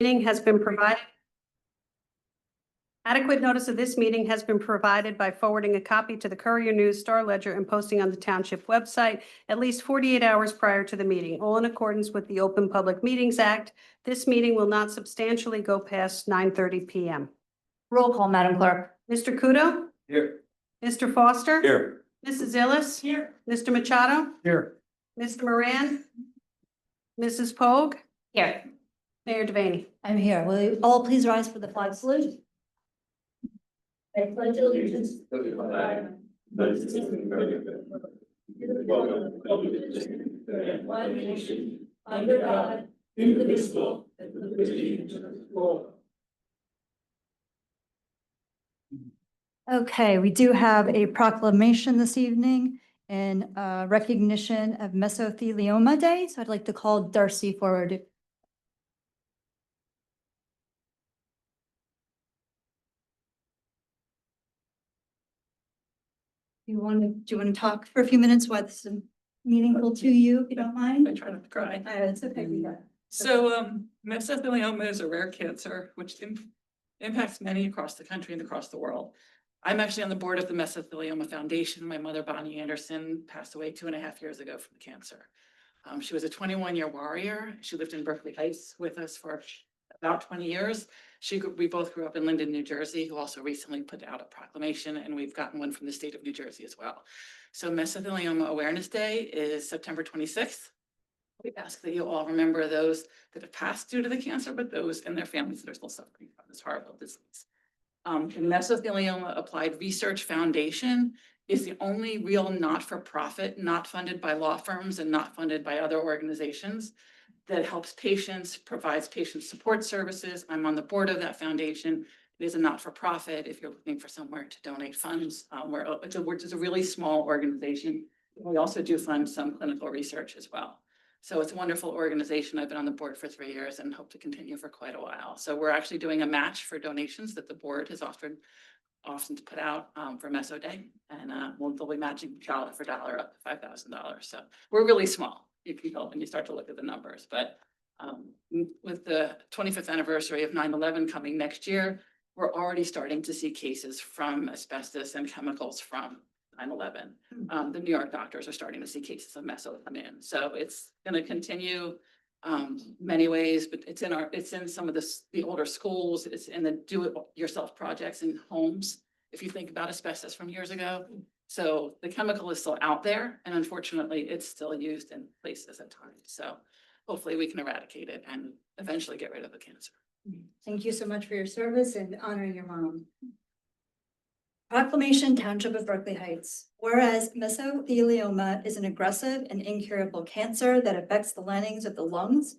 Meeting has been provided. Adequate notice of this meeting has been provided by forwarding a copy to the Courier News, Star Ledger, and posting on the Township website at least 48 hours prior to the meeting, all in accordance with the Open Public Meetings Act. This meeting will not substantially go past 9:30 p.m. Roll call, Madam Clerk. Mr. Kudo? Here. Mr. Foster? Here. Mrs. Illis? Here. Mr. Machado? Here. Mr. Moran? Mrs. Pogue? Here. Mayor Devaney? I'm here. Will you all please rise for the flag salute? I pledge allegiance to the flag of the United States of America, one nation, under God, indivisible, with liberty and justice for all. Okay, we do have a proclamation this evening in recognition of Mesothelioma Day. So I'd like to call Darcy forward. Do you want to talk for a few minutes while this is meaningful to you, if you don't mind? I try not to cry. It's okay. So mesothelioma is a rare cancer which impacts many across the country and across the world. I'm actually on the board of the Mesothelioma Foundation. My mother, Bonnie Anderson, passed away 2.5 years ago from cancer. She was a 21-year warrior. She lived in Berkeley Heights with us for about 20 years. We both grew up in Linden, New Jersey, who also recently put out a proclamation, and we've gotten one from the state of New Jersey as well. So Mesothelioma Awareness Day is September 26th. We ask that you all remember those that have passed due to the cancer, but those and their families that are still suffering from this horrible disease. The Mesothelioma Applied Research Foundation is the only real not-for-profit, not funded by law firms and not funded by other organizations, that helps patients, provides patient support services. I'm on the board of that foundation. It is a not-for-profit. If you're looking for somewhere to donate funds, it's a really small organization. We also do fund some clinical research as well. So it's a wonderful organization. I've been on the board for 3 years and hope to continue for quite a while. So we're actually doing a match for donations that the board has often to put out for Meso Day, and they'll be matching dollar for dollar up to $5,000. So we're really small. You can tell when you start to look at the numbers, but with the 25th anniversary of 9/11 coming next year, we're already starting to see cases from asbestos and chemicals from 9/11. The New York doctors are starting to see cases of meso come in. So it's going to continue many ways, but it's in some of the older schools. It's in the do-it-yourself projects in homes. If you think about asbestos from years ago, so the chemical is still out there, and unfortunately, it's still used in places at times. So hopefully, we can eradicate it and eventually get rid of the cancer. Thank you so much for your service and honoring your mom. Proclamation, Township of Berkeley Heights. Whereas mesothelioma is an aggressive and incurable cancer that affects the linings of the lungs,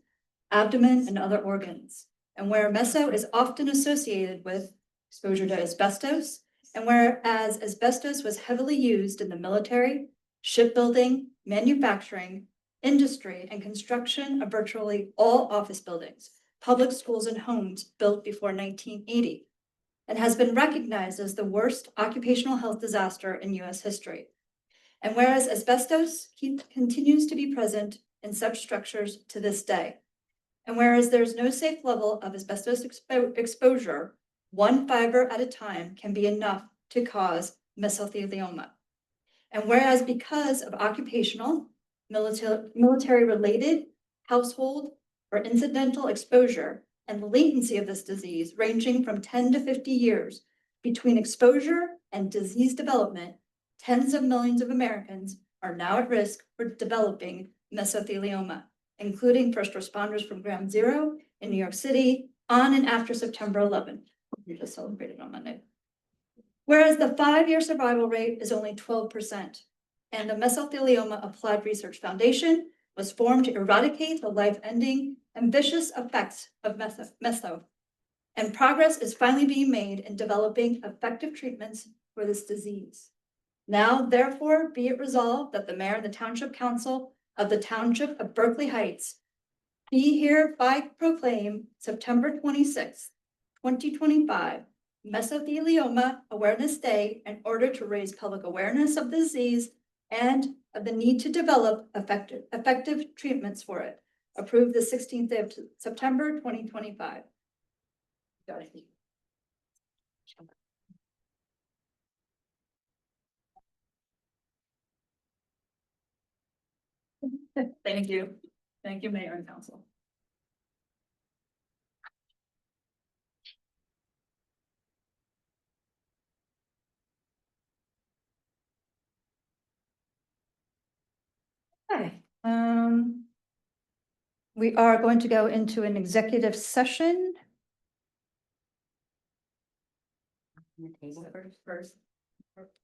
abdomen, and other organs, and where meso is often associated with exposure to asbestos, and whereas asbestos was heavily used in the military, shipbuilding, manufacturing, industry, and construction of virtually all office buildings, public schools, and homes built before 1980. And has been recognized as the worst occupational health disaster in U.S. history. And whereas asbestos continues to be present in such structures to this day, and whereas there's no safe level of asbestos exposure, one fiber at a time can be enough to cause mesothelioma. And whereas because of occupational, military-related, household, or incidental exposure, and the latency of this disease ranging from 10 to 50 years between exposure and disease development, tens of millions of Americans are now at risk for developing mesothelioma, including first responders from Ground Zero in New York City on and after September 11th. We just celebrated on Monday. Whereas the 5-year survival rate is only 12%, and the Mesothelioma Applied Research Foundation was formed to eradicate the life-ending and vicious effects of meso. And progress is finally being made in developing effective treatments for this disease. Now, therefore, be it resolved that the mayor and the Township Council of the Township of Berkeley Heights be hereby proclaim September 26th, 2025, Mesothelioma Awareness Day in order to raise public awareness of the disease and of the need to develop effective treatments for it. approved the 16th day of September 2025. Thank you. Thank you, Mayor and Council. Okay, we are going to go into an executive session. First,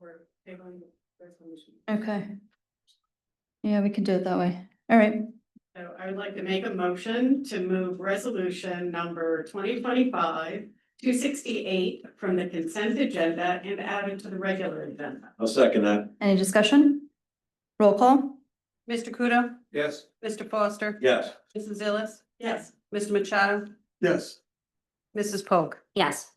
we're tabling the resolution. Okay. Yeah, we can do it that way. All right. So I would like to make a motion to move resolution number 2025-268 from the consent agenda and add it to the regular agenda. I'll second that. Any discussion? Roll call? Mr. Kudo, Yes. Mr. Foster, Yes. Mrs. Illis, Yes. Mr. Machado, Yes, Mrs. Polk. Yes.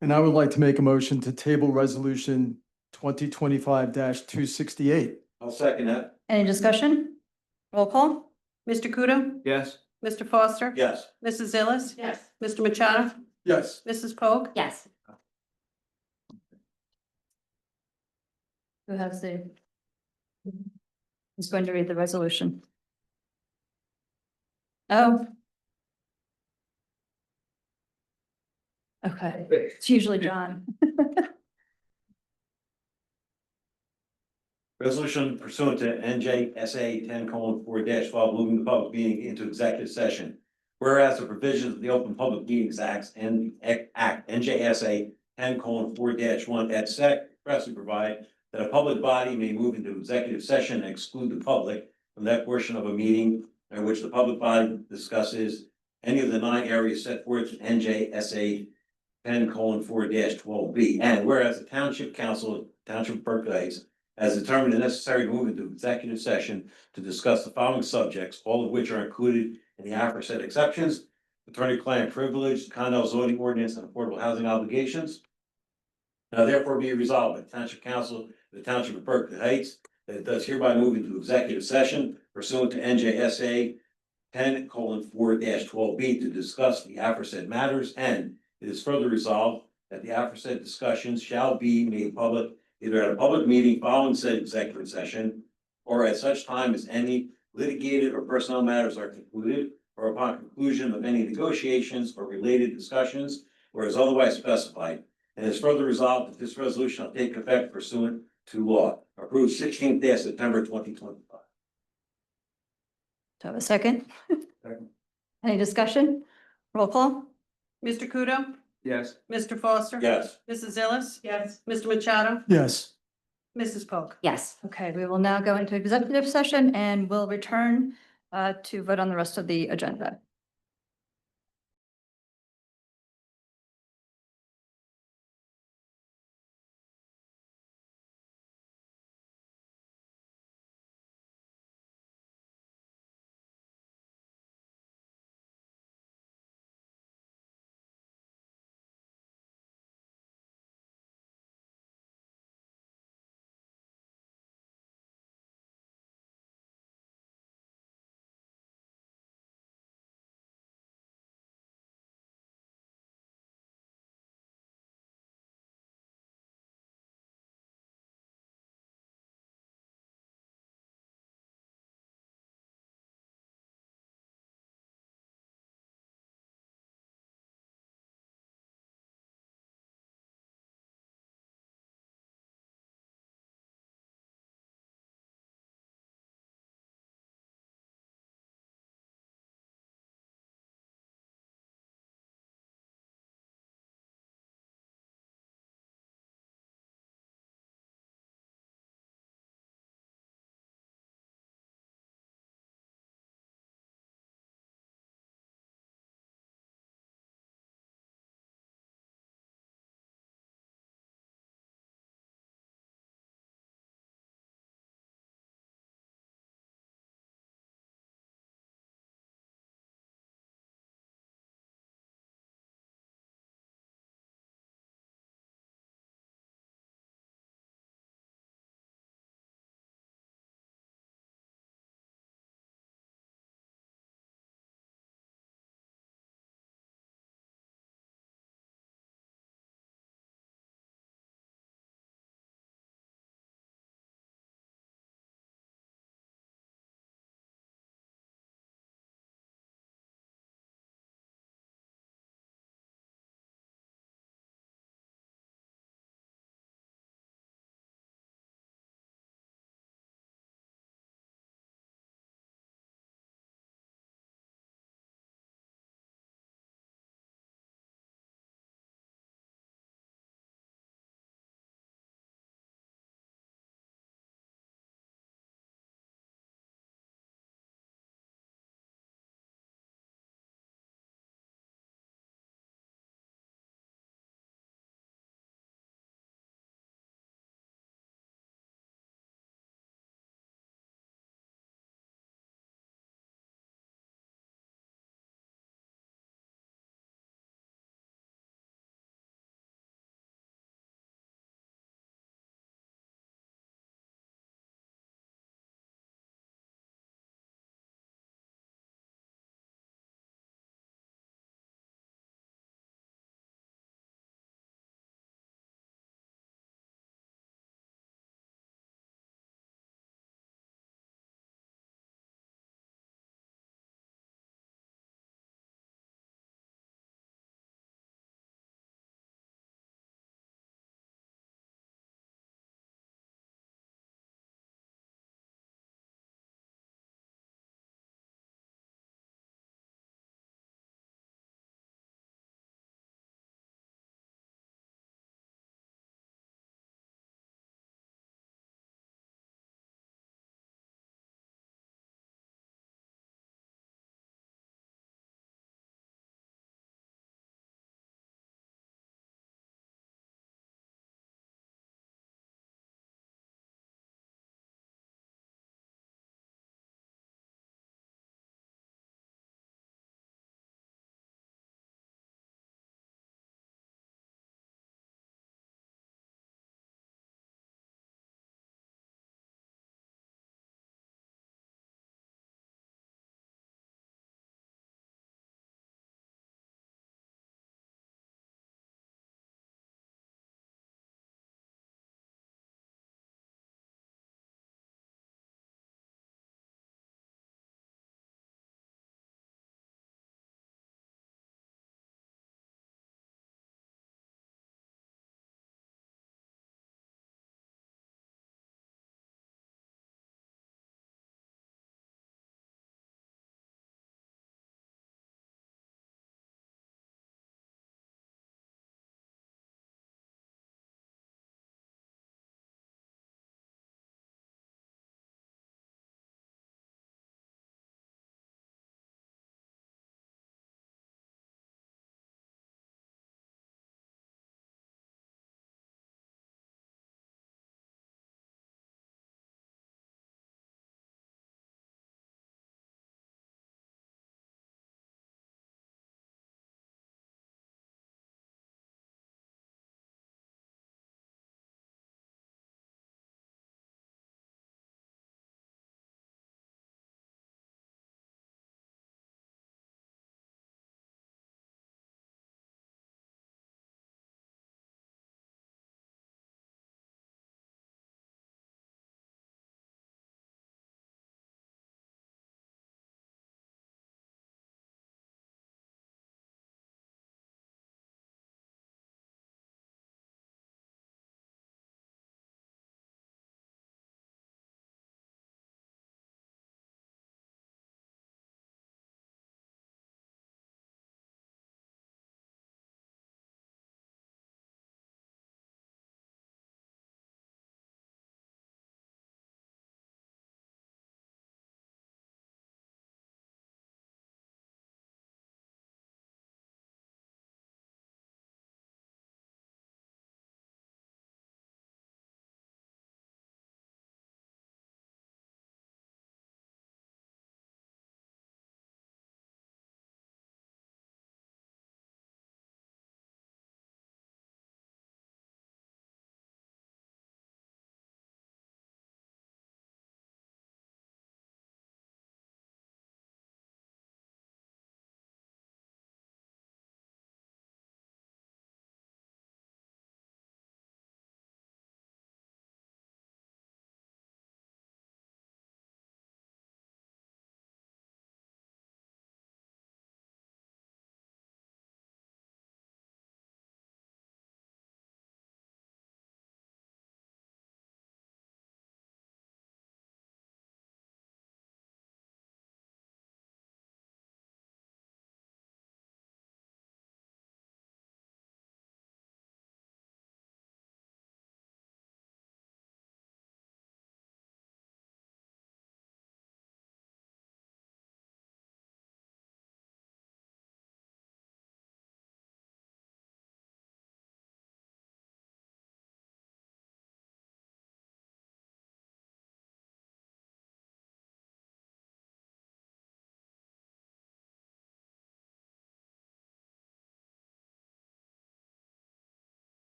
and I would like to make a motion to table resolution 2025-268. I'll second that. Any discussion? Roll call? Mr. Kudo, Yes. Mr. Foster. Yes. Mrs. Illis, Yes. Mr. Machado, Yes, Mrs. Polk. Yes. Who has who's going to read the resolution? Oh. Okay, it's usually John. Resolution pursuant to NJSA 10:4-12, moving the public meeting into executive session. Whereas the provisions of the Open Public Meetings Act and Act NJSA 10:4-1 et sec expressly provide that a public body may move into executive session and exclude the public from that portion of a meeting in which the public body discusses any of the 9 areas set forth in NJSA 10:4-12B. And whereas the Township Council, Township of Berkeley Heights, has determined it necessary to move into executive session to discuss the following subjects, all of which are included in the aforesaid exceptions: attorney-client privilege, condo zoning ordinance, and affordable housing obligations. Now therefore be resolved by the Township Council of the Township of Berkeley Heights that it does hereby move into executive session pursuant to NJSA 10:4-12B to discuss the aforesaid matters, and it is further resolved that the aforesaid discussions shall be made public either at a public meeting following said executive session, or at such time as any litigated or personnel matters are concluded, or upon conclusion of any negotiations or related discussions, or as otherwise specified. And it is further resolved that this resolution shall take effect pursuant to law. Approved 16th day of September 2025. Do I have a second? Second. Any discussion? Roll call? Mr. Kudo, Yes. Mr. Foster. Yes. Mrs. Illis, Yes. Mr. Machado, yes. Mrs. Polk. Yes. Okay, we will now go into executive session and we'll return to vote on the rest of the agenda.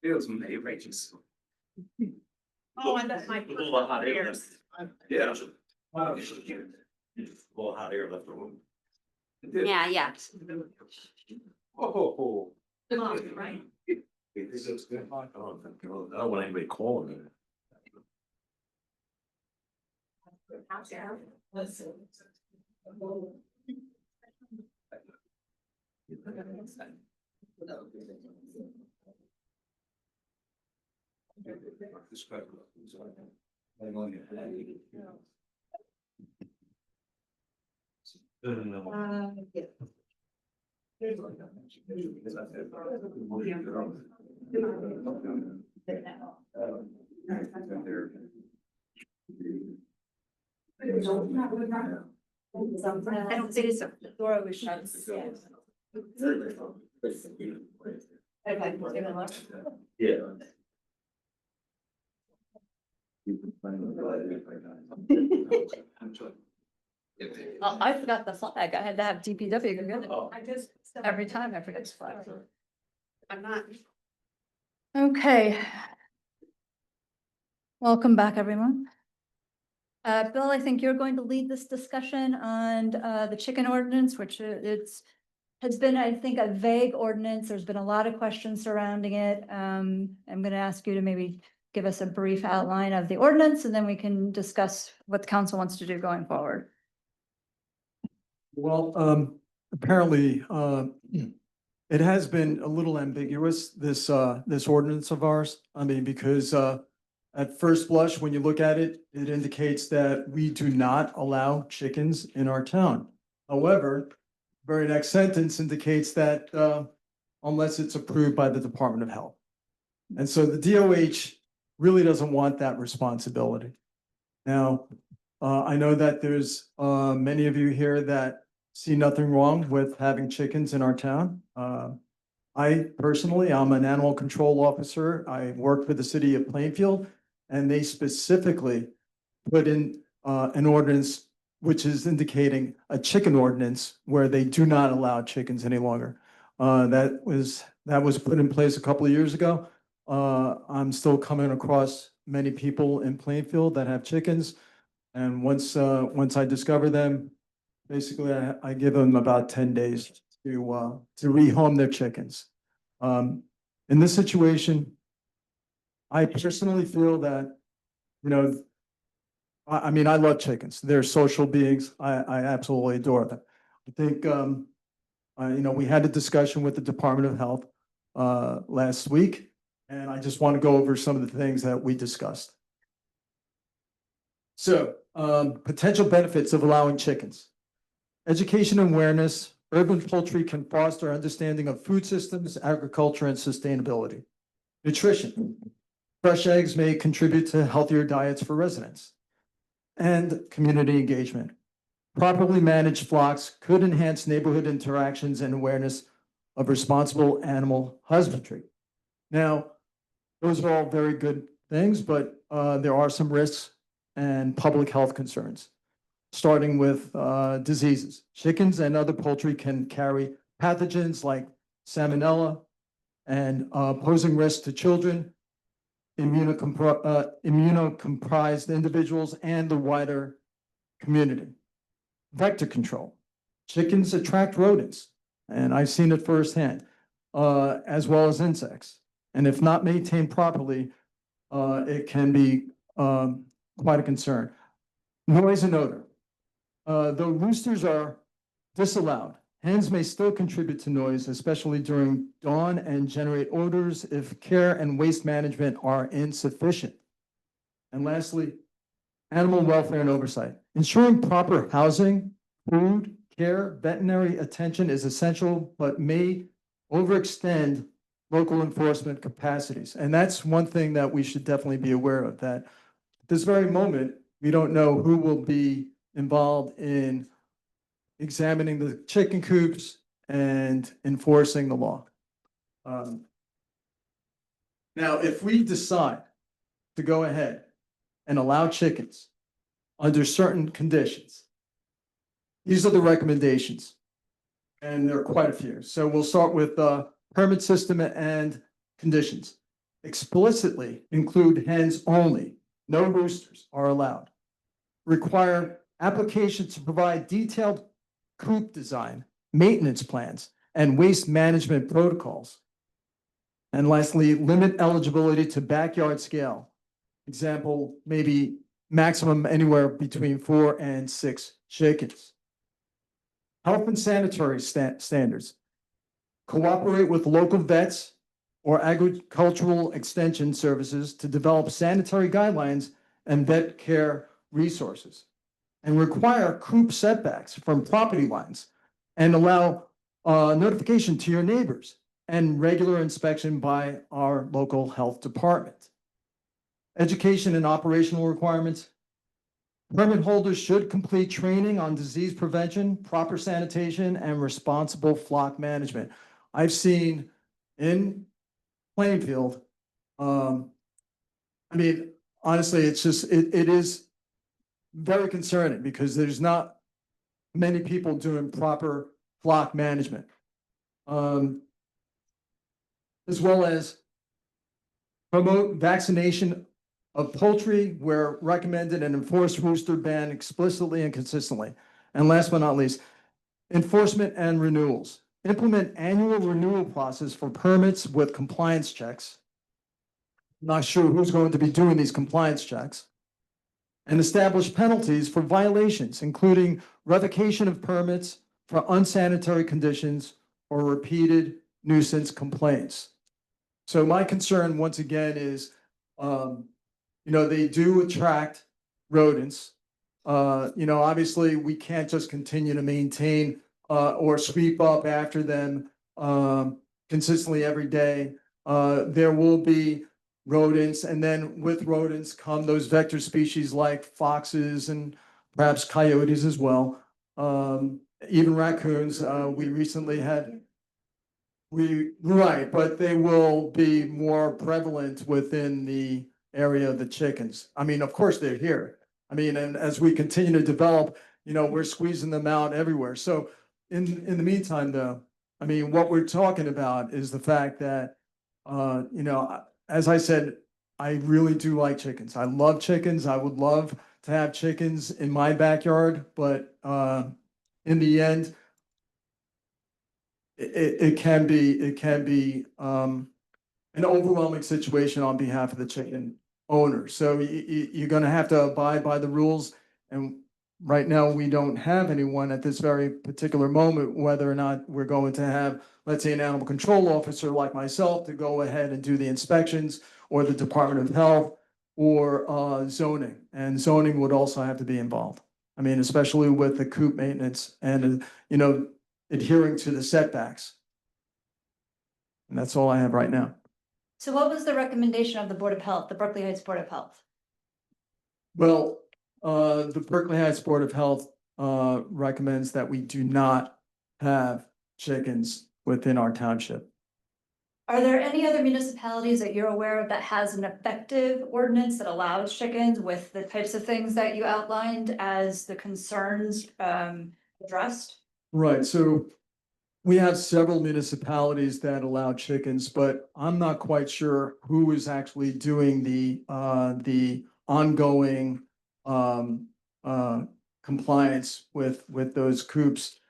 Feels May ranges. Oh, and that's my. A little hot air left. Yeah. A little hot air left the room. Yeah. Oh. Right? This is good. I don't want anybody calling me. I don't think so. The door always shuts. Yeah. Oh, I forgot the flag. I had to have DPW go get it. Oh. I just. Every time I forget the flag. I'm not. Okay. Welcome back, everyone. Bill, I think you're going to lead this discussion on the chicken ordinance, which has been, I think, a vague ordinance. There's been a lot of questions surrounding it. I'm going to ask you to maybe give us a brief outline of the ordinance, and then we can discuss what the council wants to do going forward. Well, apparently, it has been a little ambiguous, this ordinance of ours. I mean, because, at first blush, when you look at it, it indicates that we do not allow chickens in our town. However, very next sentence indicates that, unless it's approved by the Department of Health. And so the DOH really doesn't want that responsibility. Now, I know that there's many of you here that see nothing wrong with having chickens in our town. I personally, I'm an animal control officer. I work for the city of Plainfield, and they specifically put in an ordinance which is indicating a chicken ordinance where they do not allow chickens any longer. That was put in place a couple of years ago. I'm still coming across many people in Plainfield that have chickens. And once I discover them, basically I give them about 10 days to rehome their chickens. In this situation, I personally feel that, I mean, I love chickens. They're social beings. I absolutely adore them. I think, we had a discussion with the Department of Health last week, and I just want to go over some of the things that we discussed. So, potential benefits of allowing chickens. Education and awareness. Urban poultry can foster understanding of food systems, agriculture, and sustainability. Nutrition. Fresh eggs may contribute to healthier diets for residents. And community engagement. Properly managed flocks could enhance neighborhood interactions and awareness of responsible animal husbandry. Now, those are all very good things, but there are some risks and public health concerns, starting with diseases. Chickens and other poultry can carry pathogens like salmonella and posing risks to children, immunocompromised individuals, and the wider community. Vector control. Chickens attract rodents, and I've seen it firsthand, as well as insects. And if not maintained properly, it can be quite a concern. Noise and odor. Though roosters are disallowed, hens may still contribute to noise, especially during dawn, and generate odors if care and waste management are insufficient. And lastly, animal welfare and oversight. Ensuring proper housing, food, care, veterinary attention is essential, but may overextend local enforcement capacities. And that's one thing that we should definitely be aware of, that at this very moment, we don't know who will be involved in examining the chicken coops and enforcing the law. Now, if we decide to go ahead and allow chickens under certain conditions, These are the recommendations. And there are quite a few. So we'll start with permit system and conditions. Explicitly include hens only. No roosters are allowed. Require applications to provide detailed coop design, maintenance plans, and waste management protocols. And lastly, limit eligibility to backyard scale. Example, maybe maximum anywhere between 4 and 6 chickens. Health and sanitary standards. Cooperate with local vets or agricultural extension services to develop sanitary guidelines and vet care resources. And require coop setbacks from property lines and allow notification to your neighbors and regular inspection by our local health department. Education and operational requirements. Permit holders should complete training on disease prevention, proper sanitation, and responsible flock management. I've seen in Plainfield, I mean, honestly, it's just, it is very concerning because there's not many people doing proper flock management. As well as promote vaccination of poultry where recommended and enforce rooster ban explicitly and consistently. And last but not least, enforcement and renewals. Implement annual renewal process for permits with compliance checks. Not sure who's going to be doing these compliance checks. And establish penalties for violations, including revocation of permits for unsanitary conditions or repeated nuisance complaints. So my concern, once again, is, they do attract rodents. Obviously, we can't just continue to maintain or sweep up after them consistently every day. There will be rodents, and then with rodents come those vector species like foxes and perhaps coyotes as well. Even raccoons, we recently had. Right, but they will be more prevalent within the area of the chickens. I mean, of course, they're here. I mean, and as we continue to develop, we're squeezing them out everywhere. So in the meantime, though, I mean, what we're talking about is the fact that, as I said, I really do like chickens. I love chickens. I would love to have chickens in my backyard, but in the end, it can be an overwhelming situation on behalf of the chicken owner. So you're going to have to abide by the rules. And right now, we don't have anyone at this very particular moment, whether or not we're going to have, let's say, an animal control officer like myself to go ahead and do the inspections, or the Department of Health, or zoning. And zoning would also have to be involved. I mean, especially with the coop maintenance and, adhering to the setbacks. And that's all I have right now. So what was the recommendation of the Board of Health, the Berkeley Heights Board of Health? Well, the Berkeley Heights Board of Health recommends that we do not have chickens within our township. Are there any other municipalities that you're aware of that has an effective ordinance that allows chickens with the types of things that you outlined as the concerns addressed? Right, so we have several municipalities that allow chickens, but I'm not quite sure who is actually doing the ongoing compliance with those coops.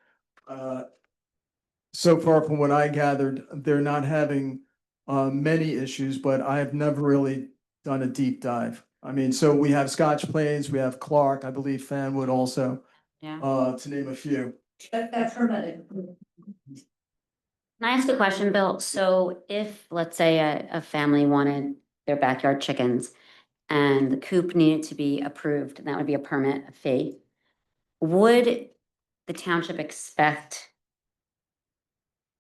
So far from what I gathered, they're not having many issues, but I have never really done a deep dive. I mean, so we have Scotch Plains, we have Clark, I believe Fanwood also, to name a few. That's permitted. Can I ask a question, Bill? So if, let's say, a family wanted their backyard chickens and the coop needed to be approved, and that would be a permit, a fee, would the township expect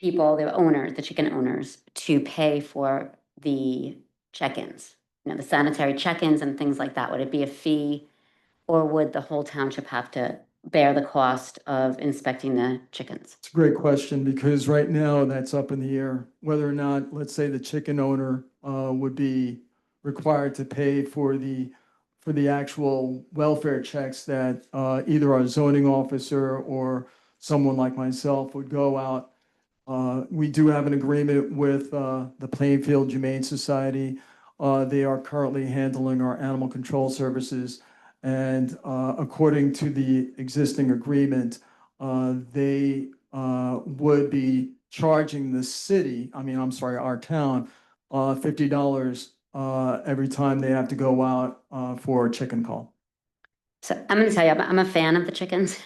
people, the owners, the chicken owners, to pay for the check-ins? The sanitary check-ins and things like that? Would it be a fee, or would the whole township have to bear the cost of inspecting the chickens? It's a great question, because right now that's up in the air, whether or not, let's say, the chicken owner would be required to pay for the for the actual welfare checks that either our zoning officer or someone like myself would go out. We do have an agreement with the Plainfield Humane Society. They are currently handling our animal control services. And according to the existing agreement, they would be charging the city, I'm sorry, our town, $50 every time they have to go out for a chicken call. So I'm gonna tell you, I'm a fan of the chickens,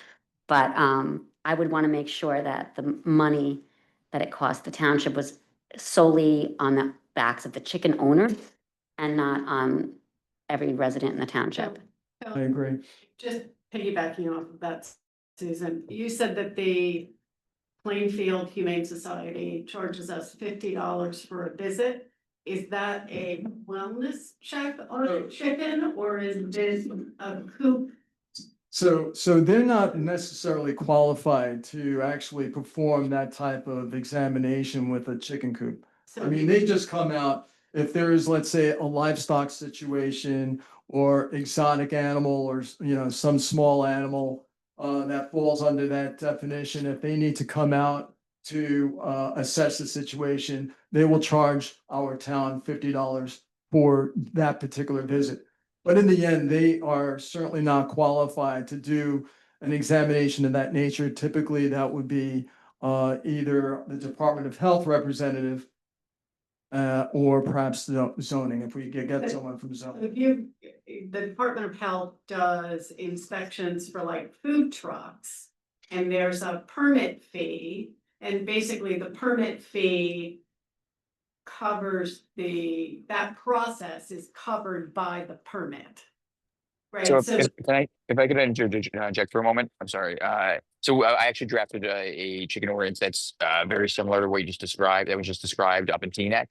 but I would want to make sure that the money that it cost the township was solely on the backs of the chicken owner and not on every resident in the township. I agree. Just piggybacking off of that, Susan, you said that the Plainfield Humane Society charges us $50 for a visit. Is that a wellness check on a chicken, or is this a coop? So they're not necessarily qualified to actually perform that type of examination with a chicken coop. I mean, they just come out, if there is, let's say, a livestock situation or exotic animal or, some small animal that falls under that definition, if they need to come out to assess the situation, they will charge our town $50 for that particular visit. But in the end, they are certainly not qualified to do an examination of that nature. Typically, that would be either the Department of Health representative or perhaps the zoning, if we get someone from zoning. The Department of Health does inspections for like food trucks, and there's a permit fee, and basically the permit fee covers that process is covered by the permit. Right, So so if I could interject for a moment, I'm sorry. So I actually drafted a chicken ordinance that's very similar to what you just described. That was just described up in Teaneck.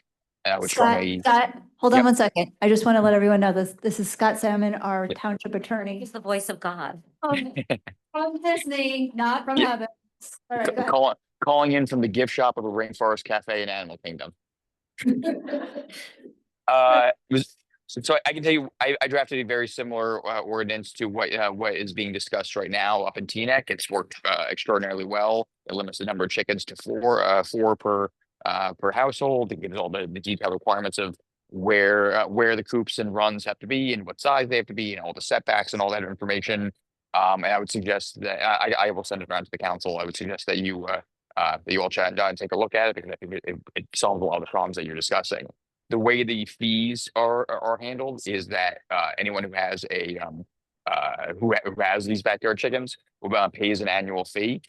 Which from Scott, hold on Yep. 1 second. I just want to let everyone know this is Scott Salmon, our Yep. township attorney. He's the voice of God. From Disney, not from Yeah. heaven. All right, go ahead. calling in from the gift shop of a rainforest cafe in Animal Kingdom. It was so I can tell you, I drafted a very similar ordinance to what is being discussed right now up in Teaneck. It's worked extraordinarily well. It limits the number of chickens to four per household. It gives all the detailed requirements of where the coops and runs have to be and what size they have to be and all the setbacks and all that information. And I would suggest that I will send it around to the council. I would suggest that you all chat and take a look at it, because I think it solves a lot of the problems that you're discussing. The way the fees are handled is that anyone who has who has these backyard chickens pays an annual fee.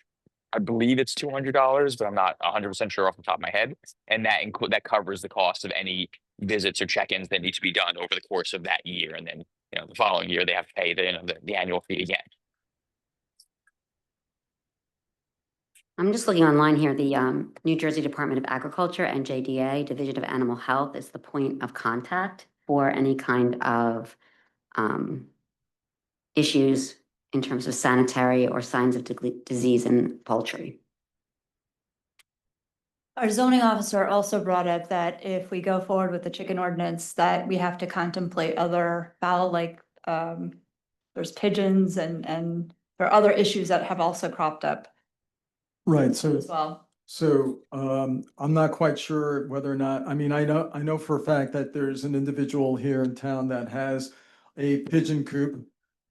I believe it's $200, but I'm not 100% sure off the top of my head. And that covers the cost of any visits or check-ins that need to be done over the course of that year. And then, the following year they have to pay the annual fee again. I'm just looking online here. The New Jersey Department of Agriculture and JDA, Division of Animal Health, is the point of contact for any kind of issues in terms of sanitary or signs of disease in poultry. Our zoning officer also brought up that if we go forward with the chicken ordinance, that we have to contemplate other fowl, like there's pigeons and there are other issues that have also cropped up Right, as well. So I'm not quite sure whether or not, I know for a fact that there's an individual here in town that has a pigeon coop.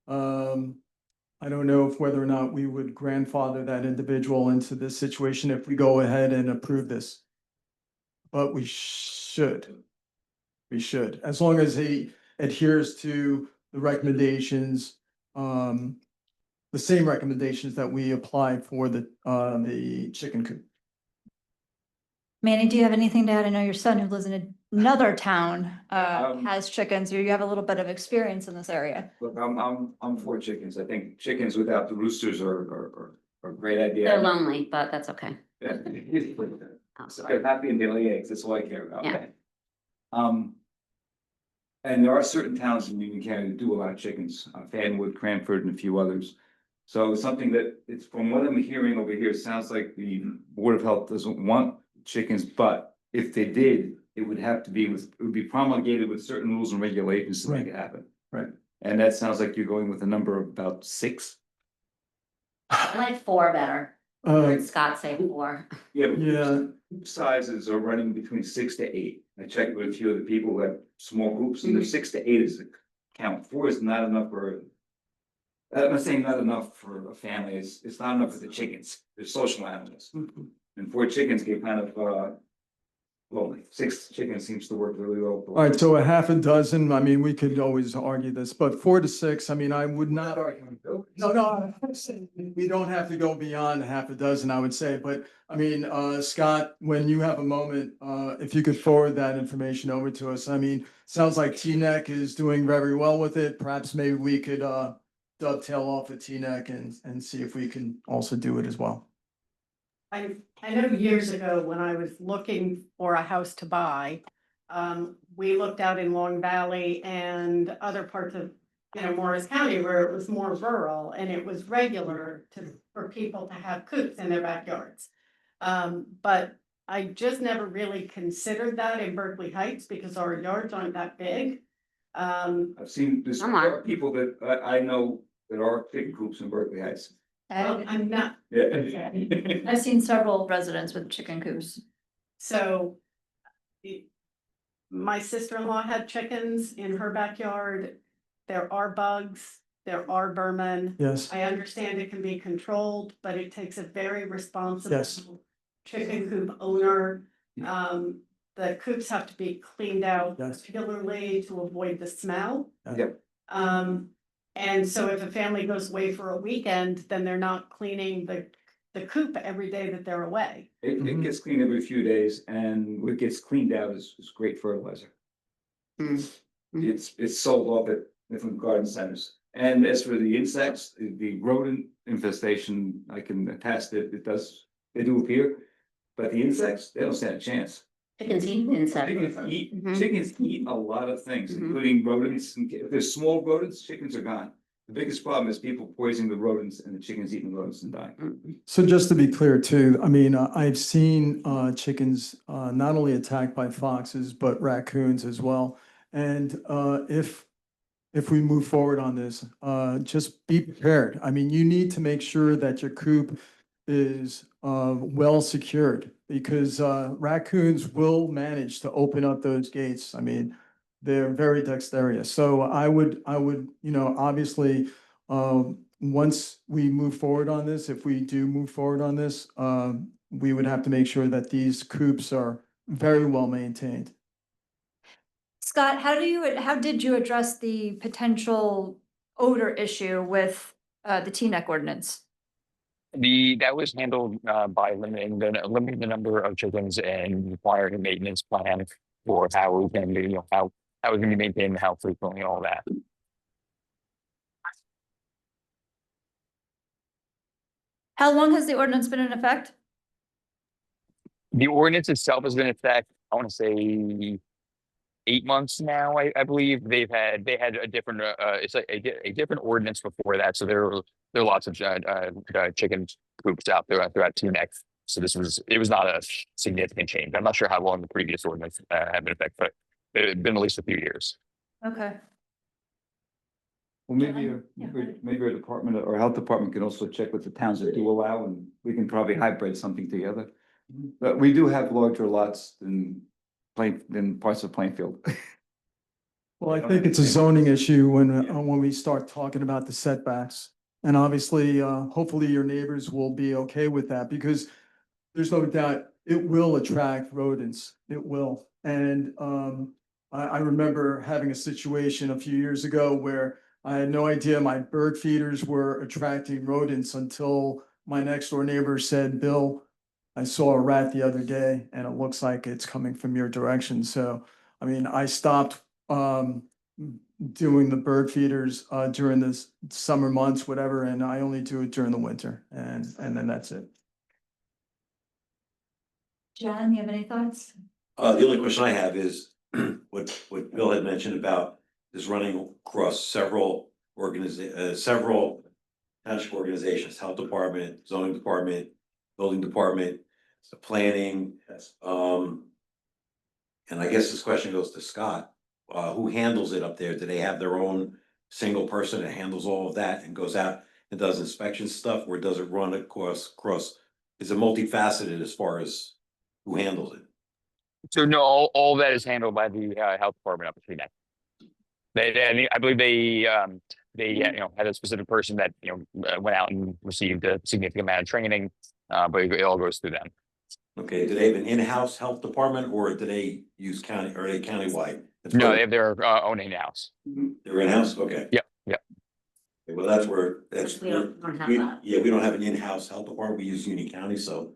I don't know whether or not we would grandfather that individual into this situation if we go ahead and approve this. But we should. We should, as long as he adheres to the recommendations, the same recommendations that we applied for the chicken coop. Manny, do you have anything to add? I know your son who lives in another town has chickens, or you have a little bit of experience in this area. Look, I'm for chickens. I think chickens without the roosters are a great idea. They're lonely, but that's okay. Yeah. Oh, sorry. They're happy and they lay eggs. That's all I care about. Yeah. And there are certain towns in Union County that do a lot of chickens, Fanwood, Cranford, and a few others. So something that it's from what I'm hearing over here, it sounds like the Board of Health doesn't want chickens, but if they did, it would be promulgated with certain rules and regulations to make it happen. Right. And that sounds like you're going with a number of about 6. I like 4 better. I heard Scott say 4. Yeah. But Yeah. group sizes are running between 6 to 8. I checked with a few of the people who have small groups, and the 6 to 8 is the count. 4 is not enough for. I'm not saying not enough for a family. It's not enough for the chickens. They're social animals, and 4 chickens get kind of well, 6 chickens seems to work really well. All right, so a half a dozen, I mean, we could always argue this, but 4 to 6, I mean, I would not. No, I'm saying we don't have to go beyond a half a dozen, I would say, but I mean, Scott, when you have a moment, if you could forward that information over to us, I mean, sounds like T-Neck is doing very well with it. Perhaps maybe we could dovetail off of T-Neck and see if we can also do it as well. I know years ago when I was looking for a house to buy, we looked out in Long Valley and other parts of, Morris County where it was more rural and it was regular for people to have coops in their backyards. But I just never really considered that in Berkeley Heights because our yards aren't that big. I've seen this, Come on. there are people that I know that are chicken coops in Berkeley Heights. Well, I'm not, Yeah. I've seen several residents with chicken coops. so. My sister-in-law had chickens in her backyard. There are bugs, there are vermin. Yes, I understand it can be controlled, but it takes a very responsible. Yes. Chicken coop owner. The coops have to be cleaned out Yes. regularly to avoid the smell. Yep. And so if a family goes away for a weekend, then they're not cleaning the coop every day that they're away. It gets cleaned every few days, and what gets cleaned out is great fertilizer. Mm. It's sold off at different garden centers. And as for the insects, the rodent infestation, I can attest that they do appear. But the insects, they don't stand a chance. Chickens eat insects. Chickens eat a lot of things, Mhm. including rodents. And if there's small rodents, chickens are gone. The biggest problem is people poisoning the rodents and the chickens eating the rodents and dying. so just to be clear too, I mean, I've seen chickens not only attacked by foxes, but raccoons as well. And if we move forward on this, just be prepared. I mean, you need to make sure that your coop is well secured because raccoons will manage to open up those gates. I mean, they're very dexterous. So I would, obviously, once we move forward on this, if we do move forward on this, we would have to make sure that these coops are very well maintained. Scott, how did you address the potential odor issue with the T-neck ordinance? That was handled by limiting the number of chickens and requiring a maintenance plan for how we can, how we can be maintained, how frequently, all that. How long has the ordinance been in effect? The ordinance itself has been in effect, I want to say 8 months now, I believe. They had a different it's like a different ordinance before that. So there are lots of chicken coops out there throughout T-neck. So it was not a significant change. I'm not sure how long the previous ordinance had been in effect, but it had been at least a few years. Okay. Well, maybe our department or health department can also check with the towns that do allow, and we can probably hybrid something together. But we do have larger lots than parts of Plainfield. Well, I think it's a zoning issue when we start talking about the setbacks. And obviously, hopefully your neighbors will be okay with that because there's no doubt it will attract rodents. It will. And I remember having a situation a few years ago where I had no idea my bird feeders were attracting rodents until my next door neighbor said, "Bill, I saw a rat the other day and it looks like it's coming from your direction." So, I mean, I stopped doing the bird feeders during the summer months, whatever, and I only do it during the winter, and then that's it. John, you have any thoughts? The only question I have is what Bill had mentioned about is running across several township organizations, health department, zoning department, building department, the planning. And I guess this question goes to Scott. Who handles it up there? Do they have their own single person that handles all of that and goes out and does inspection stuff, or does it run across, is it multifaceted as far as who handles it? So no, all that is handled by the health department up in Teaneck. I believe they had a specific person that, went out and received a significant amount of training, but it all goes through them. Okay, do they have an in-house health department, or do they use county, or are they countywide? That's No, where- they have their own in-house. They're in-house, okay. Yep, yep. Okay, well, that's where, We don't have we- that. yeah, we don't have an in-house health department, we use Union County, so.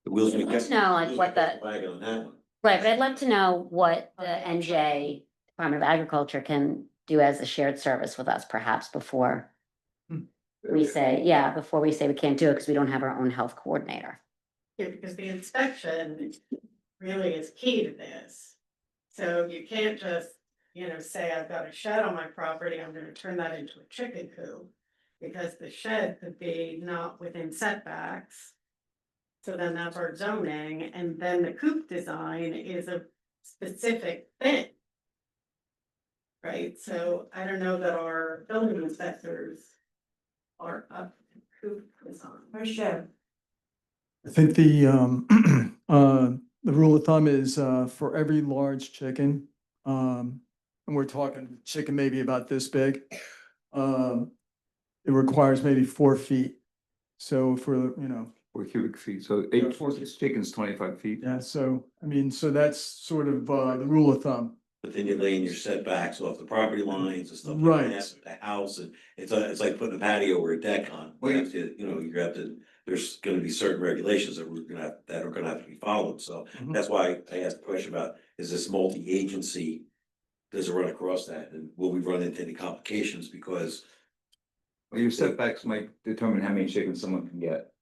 The wheels. I'd like to know, like, what the- Wagon on that one. Right, but I'd like to know what the NJ Department of Agriculture can do as a shared service with us perhaps before we say we can't do it because we don't have our own health coordinator. Yeah, because the inspection really is key to this. So you can't just, say I've got a shed on my property, I'm gonna turn that into a chicken coop. Because the shed could be not within setbacks. So then that's our zoning, and then the coop design is a specific thing. Right, so I don't know that our building inspectors are up to coop design. Or shed. I think the rule of thumb is, for every large chicken, and we're talking chicken maybe about this big, it requires maybe 4 feet. So for, 4 cubic feet, so 8 chickens, 25 feet. yeah, so, I mean, so that's sort of, the rule of thumb. But then you lay in your setbacks off the property lines and stuff like Right. that, with the house, and it's like putting a patio or a deck on. You have to, you have to, there's gonna be certain regulations that that are gonna have to be followed, so Mhm. that's why I asked the question about, is this multi-agency? Does it run across that, and will we run into any complications, because Well, your setbacks might determine how many chickens someone can get.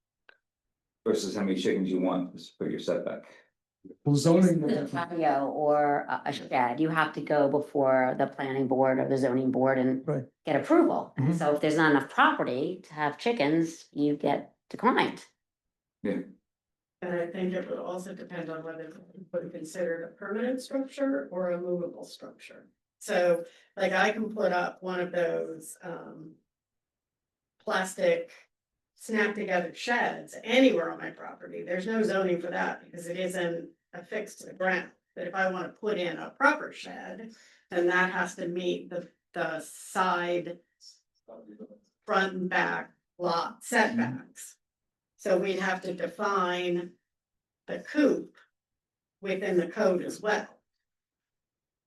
Versus how many chickens you want for your setback. Well, zoning. With a patio or a shed, you have to go before the planning board or the zoning board and Right. get approval. And Mhm. so if there's not enough property to have chickens, you get declined. And I think it would also depend on whether it would be considered a permanent structure or a movable structure. So, like, I can put up one of those, plastic snap together sheds anywhere on my property. There's no zoning for that because it isn't affixed to the ground. But if I want to put in a proper shed, then that has to meet the side, front and back lot setbacks. So we'd have to define the coop within the code as well.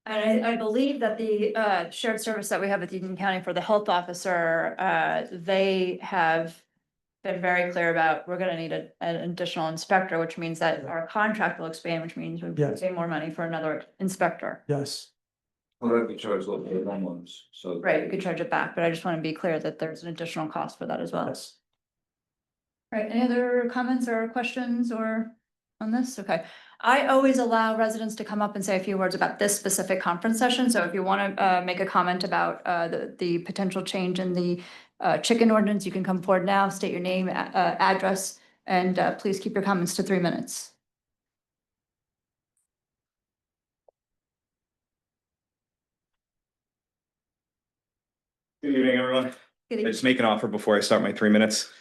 And I believe that the shared service that we have with Union County for the health officer, they have been very clear about, we're gonna need an additional inspector, which means that our contract will expand, which means we Yes. pay more money for another inspector. Yes, Well, that'd be charged local to homeowners, so. Right, we could charge it back, but I just want to be clear that there's an additional cost for that as well. yes. Right, any other comments or questions or on this? Okay. I always allow residents to come up and say a few words about this specific conference session. So if you want to make a comment about the potential change in the chicken ordinance, you can come forward now, state your name, address, and please keep your comments to 3 minutes. Good evening, everyone. Good I evening. just make an offer before I start my 3 minutes.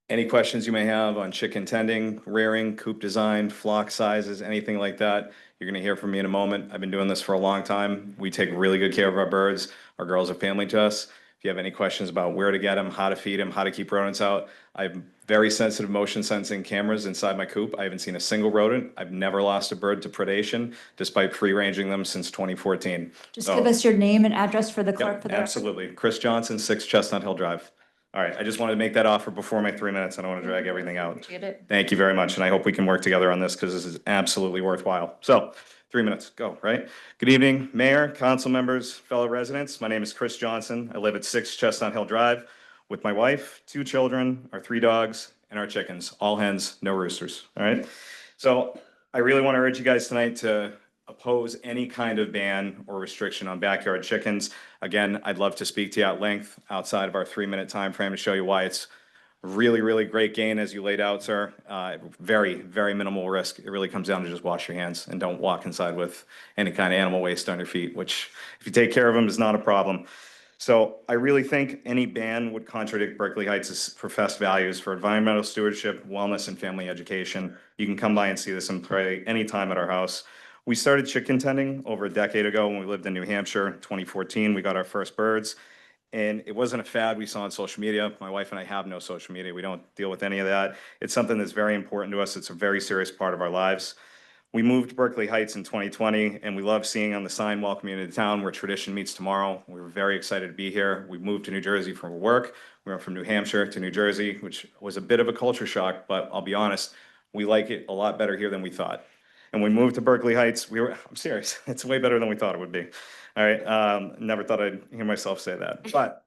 Any questions you may have on chicken tending, rearing, coop design, flock sizes, anything like that, you're gonna hear from me in a moment. I've been doing this for a long time. We take really good care of our birds. Our girls are family to us. If you have any questions about where to get them, how to feed them, how to keep rodents out, I have very sensitive motion sensing cameras inside my coop. I haven't seen a single rodent. I've never lost a bird to predation despite free ranging them since 2014. Just So- give us your name and address for the clerk Yep, for the. absolutely. Chris Johnson, 6 Chestnut Hill Drive. All right, I just wanted to make that offer before my 3 minutes. I don't want to drag everything out. Appreciate it. Thank you very much, and I hope we can work together on this because this is absolutely worthwhile. So, 3 minutes, go, right? Good evening, Mayor, council members, fellow residents. My name is Chris Johnson. I live at 6 Chestnut Hill Drive with my wife, 2 children, our 3 dogs, and our chickens. All hens, no roosters, all right? So, I really want to urge you guys tonight to oppose any kind of ban or restriction on backyard chickens. Again, I'd love to speak to you at length outside of our 3-minute time frame to show you why it's really, really great gain as you laid out, sir. Very, very minimal risk. It really comes down to just wash your hands and don't walk inside with any kind of animal waste on your feet, which if you take care of them is not a problem. So I really think any ban would contradict Berkeley Heights' professed values for environmental stewardship, wellness, and family education. You can come by and see this and pray anytime at our house. We started chicken tending over a decade ago when we lived in New Hampshire. 2014, we got our first birds. And it wasn't a fad we saw on social media. My wife and I have no social media. We don't deal with any of that. It's something that's very important to us. It's a very serious part of our lives. We moved to Berkeley Heights in 2020, and we love seeing on the sign, welcome you to the town where tradition meets tomorrow. We were very excited to be here. We moved to New Jersey for work. We went from New Hampshire to New Jersey, which was a bit of a culture shock, but I'll be honest, we like it a lot better here than we thought. And we moved to Berkeley Heights. I'm serious, it's way better than we thought it would be. All right, never thought I'd hear myself say that, but.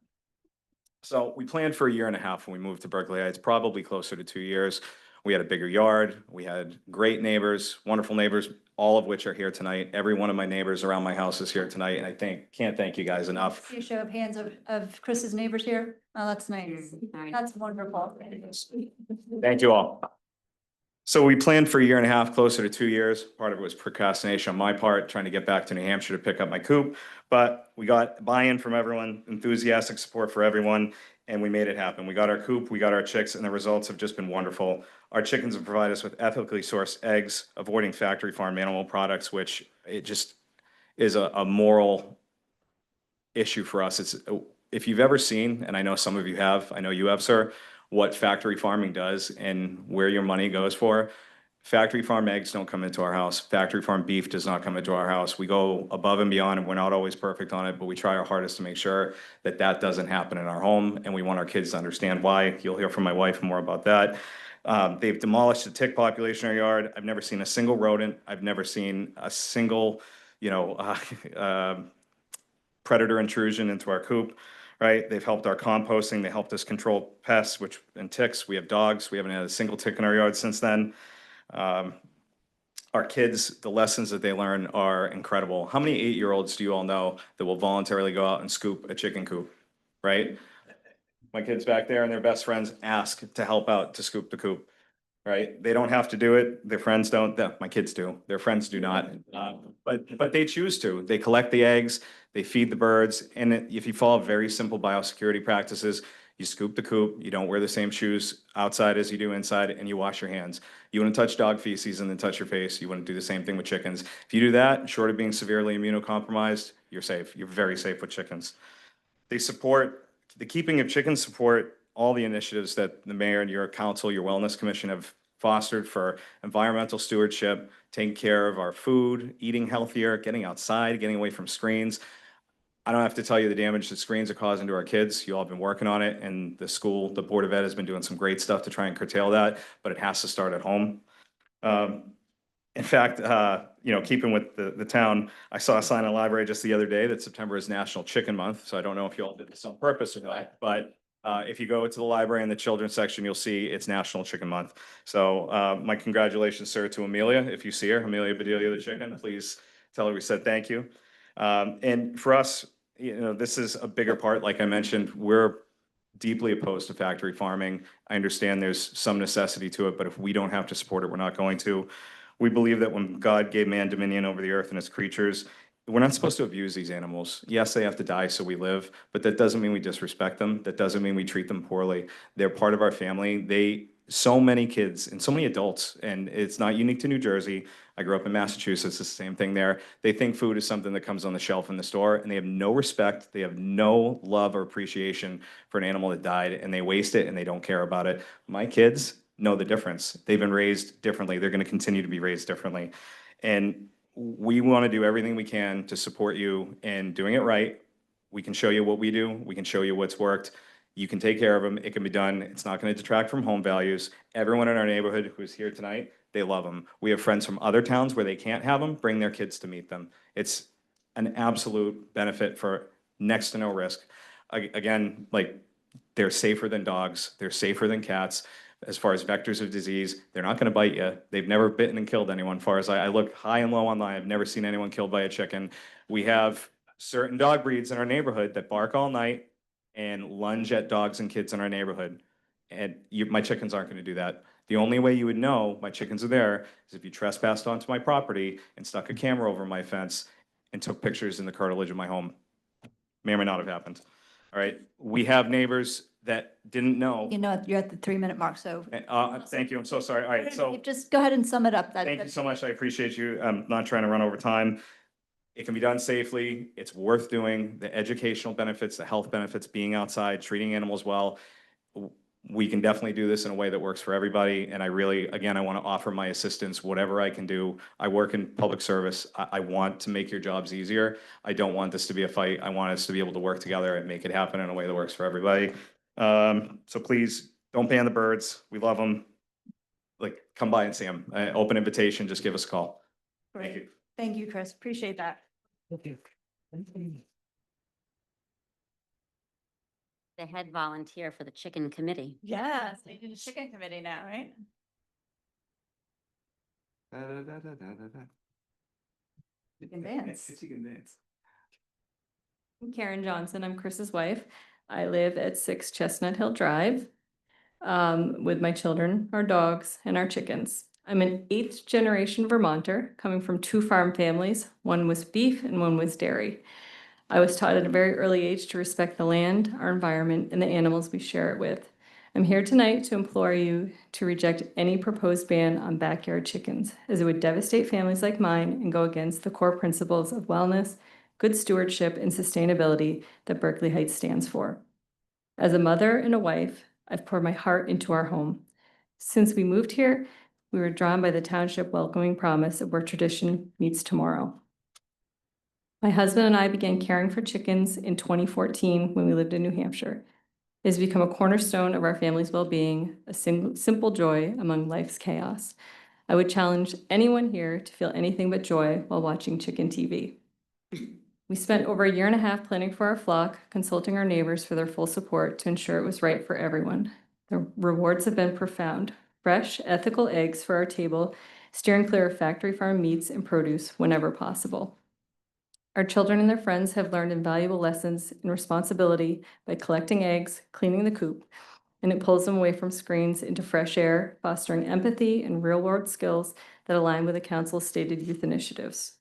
So we planned for a year and a half when we moved to Berkeley Heights, probably closer to 2 years. We had a bigger yard. We had great neighbors, wonderful neighbors, all of which are here tonight. Every one of my neighbors around my house is here tonight, and can't thank you guys enough. See a show of hands of Chris's neighbors here. Oh, that's nice. Alright. That's wonderful. Thank you all. So we planned for a year and a half, closer to 2 years. Part of it was procrastination on my part, trying to get back to New Hampshire to pick up my coop. But we got buy-in from everyone, enthusiastic support for everyone, and we made it happen. We got our coop, we got our chicks, and the results have just been wonderful. Our chickens have provided us with ethically sourced eggs, avoiding factory farm animal products, which it just is a moral issue for us. It's, if you've ever seen, and I know some of you have, I know you have, sir, what factory farming does and where your money goes for. Factory farm eggs don't come into our house. Factory farm beef does not come into our house. We go above and beyond, and we're not always perfect on it, but we try our hardest to make sure that that doesn't happen in our home, and we want our kids to understand why. You'll hear from my wife more about that. They've demolished the tick population in our yard. I've never seen a single rodent. I've never seen a single, predator intrusion into our coop. Right? They've helped our composting. They helped us control pests, and ticks. We have dogs. We haven't had a single tick in our yard since then. Our kids, the lessons that they learn are incredible. How many 8-year-olds do you all know that will voluntarily go out and scoop a chicken coop? Right? My kids back there and their best friends ask to help out to scoop the coop. Right? They don't have to do it. Their friends don't. My kids do. Their friends do not. But they choose to. They collect the eggs. They feed the birds. And if you follow very simple biosecurity practices, you scoop the coop. You don't wear the same shoes outside as you do inside, and you wash your hands. You wouldn't touch dog feces and then touch your face. You wouldn't do the same thing with chickens. If you do that, short of being severely immunocompromised, you're safe. You're very safe with chickens. They support the keeping of chickens, support all the initiatives that the mayor and your council, your wellness commission have fostered for environmental stewardship, taking care of our food, eating healthier, getting outside, getting away from screens. I don't have to tell you the damage that screens are causing to our kids. You all have been working on it, and the school, the Board of Ed has been doing some great stuff to try and curtail that, but it has to start at home. In fact, keeping with the town, I saw a sign in the library just the other day that September is National Chicken Month. So I don't know if you all did this on purpose or not, but if you go to the library in the children's section, you'll see it's National Chicken Month. So my congratulations, sir, to Amelia. If you see her, Amelia Bedelia the chicken, please tell her we said thank you. And for us, this is a bigger part. Like I mentioned, we're deeply opposed to factory farming. I understand there's some necessity to it, but if we don't have to support it, we're not going to. We believe that when God gave man dominion over the earth and its creatures, we're not supposed to abuse these animals. Yes, they have to die so we live, but that doesn't mean we disrespect them. That doesn't mean we treat them poorly. They're part of our family. So many kids and so many adults, and it's not unique to New Jersey. I grew up in Massachusetts, it's the same thing there. They think food is something that comes on the shelf in the store, and they have no respect, they have no love or appreciation for an animal that died, and they waste it and they don't care about it. My kids know the difference. They've been raised differently. They're going to continue to be raised differently. And we want to do everything we can to support you in doing it right. We can show you what we do. We can show you what's worked. You can take care of them. It can be done. It's not going to detract from home values. Everyone in our neighborhood who's here tonight, they love them. We have friends from other towns where they can't have them, bring their kids to meet them. It's an absolute benefit for next to no risk. Again, they're safer than dogs. They're safer than cats. As far as vectors of disease, they're not going to bite you. They've never bitten and killed anyone. As far as I look high and low online, I've never seen anyone killed by a chicken. We have certain dog breeds in our neighborhood that bark all night and lunge at dogs and kids in our neighborhood. And my chickens aren't going to do that. The only way you would know my chickens are there is if you trespassed onto my property and stuck a camera over my fence and took pictures in the curtilage of my home. May or may not have happened. All right, we have neighbors that didn't know. You know, you're at the 3-minute mark, so. Thank you, I'm so sorry. All right, so Just go ahead and sum it up. thank you so much. I appreciate you. I'm not trying to run over time. It can be done safely. It's worth doing. The educational benefits, the health benefits, being outside, treating animals well. We can definitely do this in a way that works for everybody. And I really, again, I want to offer my assistance, whatever I can do. I work in public service. I want to make your jobs easier. I don't want this to be a fight. I want us to be able to work together and make it happen in a way that works for everybody. So please don't ban the birds. We love them. Like, come by and see them. Open invitation, just give us a call. Thank you. Thank you, Chris. Appreciate that. The head volunteer for the chicken committee. Yes, they did a chicken committee now, right? You can dance. You can dance. I'm Karen Johnson. I'm Chris's wife. I live at 6 Chestnut Hill Drive with my children, our dogs, and our chickens. I'm an 8th generation Vermonter coming from 2 farm families. One was beef and one was dairy. I was taught at a very early age to respect the land, our environment, and the animals we share it with. I'm here tonight to implore you to reject any proposed ban on backyard chickens, as it would devastate families like mine and go against the core principles of wellness, good stewardship, and sustainability that Berkeley Heights stands for. As a mother and a wife, I've poured my heart into our home. Since we moved here, we were drawn by the township welcoming promise of where tradition meets tomorrow. My husband and I began caring for chickens in 2014 when we lived in New Hampshire. It has become a cornerstone of our family's well-being, a simple joy among life's chaos. I would challenge anyone here to feel anything but joy while watching chicken TV. We spent over 1.5 years planning for our flock, consulting our neighbors for their full support to ensure it was right for everyone. The rewards have been profound. Fresh, ethical eggs for our table, steering clear of factory farm meats and produce whenever possible. Our children and their friends have learned invaluable lessons in responsibility by collecting eggs, cleaning the coop, and it pulls them away from screens into fresh air, fostering empathy and real-world skills that align with the council's stated youth initiatives.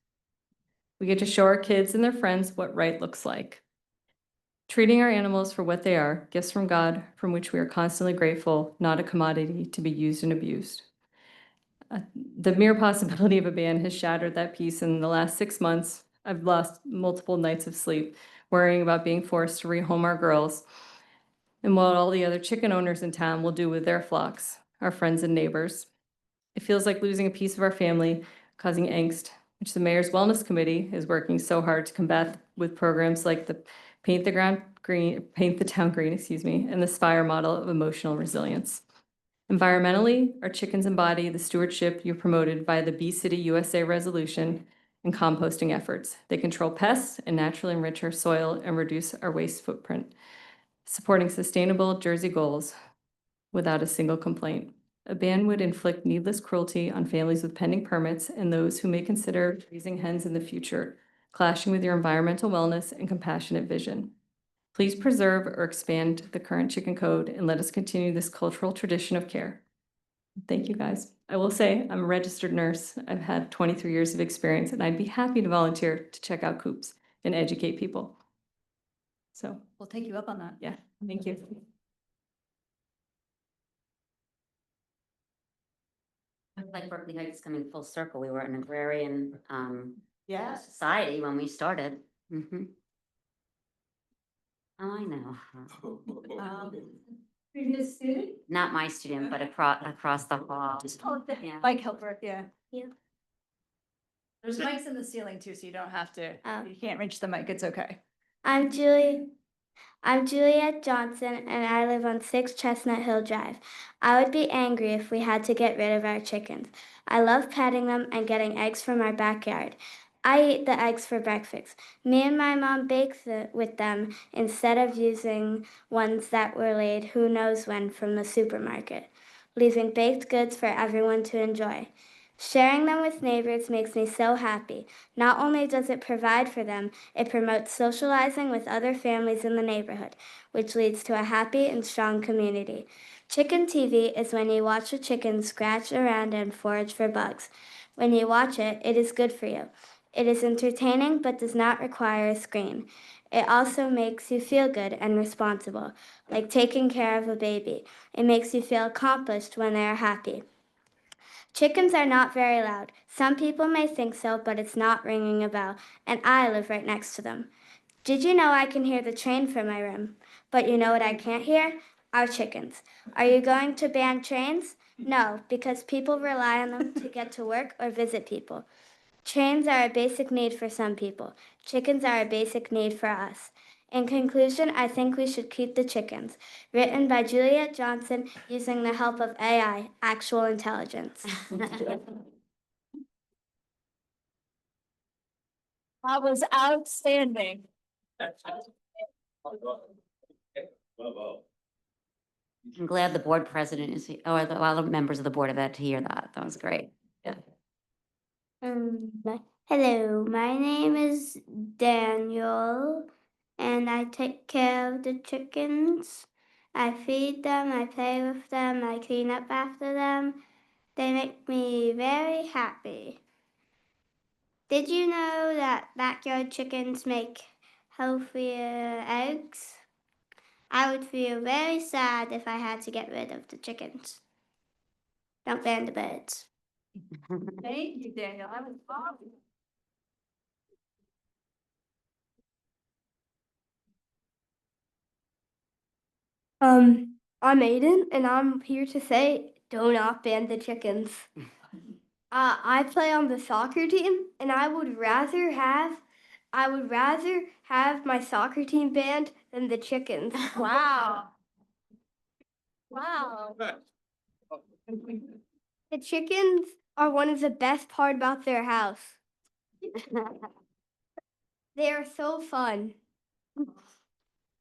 We get to show our kids and their friends what right looks like. Treating our animals for what they are, gifts from God, from which we are constantly grateful, not a commodity to be used and abused. The mere possibility of a ban has shattered that peace in the last 6 months. I've lost multiple nights of sleep, worrying about being forced to rehome our girls and what all the other chicken owners in town will do with their flocks, our friends and neighbors. It feels like losing a piece of our family, causing angst, which the Mayor's Wellness Committee is working so hard to combat with programs like the Paint the Town Green, and the Spire model of emotional resilience. Environmentally, our chickens embody the stewardship you promoted via the Bee City USA resolution and composting efforts. They control pests and naturally enrich our soil and reduce our waste footprint, supporting sustainable Jersey goals without a single complaint. A ban would inflict needless cruelty on families with pending permits and those who may consider raising hens in the future, clashing with your environmental wellness and compassionate vision. Please preserve or expand the current chicken code and let us continue this cultural tradition of care. Thank you, guys. I will say I'm a registered nurse. I've had 23 years of experience, and I'd be happy to volunteer to check out coops and educate people. So, We'll take you up on that. yeah, thank you. Like Berkeley Heights coming full circle. We were an agrarian Yeah. society when we started. Mhm. Oh, I know. Previous student? Not my student, but across the hall. Yeah. Mike Helper, yeah. Yeah. There's mics in the ceiling too, so you don't have to, Oh. you can't reach the mic, it's okay. I'm Juliet Johnson, and I live on 6 Chestnut Hill Drive. I would be angry if we had to get rid of our chickens. I love petting them and getting eggs from our backyard. I eat the eggs for breakfast. Me and my mom bake with them instead of using ones that were laid who knows when from the supermarket, leaving baked goods for everyone to enjoy. Sharing them with neighbors makes me so happy. Not only does it provide for them, it promotes socializing with other families in the neighborhood, which leads to a happy and strong community. Chicken TV is when you watch a chicken scratch around and forage for bugs. When you watch it, it is good for you. It is entertaining but does not require a screen. It also makes you feel good and responsible, like taking care of a baby. It makes you feel accomplished when they are happy. Chickens are not very loud. Some people may think so, but it's not ringing a bell, and I live right next to them. Did you know I can hear the train from my room? But you know what I can't hear? Our chickens. Are you going to ban trains? No, because people rely on them to get to work or visit people. Trains are a basic need for some people. Chickens are a basic need for us. In conclusion, I think we should keep the chickens. Written by Juliet Johnson using the help of AI, actual intelligence. That was outstanding. I'm glad the board president is, or the other members of the board of ed to hear that. That was great. Yeah. Hello, my name is Daniel, and I take care of the chickens. I feed them, I play with them, I clean up after them. They make me very happy. Did you know that backyard chickens make healthier eggs? I would feel very sad if I had to get rid of the chickens. Don't ban the birds. Thank you, Daniel. That was awesome. I'm Aiden, and I'm here to say, do not ban the chickens. I play on the soccer team, and I would rather have my soccer team banned than the chickens. Wow. Wow. The chickens are one of the best part about their house. They are so fun.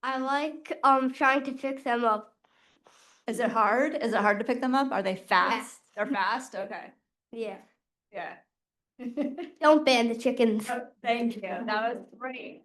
I like trying to fix them up. Is it hard? Is it hard to pick them up? Are they fast? They're fast? Okay. Yeah. Yeah. Don't ban the chickens. Oh, thank you. That was great.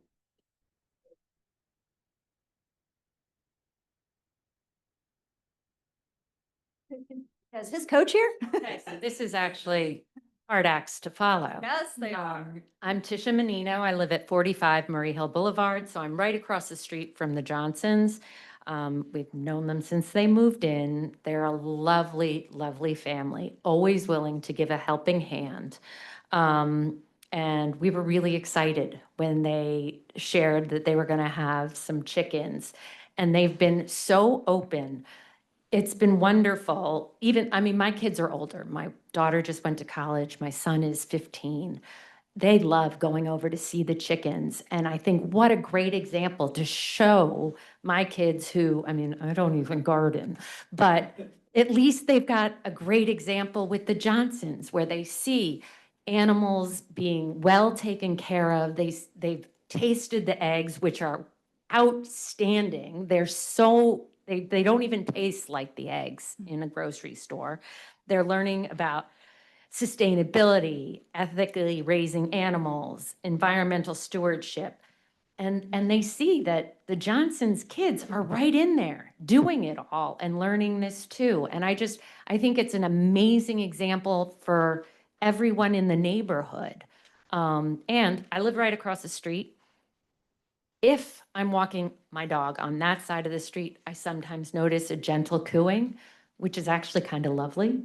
Is his coach here? Okay, so this is actually hard acts to follow. Yes, they are. I'm Tisha Menino. I live at 45 Murray Hill Boulevard, so I'm right across the street from the Johnsons. We've known them since they moved in. They're a lovely, lovely family, always willing to give a helping hand. And we were really excited when they shared that they were going to have some chickens. And they've been so open. It's been wonderful. Even, I mean, my kids are older. My daughter just went to college. My son is 15. They love going over to see the chickens. And I think what a great example to show my kids who, I mean, I don't even garden, but at least they've got a great example with the Johnsons where they see animals being well taken care of. They've tasted the eggs, which are outstanding. They're so, they don't even taste like the eggs in a grocery store. They're learning about sustainability, ethically raising animals, environmental stewardship. And they see that the Johnsons' kids are right in there doing it all and learning this too. And I think it's an amazing example for everyone in the neighborhood. And I live right across the street. If I'm walking my dog on that side of the street, I sometimes notice a gentle cooing, which is actually kind of lovely.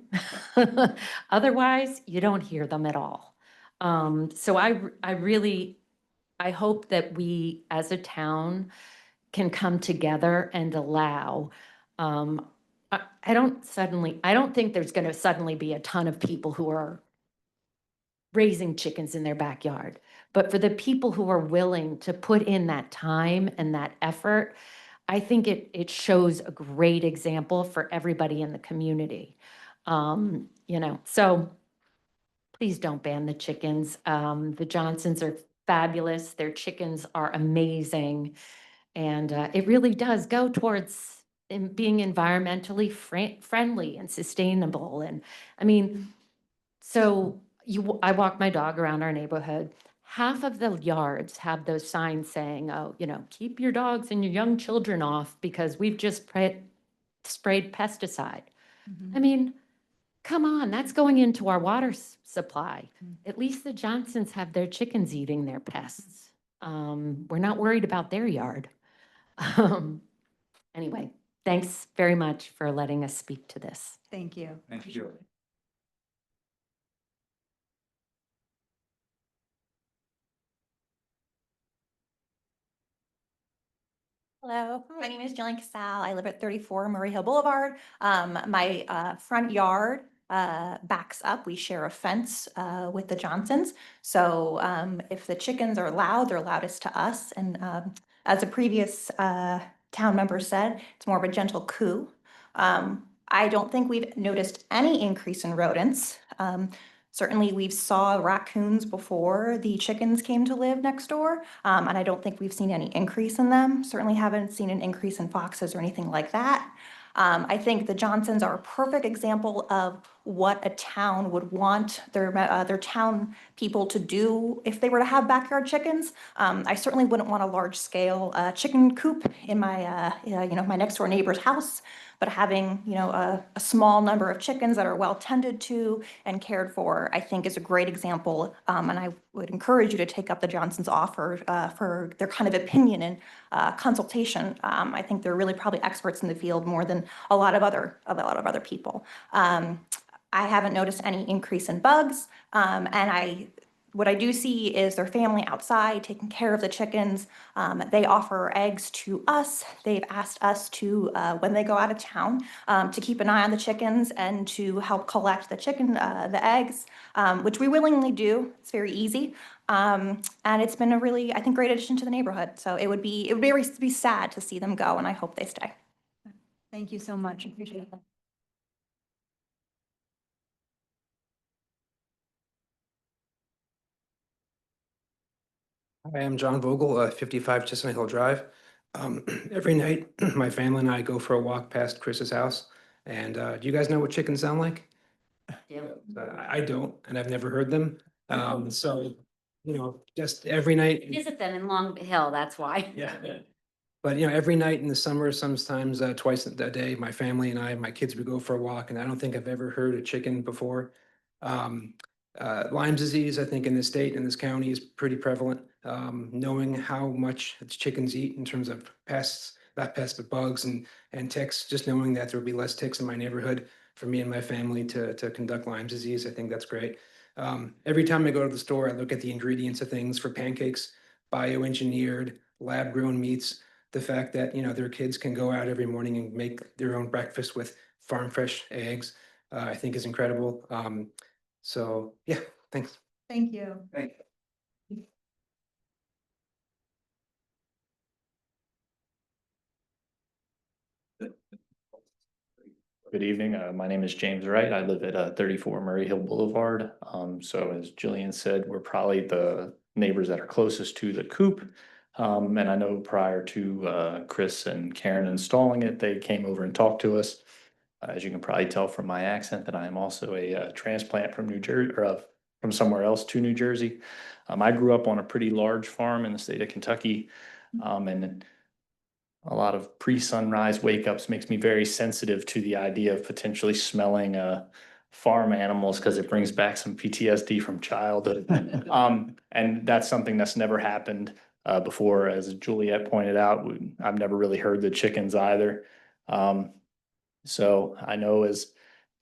Otherwise, you don't hear them at all. So I hope that we as a town can come together and allow, I don't think there's going to suddenly be a ton of people who are raising chickens in their backyard. But for the people who are willing to put in that time and that effort, I think it shows a great example for everybody in the community. So please don't ban the chickens. The Johnsons are fabulous. Their chickens are amazing. And it really does go towards being environmentally friendly and sustainable. And I mean, I walk my dog around our neighborhood. Half of the yards have those signs saying, oh, keep your dogs and your young children off because we've just sprayed pesticide. I mean, come on, that's going into our water supply. At least the Johnsons have their chickens eating their pests. we're not worried about their yard. Anyway, thanks very much for letting us speak to this. Thank you. Thank you. Hello, my name is Jillian Casal. I live at 34 Murray Hill Boulevard. My front yard backs up. We share a fence with the Johnsons. So if the chickens are loud, they're loudest to us. And as a previous town member said, it's more of a gentle coo. I don't think we've noticed any increase in rodents. Certainly, we've saw raccoons before the chickens came to live next door, and I don't think we've seen any increase in them. Certainly haven't seen an increase in foxes or anything like that. I think the Johnsons are a perfect example of what a town would want their town people to do if they were to have backyard chickens. I certainly wouldn't want a large scale chicken coop in my my next door neighbor's house, but having a small number of chickens that are well tended to and cared for, I think is a great example. And I would encourage you to take up the Johnsons' offer for their kind of opinion and consultation. I think they're really probably experts in the field more than a lot of other people. I haven't noticed any increase in bugs, and what I do see is their family outside taking care of the chickens. They offer eggs to us. They've asked us to, when they go out of town, to keep an eye on the chickens and to help collect the eggs, which we willingly do. It's very easy. And it's been a really, I think, great addition to the neighborhood. So it would be sad to see them go, and I hope they stay. Thank you so much. Appreciate it. I am John Vogel, 55 Chestnut Hill Drive. Every night, my family and I go for a walk past Chris's house. And do you guys know what chickens sound like? Yeah. I don't, and I've never heard them. So, just every night. Visit them in Long Hill, that's why. Yeah. But, every night in the summer, sometimes twice a day, my family and my kids would go for a walk, and I don't think I've ever heard a chicken before. Lyme disease, I think in this state, in this county is pretty prevalent. Knowing how much chickens eat in terms of pests, not pests, but bugs and ticks, just knowing that there will be less ticks in my neighborhood for me and my family to conduct Lyme disease, I think that's great. Every time I go to the store, I look at the ingredients of things for pancakes, bioengineered, lab-grown meats. The fact that, their kids can go out every morning and make their own breakfast with farm fresh eggs, I think is incredible. So yeah, thanks. Thank you. Thank Good evening. My name is James Wright. I live at 34 Murray Hill Boulevard. So as Jillian said, we're probably the neighbors that are closest to the coop. And I know prior to Chris and Karen installing it, they came over and talked to us. As you can probably tell from my accent, that I am also a transplant from New Jersey, or from somewhere else to New Jersey. I grew up on a pretty large farm in the state of Kentucky, and a lot of pre-sunrise wake-ups makes me very sensitive to the idea of potentially smelling farm animals, because it brings back some PTSD from childhood. And that's something that's never happened before. As Juliet pointed out, I've never really heard the chickens either. So I know, as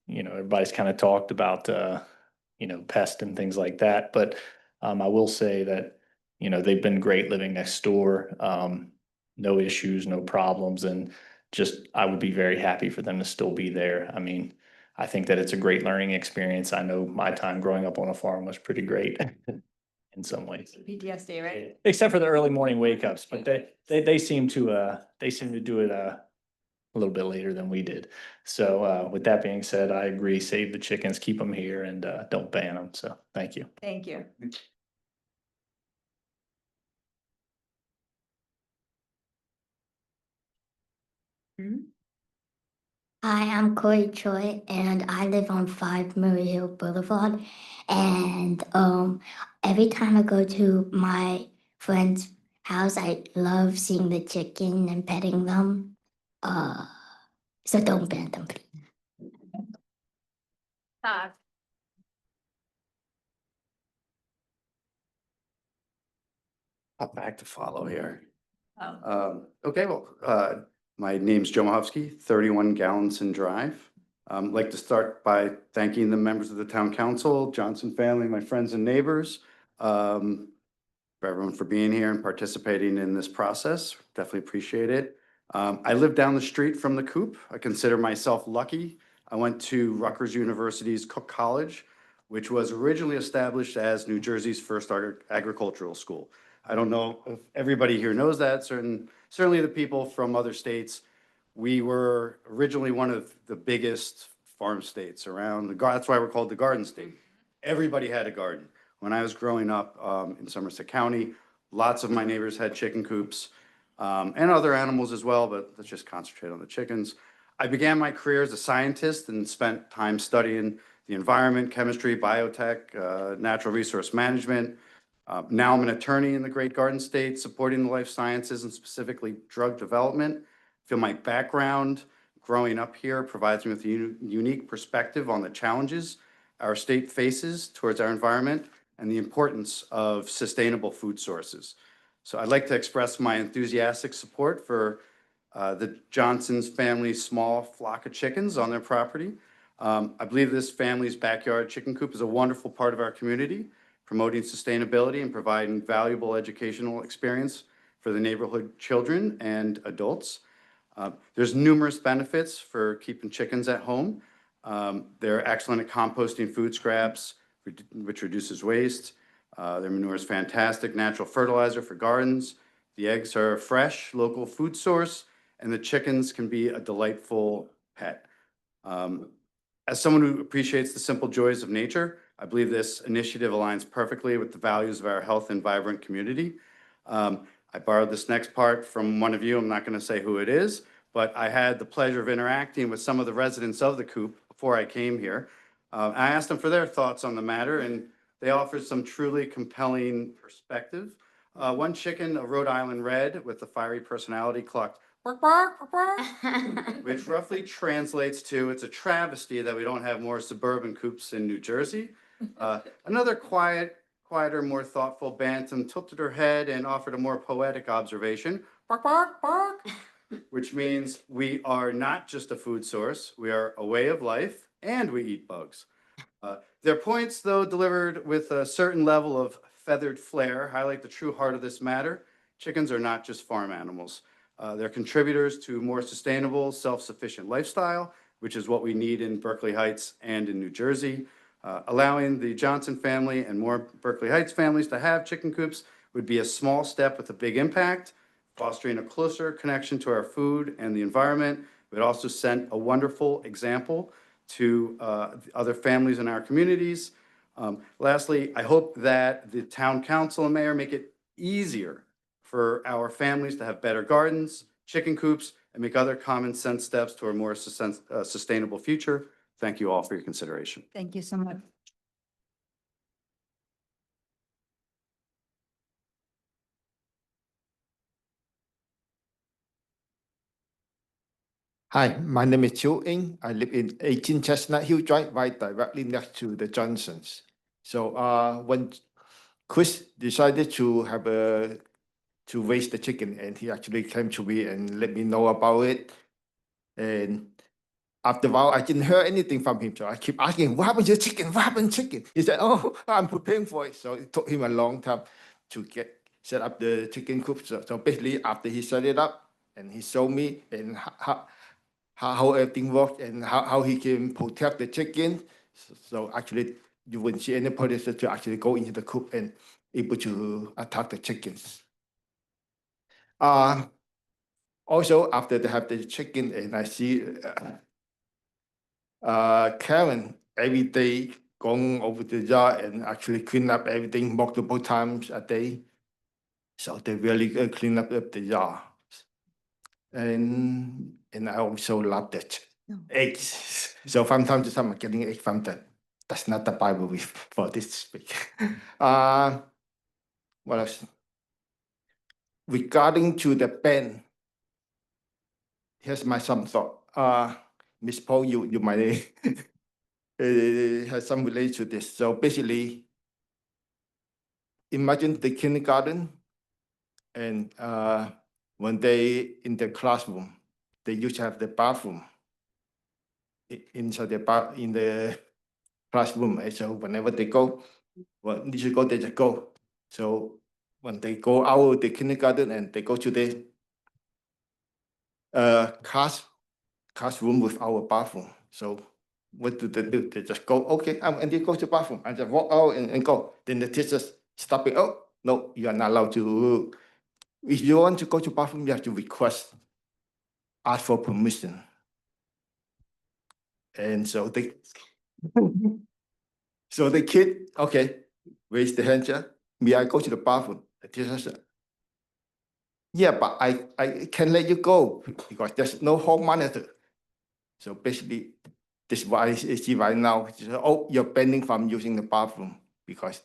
everybody's kind of talked about pest and things like that, but I will say that they've been great living next door. No issues, no problems, and just I would be very happy for them to still be there. I mean, I think that it's a great learning experience. I know my time growing up on a farm was pretty great in some ways. PTSD, right? Except for the early morning wake ups, but they seem to do it a little bit later than we did. So with that being said, I agree, save the chickens, keep them here, and don't ban them. So thank you. Thank you. Hi, I'm Corey Choi, and I live on 5 Murray Hill Boulevard. And every time I go to my friend's house, I love seeing the chicken and petting them. So don't ban them, please. Hop back to follow here. Oh. Okay, well, my name's Joe Mahovsky, 31 Gallinson Drive. Like to start by thanking the members of the town council, Johnson family, my friends and neighbors, for everyone for being here and participating in this process. Definitely appreciate it. I live down the street from the Coop. I consider myself lucky. I went to Rutgers University's Cook College, which was originally established as New Jersey's first agricultural school. I don't know if everybody here knows that, certainly the people from other states. We were originally one of the biggest farm states around, that's why we're called the Garden State. Everybody had a garden. When I was growing up in Somerset County, lots of my neighbors had chicken coops and other animals as well, but let's just concentrate on the chickens. I began my career as a scientist and spent time studying the environment, chemistry, biotech, natural resource management. Now I'm an attorney in the Great Garden State, supporting the life sciences and specifically drug development. I feel my background growing up here provides me with a unique perspective on the challenges our state faces towards our environment and the importance of sustainable food sources. So I'd like to express my enthusiastic support for the Johnson's family's small flock of chickens on their property. I believe this family's backyard chicken coop is a wonderful part of our community, promoting sustainability and providing valuable educational experience for the neighborhood children and adults. There's numerous benefits for keeping chickens at home. They're excellent at composting food scraps, which reduces waste. Their manure is fantastic natural fertilizer for gardens. The eggs are a fresh, local food source, and the chickens can be a delightful pet. As someone who appreciates the simple joys of nature, I believe this initiative aligns perfectly with the values of our health and vibrant community. I borrowed this next part from one of you. I'm not going to say who it is, but I had the pleasure of interacting with some of the residents of the coop before I came here. I asked them for their thoughts on the matter, and they offered some truly compelling perspective. One chicken, a Rhode Island Red with a fiery personality, clucked, bark, bark, bark, bark, which roughly translates to, it's a travesty that we don't have more suburban coops in New Jersey. Another quieter, more thoughtful bantam tilted her head and offered a more poetic observation, bark, bark, bark, which means we are not just a food source, we are a way of life, and we eat bugs. Their points, though delivered with a certain level of feathered flair, highlight the true heart of this matter. Chickens are not just farm animals. They're contributors to a more sustainable, self-sufficient lifestyle, which is what we need in Berkeley Heights and in New Jersey. Allowing the Johnson family and more Berkeley Heights families to have chicken coops would be a small step with a big impact, fostering a closer connection to our food and the environment. It would also send a wonderful example to other families in our communities. Lastly, I hope that the town council and mayor make it easier for our families to have better gardens, chicken coops, and make other common sense steps to a more sustainable future. Thank you all for your consideration. Thank you so much. Hi, my name is Chiu Ing. I live in 18 Chestnut Hill Drive, right directly next to the Johnsons. So when Chris decided to have to raise the chicken, and he actually came to me and let me know about it. And after a while, I didn't hear anything from him. So I keep asking, what happened to the chicken? What happened to the chicken? He said, oh, I'm preparing for it. So it took him a long time to set up the chicken coop. So basically, after he set it up and he showed me and how everything works and how he can protect the chicken. So actually, you wouldn't see any predator to actually go into the coop and able to attack the chickens. Also, after they have the chicken, and I see Karen every day going over the yard and actually clean up everything multiple times a day. So they really clean up the yard. And I also love that eggs. So from time to time, I'm getting egg from that. That's not the Bible for this speak. What else? Regarding to the ban, here's my some thought. Miss Paul, you might have some relation to this. So basically, imagine the kindergarten And when they in the classroom, they used to have the bathroom inside in the classroom. And so whenever they go, well, need to go, they just go. So when they go out of the kindergarten and they go to the classroom with our bathroom. So what do? They just go, okay, and they go to the bathroom and just walk out and go. Then the teachers stop it. Oh, no, you are not allowed to. If you want to go to bathroom, you have to request, ask for permission. And so they, so the kid, okay, raise the hand, yeah. May I go to the bathroom? The teacher said, yeah, but I can let you go because there's no hall monitor. So basically, this is why I see right now. Oh, you're banning from using the bathroom because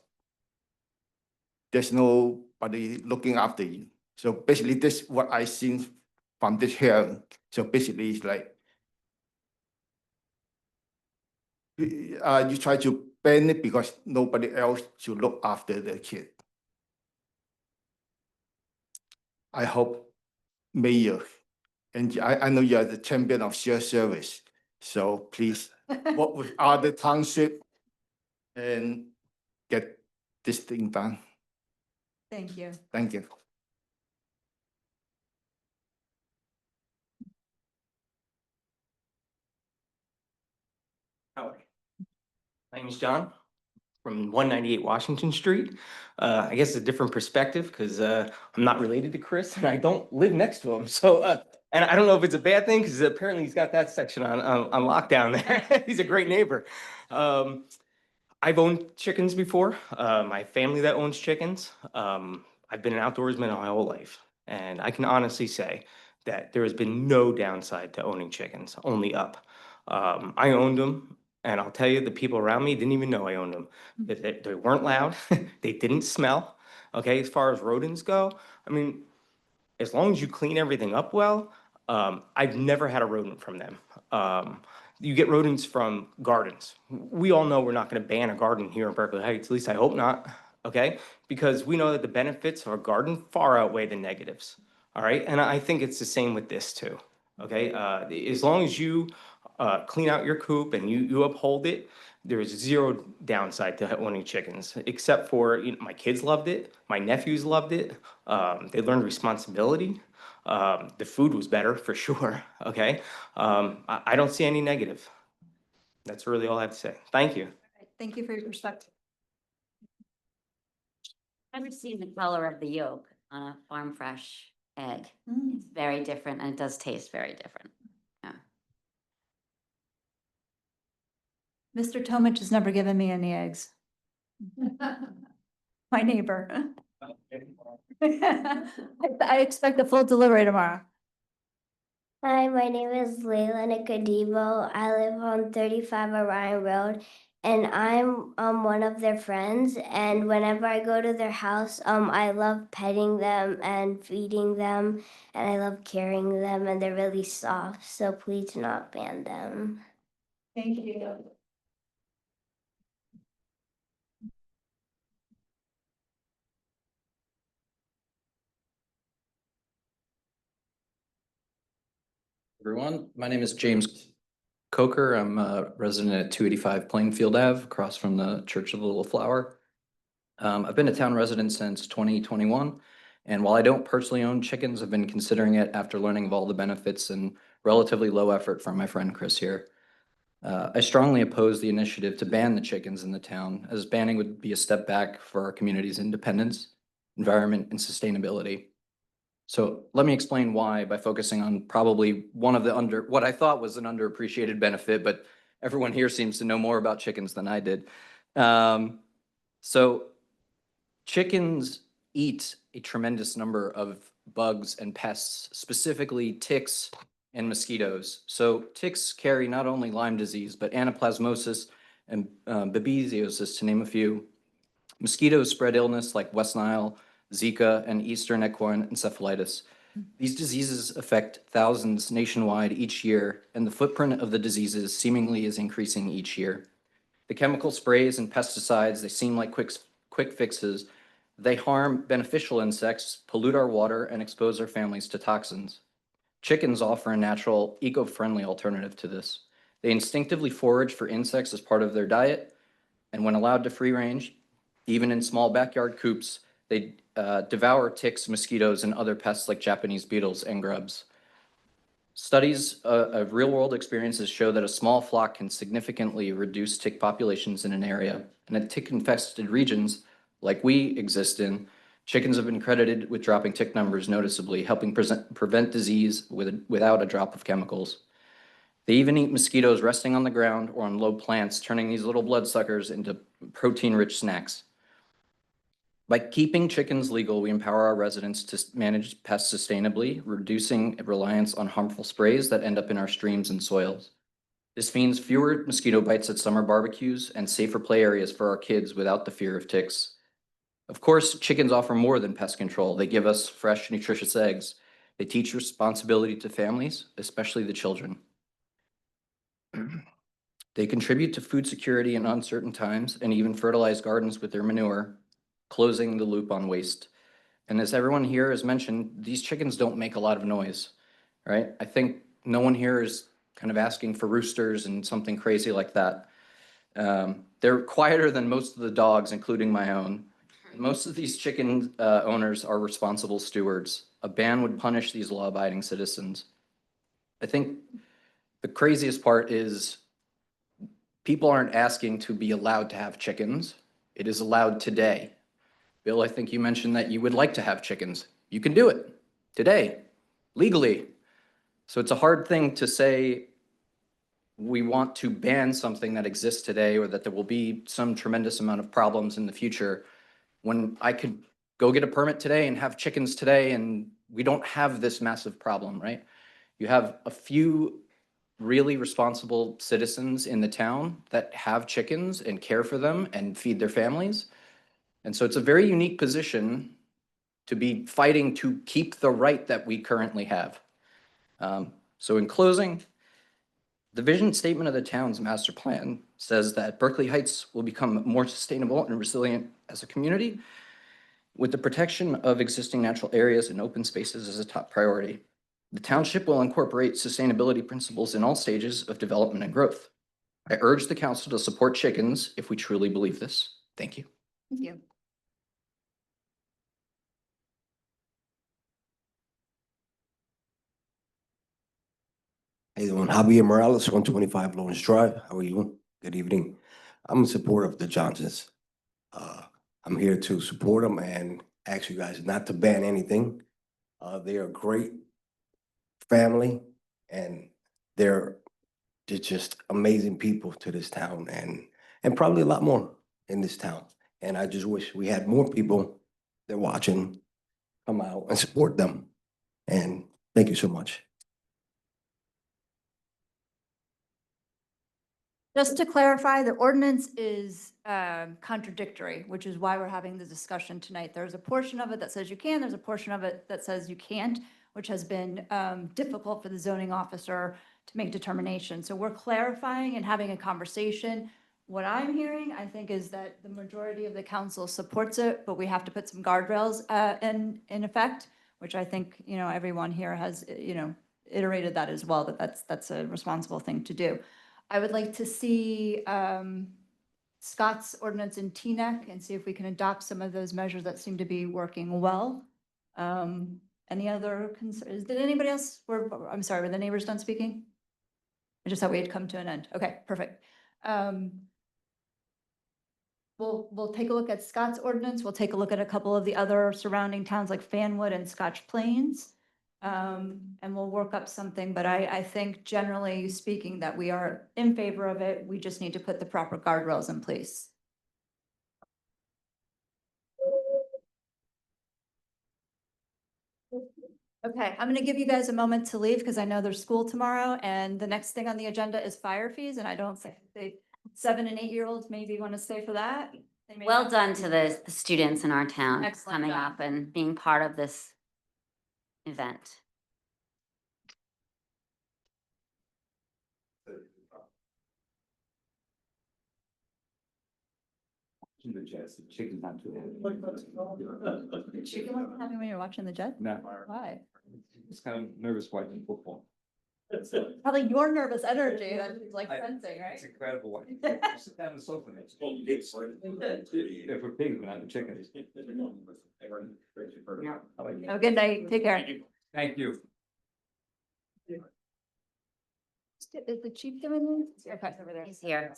there's nobody looking after you. So basically, this is what I seen from this hearing. So basically, it's like you try to ban it because nobody else should look after the kid. I hope, Mayor, and I know you are the champion of shared service. So please work with other township and get this thing done. Thank you. Thank you. Howard. My name is John from 198 Washington Street. I guess a different perspective because I'm not related to Chris and I don't live next to him. So, and I don't know if it's a bad thing because apparently he's got that section on lockdown there. He's a great neighbor. I've owned chickens before. My family that owns chickens. I've been an outdoorsman my whole life. And I can honestly say that there has been no downside to owning chickens, only up. I owned them, and I'll tell you, the people around me didn't even know I owned them. They weren't loud, they didn't smell. Okay, as far as rodents go, I mean, as long as you clean everything up well, I've never had a rodent from them. You get rodents from gardens. We all know we're not going to ban a garden here in Berkeley Heights, at least I hope not, okay? Because we know that the benefits of a garden far outweigh the negatives, all right? And I think it's the same with this too, okay? As long as you clean out your coop and you uphold it, there's zero downside to owning chickens, except for, you know, my kids loved it, my nephews loved it, they learned responsibility. The food was better for sure, okay? I don't see any negative. That's really all I have to say. Thank you. Thank you for your perspective. I've never seen the color of the yolk on a farm fresh egg. It's very different and it does taste very different. Yeah. Mr. Tomich has never given me any eggs. My neighbor. I expect a full delivery tomorrow. Hi, my name is Layla Nicodemo. I live on 35 Orion Road, and I'm one of their friends. And whenever I go to their house, I love petting them and feeding them, and I love carrying them, and they're really soft. So please do not ban them. Thank you. Everyone, my name is James Coker. I'm a resident at 285 Plainfield Ave, across from the Church of the Little Flower. I've been a town resident since 2021, and while I don't personally own chickens, I've been considering it after learning of all the benefits and relatively low effort from my friend Chris here. I strongly oppose the initiative to ban the chickens in the town, as banning would be a step back for our community's independence, environment, and sustainability. So let me explain why by focusing on probably one of the what I thought was an underappreciated benefit, but everyone here seems to know more about chickens than I did. So chickens eat a tremendous number of bugs and pests, specifically ticks and mosquitoes. So ticks carry not only Lyme disease, but anaplasmosis and babesiosis, to name a few. Mosquitoes spread illness like West Nile, Zika, and Eastern equine encephalitis. These diseases affect thousands nationwide each year, and the footprint of the diseases seemingly is increasing each year. The chemical sprays and pesticides, they seem like quick fixes, They harm beneficial insects, pollute our water, and expose our families to toxins. Chickens offer a natural, eco-friendly alternative to this. They instinctively forage for insects as part of their diet, and when allowed to free range, even in small backyard coops, they devour ticks, mosquitoes, and other pests like Japanese beetles and grubs. Studies of real-world experiences show that a small flock can significantly reduce tick populations in an area, and in tick-infested regions, like we exist in, chickens have been credited with dropping tick numbers noticeably, helping prevent disease without a drop of chemicals. They even eat mosquitoes resting on the ground or on low plants, turning these little bloodsuckers into protein-rich snacks. By keeping chickens legal, we empower our residents to manage pests sustainably, reducing reliance on harmful sprays that end up in our streams and soils. This means fewer mosquito bites at summer barbecues and safer play areas for our kids without the fear of ticks. Of course, chickens offer more than pest control. They give us fresh, nutritious eggs. They teach responsibility to families, especially the children. They contribute to food security in uncertain times and even fertilize gardens with their manure, closing the loop on waste. And as everyone here has mentioned, these chickens don't make a lot of noise, right? I think no one here is kind of asking for roosters and something crazy like that. They're quieter than most of the dogs, including my own. Most of these chicken owners are responsible stewards. A ban would punish these law-abiding citizens. I think the craziest part is people aren't asking to be allowed to have chickens. It is allowed today. Bill, I think you mentioned that you would like to have chickens. You can do it today, legally. So it's a hard thing to say we want to ban something that exists today or that there will be some tremendous amount of problems in the future when I could go get a permit today and have chickens today, and we don't have this massive problem, right? You have a few really responsible citizens in the town that have chickens and care for them and feed their families. And so it's a very unique position to be fighting to keep the right that we currently have. So in closing, the vision statement of the town's master plan says that Berkeley Heights will become more sustainable and resilient as a community, with the protection of existing natural areas and open spaces as a top priority. The township will incorporate sustainability principles in all stages of development and growth. I urge the council to support chickens if we truly believe this. Thank you. Thank you. Hey, everyone, Javier Morales, 125 Lawrence Drive. How are you? Good evening. I'm in support of the Johnsons. I'm here to support them and ask you guys not to ban anything. They are a great family and they're just amazing people to this town and probably a lot more in this town. And I just wish we had more people that are watching come out and support them. And thank you so much. Just to clarify, the ordinance is contradictory, which is why we're having the discussion tonight. There's a portion of it that says you can, there's a portion of it that says you can't, which has been difficult for the zoning officer to make determination. So we're clarifying and having a conversation. What I'm hearing, I think, is that the majority of the council supports it, but we have to put some guardrails in effect, which I think, you know, everyone here has, you know, iterated that as well, that that's a responsible thing to do. I would like to see Scott's ordinance in TNEC and see if we can adopt some of those measures that seem to be working well. Any other concerns? Did anybody else, I'm sorry, were the neighbors done speaking? I just thought we had come to an end. Okay, perfect. We'll take a look at Scott's ordinance. We'll take a look at a couple of the other surrounding towns like Fanwood and Scotch Plains. And we'll work up something, but I think generally speaking that we are in favor of it. We just need to put the proper guardrails in place. Okay, I'm gonna give you guys a moment to leave because I know there's school tomorrow and the next thing on the agenda is fire fees and I don't think the 7- and 8-year-olds maybe want to stay for that. They may Well not. done to the students in our town Excellent coming job. up and being part of this event. The Jets, the chicken's not too. Chicken wasn't happy when you were watching the Jets? No. Why? It's kind of nervous watching football. Probably your nervous energy, that's like fencing, right? It's incredible. Watching. Sit down on the sofa next. They're for pigs, but not the chickens. Have a good night, take care. Thank you. Is the chief doing this? Okay, over there. He's here.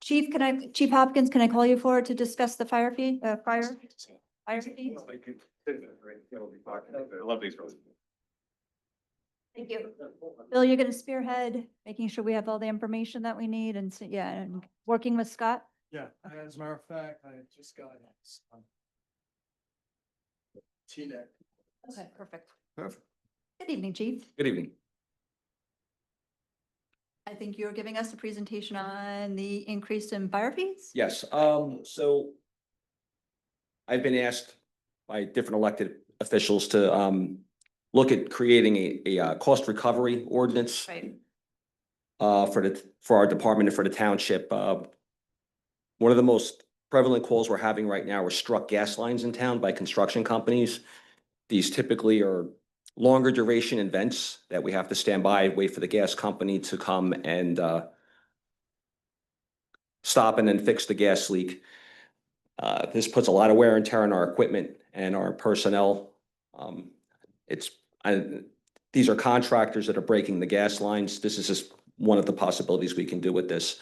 Chief, Chief Hopkins, can I call you forward to discuss the fire fee, fire fees? I love these. Thank you. Bill, you're gonna spearhead, making sure we have all the information that we need and, yeah, and working with Scott? Yeah, as a matter of fact, I just got TNEC. Okay, perfect. Perfect. Good evening, Chief. Good evening. I think you're giving us a presentation on the increase in fire fees? Yes, so I've been asked by different elected officials to look at creating a cost recovery ordinance Right. For our department and for the township. One of the most prevalent calls we're having right now are struck gas lines in town by construction companies. These typically are longer duration events that we have to stand by, wait for the gas company to come and stop and then fix the gas leak. This puts a lot of wear and tear on our equipment and our personnel. These are contractors that are breaking the gas lines. This is just one of the possibilities we can do with this.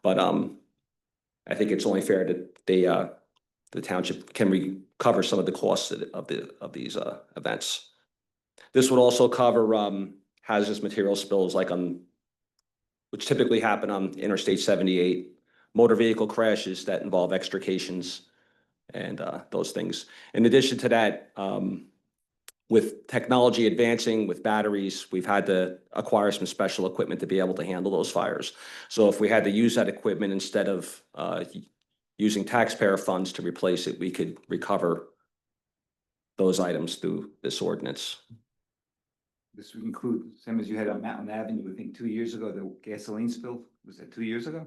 But I think it's only fair that the township can recover some of the costs of these events. This would also cover hazardous material spills which typically happen on Interstate 78, motor vehicle crashes that involve extrications and those things. In addition to that, with technology advancing, with batteries, we've had to acquire some special equipment to be able to handle those fires. So if we had to use that equipment instead of using taxpayer funds to replace it, we could recover those items through this ordinance. This would include, same as you had on Mountain Avenue, I think 2 years ago, the gasoline spill, was that 2 years ago?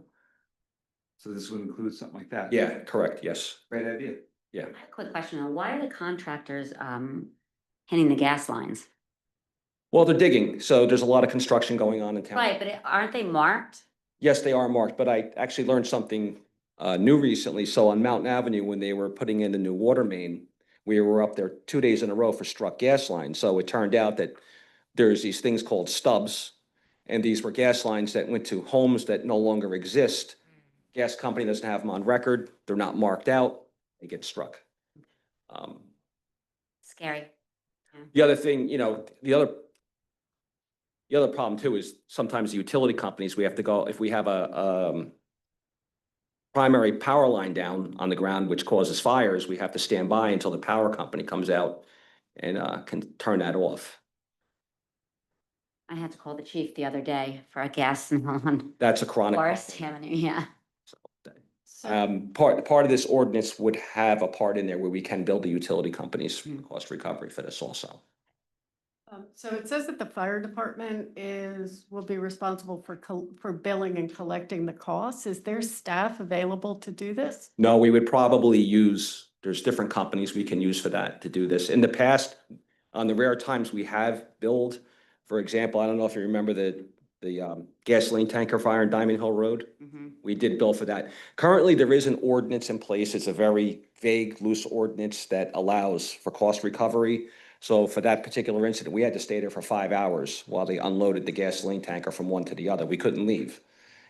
So this would include something like that? Yeah, correct, yes. Great idea. Yeah. I have a quick question though. Why are the contractors hitting the gas lines? Well, they're digging, so there's a lot of construction going on in town. Right, but aren't they marked? Yes, they are marked, but I actually learned something new recently. So on Mountain Avenue, when they were putting in the new water main, we were up there 2 days in a row for struck gas lines. So it turned out that there's these things called stubs, and these were gas lines that went to homes that no longer exist. Gas company doesn't have them on record. They're not marked out. They get struck. Scary. The other thing, the other problem too is sometimes the utility companies, we have to go, if we have a primary power line down on the ground, which causes fires, we have to stand by until the power company comes out and can turn that off. I had to call the chief the other day for a gas on That's a chronic. Forest Avenue, yeah. Part of this ordinance would have a part in there where we can build the utility companies cost recovery for this also. So it says that the fire department will be responsible for billing and collecting the costs. Is there staff available to do this? No, we would probably there's different companies we can use for that to do this. In the past, on the rare times we have billed, for example, I don't know if you remember the gasoline tanker fire in Diamond Hill Road. We did bill for that. Currently, there is an ordinance in place. It's a very vague, loose ordinance that allows for cost recovery. So for that particular incident, we had to stay there for 5 hours while they unloaded the gasoline tanker from one to the other. We couldn't leave.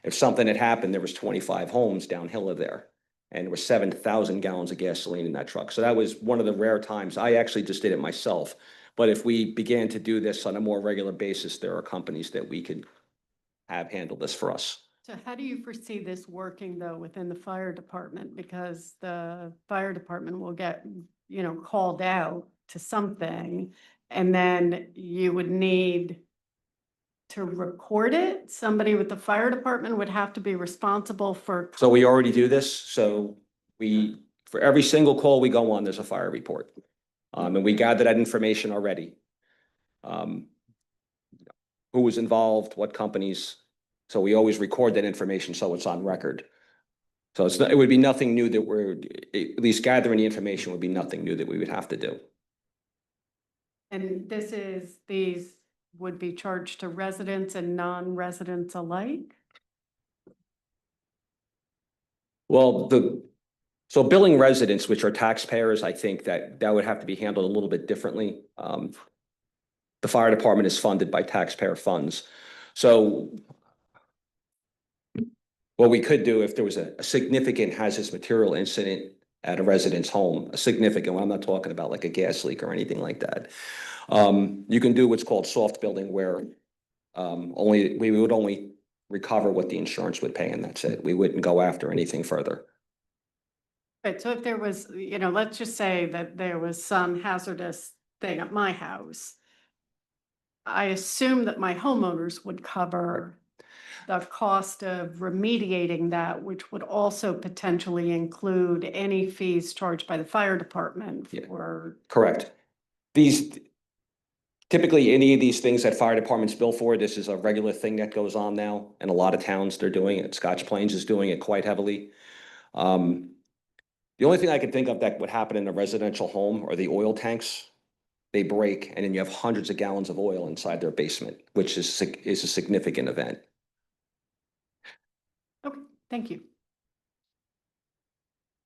If something had happened, there was 25 homes downhill of there, and there was 7,000 gallons of gasoline in that truck. So that was one of the rare times. I actually just did it myself. But if we began to do this on a more regular basis, there are companies that we could have handle this for us. So how do you foresee this working though within the fire department? Because the fire department will get, called out to something, and then you would need to record it. Somebody with the fire department would have to be responsible for. So we already do this. So for every single call we go on, there's a fire report. And we gather that information already. Who was involved, what companies. So we always record that information so it's on record. So it would be nothing new that at least gathering the information would be nothing new that we would have to do. And these would be charged to residents and non-residents alike? Well, so billing residents, which are taxpayers, I think that would have to be handled a little bit differently. The fire department is funded by taxpayer funds. So what we could do if there was a significant hazardous material incident at a resident's home, a significant one, I'm not talking about like a gas leak or anything like that. You can do what's called soft billing where we would only recover what the insurance would pay and that's it. We wouldn't go after anything further. Right, so if there was, let's just say that there was some hazardous thing at my house. I assume that my homeowners would cover the cost of remediating that, which would also potentially include any fees charged by the fire department for. Correct. Typically, any of these things that fire departments bill for, this is a regular thing that goes on now. In a lot of towns, they're doing it. Scotch Plains is doing it quite heavily. The only thing I can think of that would happen in a residential home are the oil tanks. They break and then you have hundreds of gallons of oil inside their basement, which is a significant event. Okay, thank you.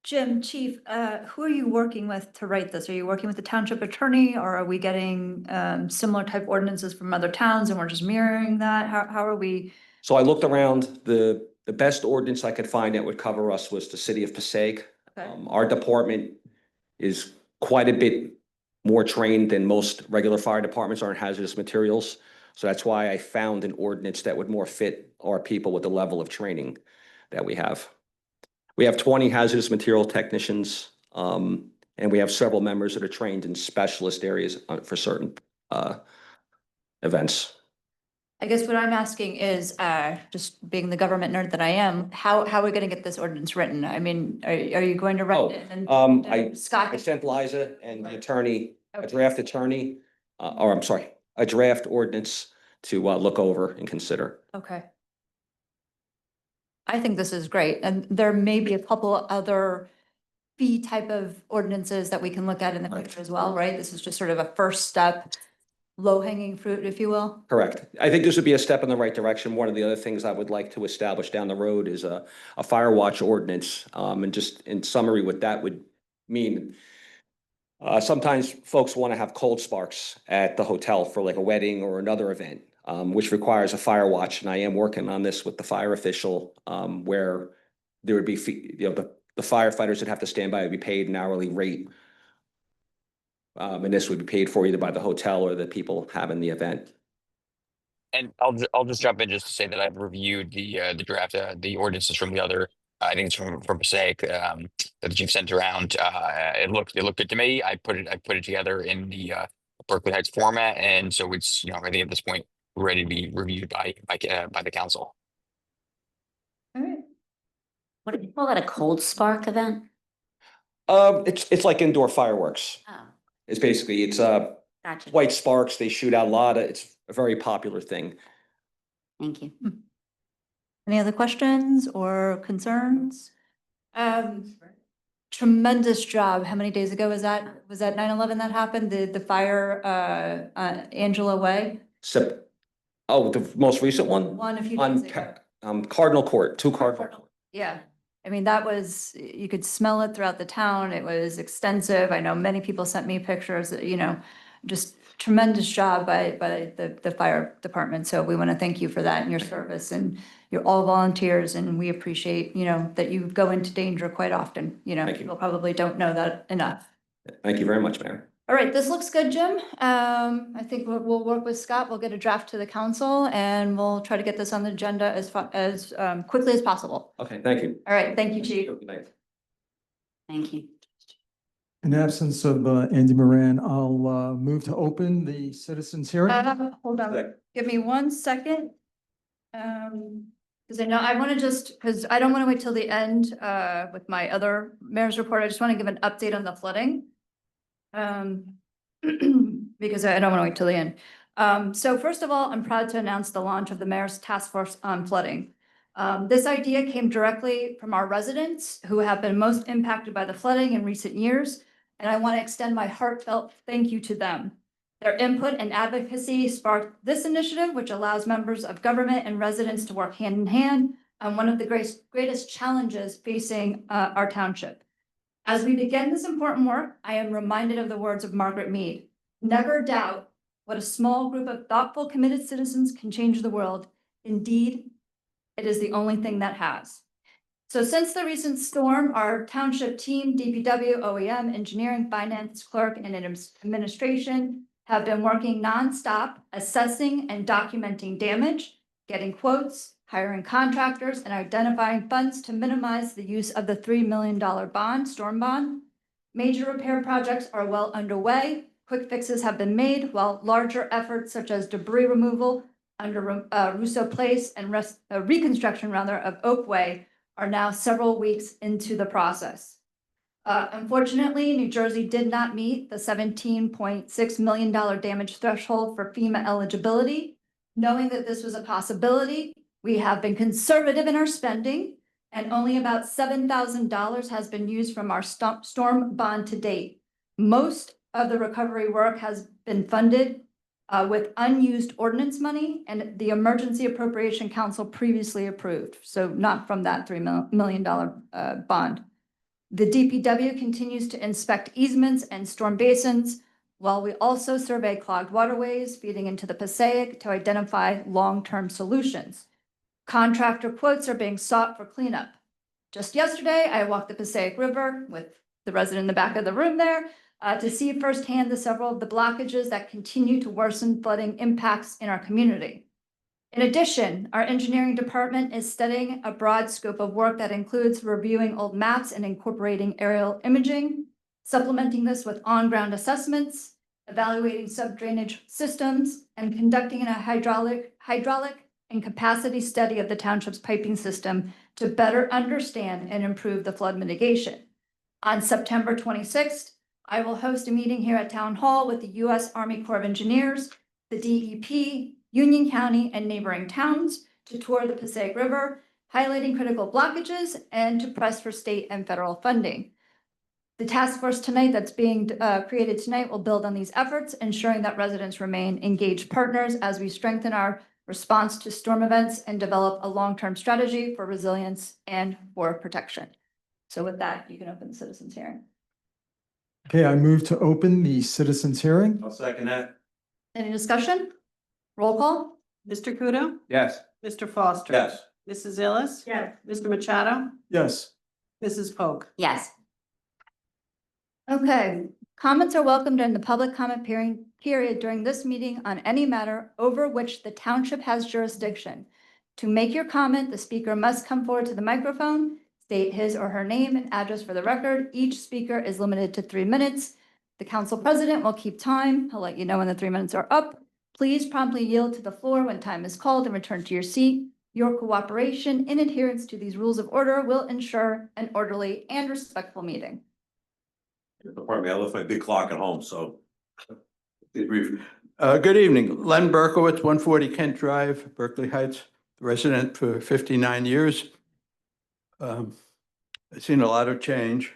Jim, Chief, who are you working with to write this? Are you working with the township attorney or are we getting similar type ordinances from other towns and we're just mirroring that? How are we? So I looked around, the best ordinance I could find that would cover us was the city of Passaic. Okay. Our department is quite a bit more trained than most regular fire departments are in hazardous materials. So that's why I found an ordinance that would more fit our people with the level of training that we have. We have 20 hazardous material technicians, and we have several members that are trained in specialist areas for certain events. I guess what I'm asking is, just being the government nerd that I am, how are we gonna get this ordinance written? I mean, are you going to write it and I Scott? sent Liza and the attorney, a draft attorney, or I'm sorry, a draft ordinance to look over and consider. Okay. I think this is great, and there may be a couple other fee type of ordinances that we can look at in the future as well, right? This is just sort of a first step, low hanging fruit, if you will. Correct. I think this would be a step in the right direction. One of the other things I would like to establish down the road is a fire watch ordinance. And just in summary, what that would mean. Sometimes folks want to have cold sparks at the hotel for like a wedding or another event, which requires a fire watch. And I am working on this with the fire official, where there would be, the firefighters that have to stand by would be paid an hourly rate. And this would be paid for either by the hotel or the people having the event. And I'll just jump in just to say that I've reviewed the draft, the ordinances from the other, I think it's from Passaic, that the chief sent around. It looked good to me. I put it together in the Berkeley Heights format, and so it's, I think at this point ready to be reviewed by the council. All right. What do you call that, a cold spark event? It's like indoor fireworks. Oh, It's basically, gotcha. white sparks. They shoot out a lot. It's a very popular thing. Thank you. Any other questions or concerns? Tremendous job. How many days ago was that? Was that 9/11 that happened? The fire, Angela Way? The most recent one? One a few On days ago. Cardinal Court, Cardinal Court. Yeah, I mean, that was, you could smell it throughout the town. It was extensive. I know many people sent me pictures, just tremendous job by the fire department. So we want to thank you for that and your service, and you're all volunteers, and we appreciate, that you go into danger quite often. Thank you. People probably don't know that enough. Thank you very much, Mayor. All right, this looks good, Jim. I think we'll work with Scott. We'll get a draft to the council and we'll try to get this on the agenda as quickly as possible. Okay, thank you. All right, thank you, Chief. Good night. Thank you. In absence of Andy Moran, I'll move to open the citizens hearing. Hold on, give me 1 second. Because I want to because I don't want to wait till the end with my other mayor's report. I just want to give an update on the flooding. Because I don't want to wait till the end. So first of all, I'm proud to announce the launch of the mayor's task force on flooding. This idea came directly from our residents who have been most impacted by the flooding in recent years, and I want to extend my heartfelt thank you to them. Their input and advocacy sparked this initiative, which allows members of government and residents to work hand in hand on one of the greatest challenges facing our township. As we begin this important work, I am reminded of the words of Margaret Mead. Never doubt what a small group of thoughtful, committed citizens can change the world. Indeed, it is the only thing that has. So since the recent storm, our township team, DPW, OEM, engineering, finance, clerk, and administration have been working nonstop, assessing and documenting damage, getting quotes, hiring contractors, and identifying funds to minimize the use of the $3 million storm bond. Major repair projects are well underway. Quick fixes have been made, while larger efforts such as debris removal under Russo Place and reconstruction of Oak Way are now several weeks into the process. Unfortunately, New Jersey did not meet the $17.6 million damage threshold for FEMA eligibility. Knowing that this was a possibility, we have been conservative in our spending, and only about $7,000 has been used from our storm bond to date. Most of the recovery work has been funded with unused ordinance money and the Emergency Appropriation Council previously approved, so not from that $3 million bond. The DPW continues to inspect easements and storm basins, while we also survey clogged waterways feeding into the Passaic to identify long-term solutions. Contractor quotes are being sought for cleanup. Just yesterday, I walked the Passaic River with the resident in the back of the room there to see firsthand several of the blockages that continue to worsen flooding impacts in our community. In addition, our engineering department is studying a broad scope of work that includes reviewing old maps and incorporating aerial imaging, supplementing this with on-ground assessments, evaluating sub-drainage systems, and conducting a hydraulic and capacity study of the township's piping system to better understand and improve the flood mitigation. On September 26th, I will host a meeting here at Town Hall with the U.S. Army Corps of Engineers, the DEP, Union County, and neighboring towns to tour the Passaic River, highlighting critical blockages and to press for state and federal funding. The task force tonight that's being created tonight will build on these efforts, ensuring that residents remain engaged partners as we strengthen our response to storm events and develop a long-term strategy for resilience and for protection. So with that, you can open the citizens hearing. Okay, I move to open the citizens hearing. I'll second that. Any discussion? Roll call? Mr. Kudo? Yes. Mr. Foster? Yes. Mrs. Illes? Yes. Mr. Machado? Yes. Mrs. Polk? Yes. Okay, comments are welcome during the public comment period during this meeting on any matter over which the township has jurisdiction. To make your comment, the speaker must come forward to the microphone, state his or her name and address for the record. Each speaker is limited to 3 minutes. The council president will keep time. He'll let you know when the 3 minutes are up. Please promptly yield to the floor when time is called and return to your seat. Your cooperation in adherence to these rules of order will ensure an orderly and respectful meeting. Pardon me, I left my big clock at home, so. Be brief. Good evening, Len Berkowitz, 140 Kent Drive, Berkeley Heights, resident for 59 years. I've seen a lot of change.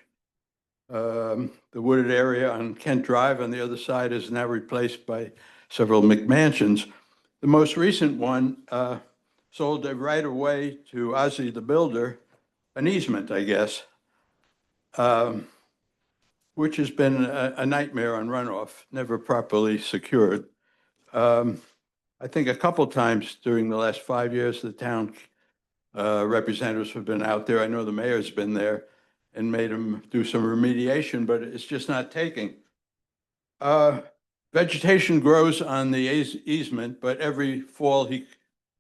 The wooded area on Kent Drive on the other side is now replaced by several McMansions. The most recent one sold a right of way to Ozzy the Builder, an easement, I guess, which has been a nightmare on runoff, never properly secured. I think a couple times during the last 5 years, the town representatives have been out there. I know the mayor's been there and made them do some remediation, but it's just not taking. Vegetation grows on the easement, but every fall he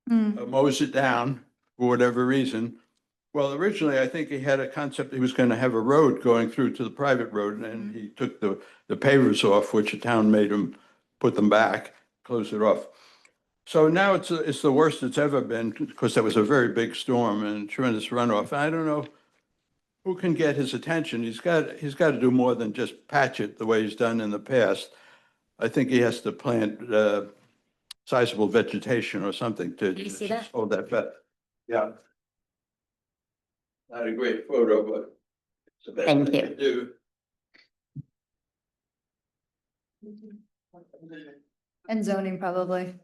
mows it down for whatever reason. Well, originally, I think he had a concept, he was going to have a road going through to the private road, and he took the pavers off, which the town made him put them back, close it off. So now it's the worst it's ever been, because that was a very big storm and tremendous runoff. I don't know who can get his attention. He's got to do more than just patch it the way he's done in the past. I think he has to plant sizable vegetation or something to Did you see that? hold that back. Yeah. Not a great photo, but it's the best Thank I you. can do. And zoning probably.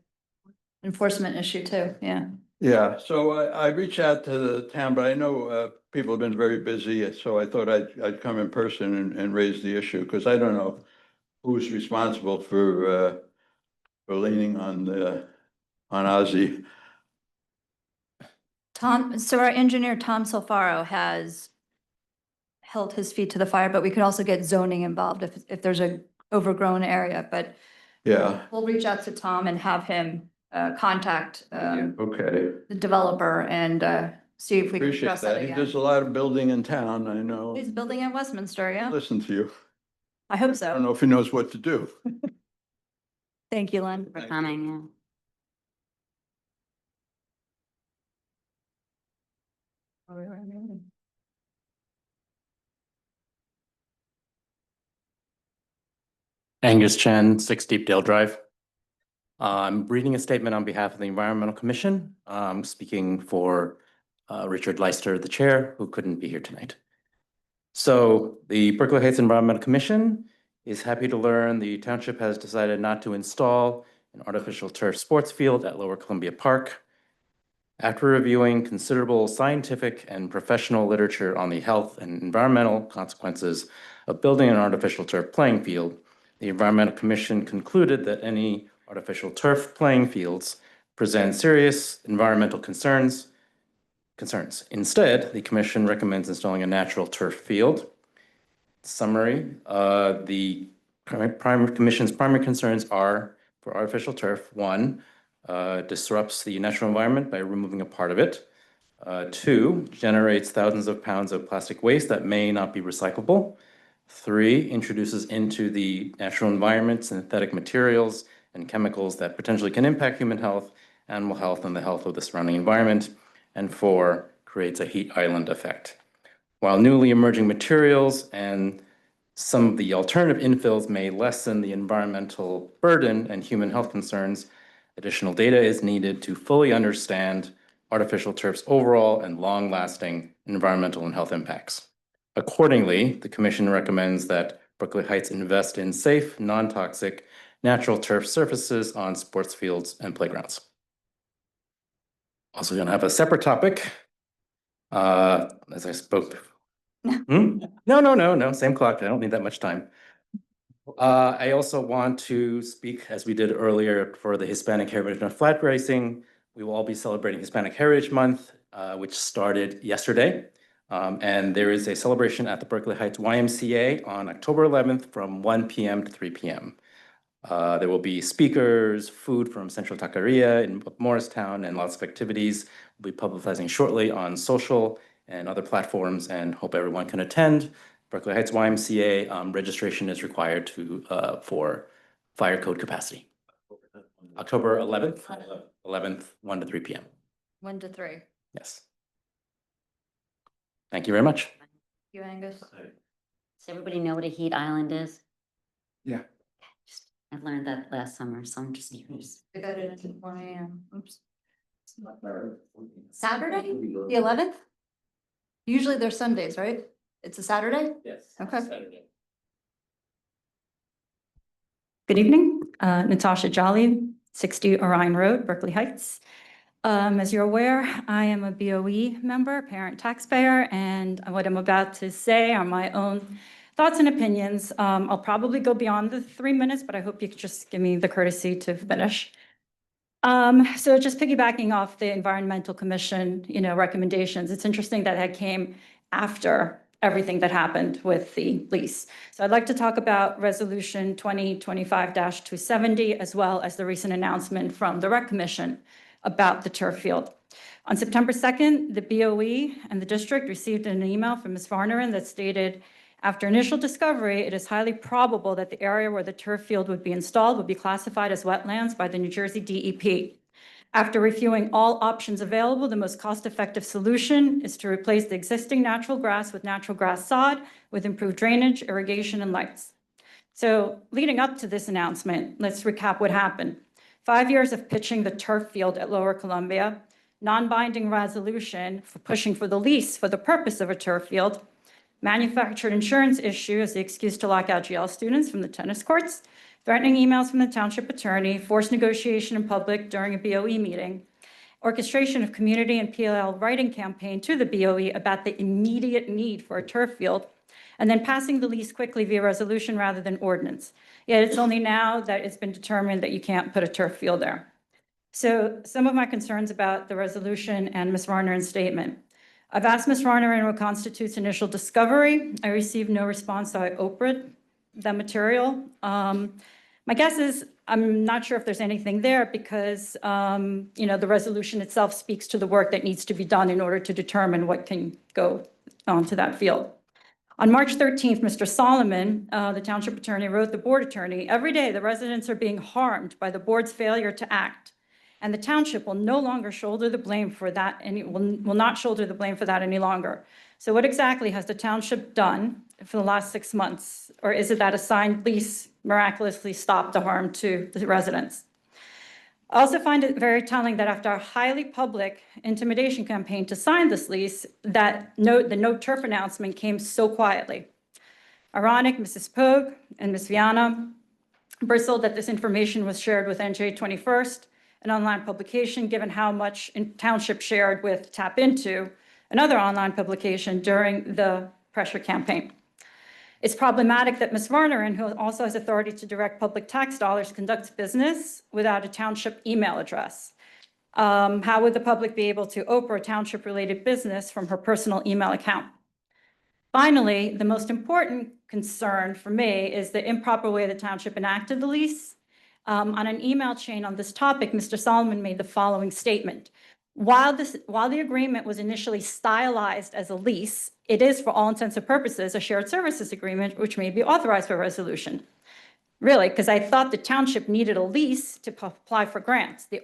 Enforcement issue too, yeah. Yeah, so I reached out to the town, but I know people have been very busy, so I thought I'd come in person and raise the issue, because I don't know who's responsible for leaning on Ozzy. So our engineer, Tom Solfaro, has held his feet to the fire, but we could also get zoning involved if there's a overgrown area, but Yeah, we'll reach out to Tom and have him contact okay. the developer and see if we can Appreciate address that that. He again. does a lot of building in town, I know. He's building in Westminster, yeah? Listen to you. I hope I don't so. know if he knows what to do. Thank you, Len. For coming, yeah. Angus Chen, 6 Deepdale Drive. I'm reading a statement on behalf of the Environmental Commission. Speaking for Richard Leister, the chair, who couldn't be here tonight. So the Berkeley Heights Environmental Commission is happy to learn the township has decided not to install an artificial turf sports field at Lower Columbia Park. After reviewing considerable scientific and professional literature on the health and environmental consequences of building an artificial turf playing field, the Environmental Commission concluded that any artificial turf playing fields present serious environmental concerns. Instead, the Commission recommends installing a natural turf field. Summary, the Commission's primary concerns are for artificial turf. 1, disrupts the natural environment by removing a part of it. 2, generates thousands of pounds of plastic waste that may not be recyclable. 3, introduces into the natural environment synthetic materials and chemicals that potentially can impact human health, animal health, and the health of the surrounding environment. And 4, creates a heat island effect. While newly emerging materials and some of the alternative infills may lessen the environmental burden and human health concerns, additional data is needed to fully understand artificial turf's overall and long-lasting environmental and health impacts. Accordingly, the Commission recommends that Berkeley Heights invest in safe, non-toxic, natural turf surfaces on sports fields and playgrounds. Also going to have a separate topic, as I spoke. No, same clock. I don't need that much time. I also want to speak, as we did earlier, for the Hispanic Heritage Month flat racing. We will all be celebrating Hispanic Heritage Month, which started yesterday. And there is a celebration at the Berkeley Heights YMCA on October 11th from 1 p.m. to 3 p.m. There will be speakers, food from Central Taqueria in Morristown, and lots of activities. We'll be publicizing shortly on social and other platforms, and hope everyone can attend. Berkeley Heights YMCA registration is required for fire code capacity. October 11th, 1 to 3 p.m. 1 to 3. Yes. Thank you very much. Thank you, Angus. Does everybody know what a heat island is? Yeah. I learned that last summer, so I'm just curious. I got it at 1 a.m. Oops. Saturday, the 11th? Usually they're Sundays, right? It's a Saturday? Yes. Okay. Saturday. Good evening, Natasha Jolly, 60 Orion Road, Berkeley Heights. As you're aware, I am a BOE member, parent taxpayer, and what I'm about to say are my own thoughts and opinions. I'll probably go beyond the 3 minutes, but I hope you could just give me the courtesy to finish. So just piggybacking off the Environmental Commission, recommendations, it's interesting that it came after everything that happened with the lease. So I'd like to talk about Resolution 2025-270, as well as the recent announcement from the Rec Commission about the turf field. On September 2nd, the BOE and the district received an email from Ms. Varneren that stated, after initial discovery, it is highly probable that the area where the turf field would be installed would be classified as wetlands by the New Jersey DEP. After reviewing all options available, the most cost-effective solution is to replace the existing natural grass with natural grass sod with improved drainage, irrigation, and lights. So leading up to this announcement, let's recap what happened. 5 years of pitching the turf field at Lower Columbia, non-binding resolution for pushing for the lease for the purpose of a turf field, manufactured insurance issue as the excuse to lock out GL students from the tennis courts, threatening emails from the township attorney, forced negotiation in public during a BOE meeting, orchestration of community and PLL writing campaign to the BOE about the immediate need for a turf field, and then passing the lease quickly via resolution rather than ordinance. Yet it's only now that it's been determined that you can't put a turf field there. So some of my concerns about the resolution and Ms. Varner's statement. I've asked Ms. Varner what constitutes initial discovery. I received no response, so I opened the material. My guess is I'm not sure if there's anything there because, the resolution itself speaks to the work that needs to be done in order to determine what can go onto that field. On March 13th, Mr. Solomon, the township attorney, wrote the board attorney, every day the residents are being harmed by the board's failure to act. And the township will no longer shoulder the blame for that, and will not shoulder the blame for that any longer. So what exactly has the township done for the last 6 months? Or is it that a signed lease miraculously stopped the harm to the residents? I also find it very telling that after a highly public intimidation campaign to sign this lease, the no turf announcement came so quietly. Ironic, Mrs. Pogue and Ms. Viana bristled that this information was shared with NJ 21st, an online publication, given how much township shared with Tap Into, another online publication, during the pressure campaign. It's problematic that Ms. Varner, who also has authority to direct public tax dollars, conducts business without a township email address. How would the public be able to open a township-related business from her personal email account? Finally, the most important concern for me is the improper way the township enacted the lease. On an email chain on this topic, Mr. Solomon made the following statement. While the agreement was initially stylized as a lease, it is, for all intents and purposes, a shared services agreement, which may be authorized for resolution. Really, because I thought the township needed a lease to apply for grants. The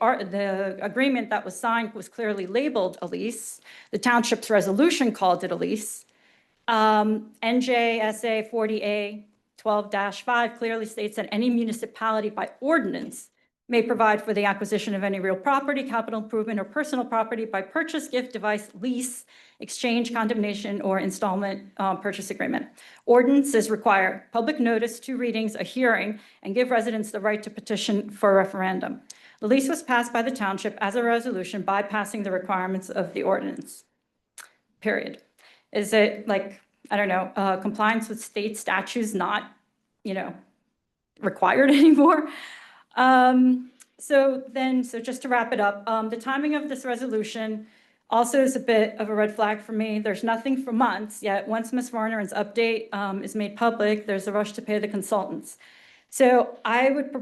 agreement that was signed was clearly labeled a lease. The township's resolution called it a lease. NJSA 40A 12-5 clearly states that any municipality by ordinance may provide for the acquisition of any real property, capital improvement, or personal property by purchase, gift, device, lease, exchange, condemnation, or installment purchase agreement. Ordinances require public notice, 2 readings, a hearing, and give residents the right to petition for a referendum. The lease was passed by the township as a resolution, bypassing the requirements of the ordinance, period. Is it like, I don't know, compliance with state statutes not, required anymore? So just to wrap it up, the timing of this resolution also is a bit of a red flag for me. There's nothing for months, yet once Ms. Varner's update is made public, there's a rush to pay the consultants. So I would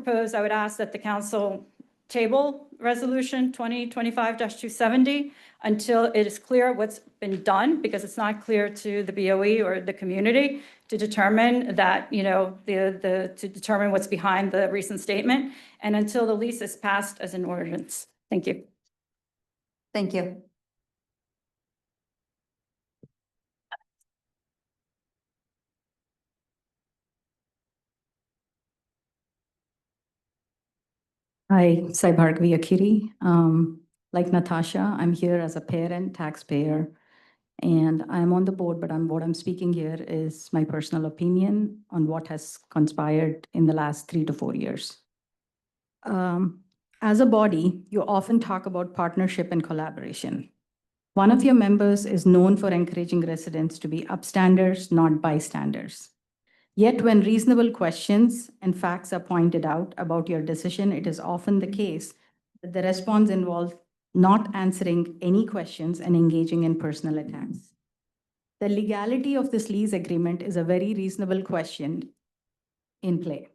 ask that the council table resolution 2025-270 until it is clear what's been done, because it's not clear to the BOE or the community to determine that, to determine what's behind the recent statement, and until the lease is passed as an ordinance. Thank you. Thank you. Hi, Sai Bhargavi Akiri. Like Natasha, I'm here as a parent, taxpayer, and I'm on the board, but what I'm speaking here is my personal opinion on what has conspired in the last 3 to 4 years. As a body, you often talk about partnership and collaboration. One of your members is known for encouraging residents to be upstanders, not bystanders. Yet when reasonable questions and facts are pointed out about your decision, it is often the case that the response involves not answering any questions and engaging in personal attacks. The legality of this lease agreement is a very reasonable question in play.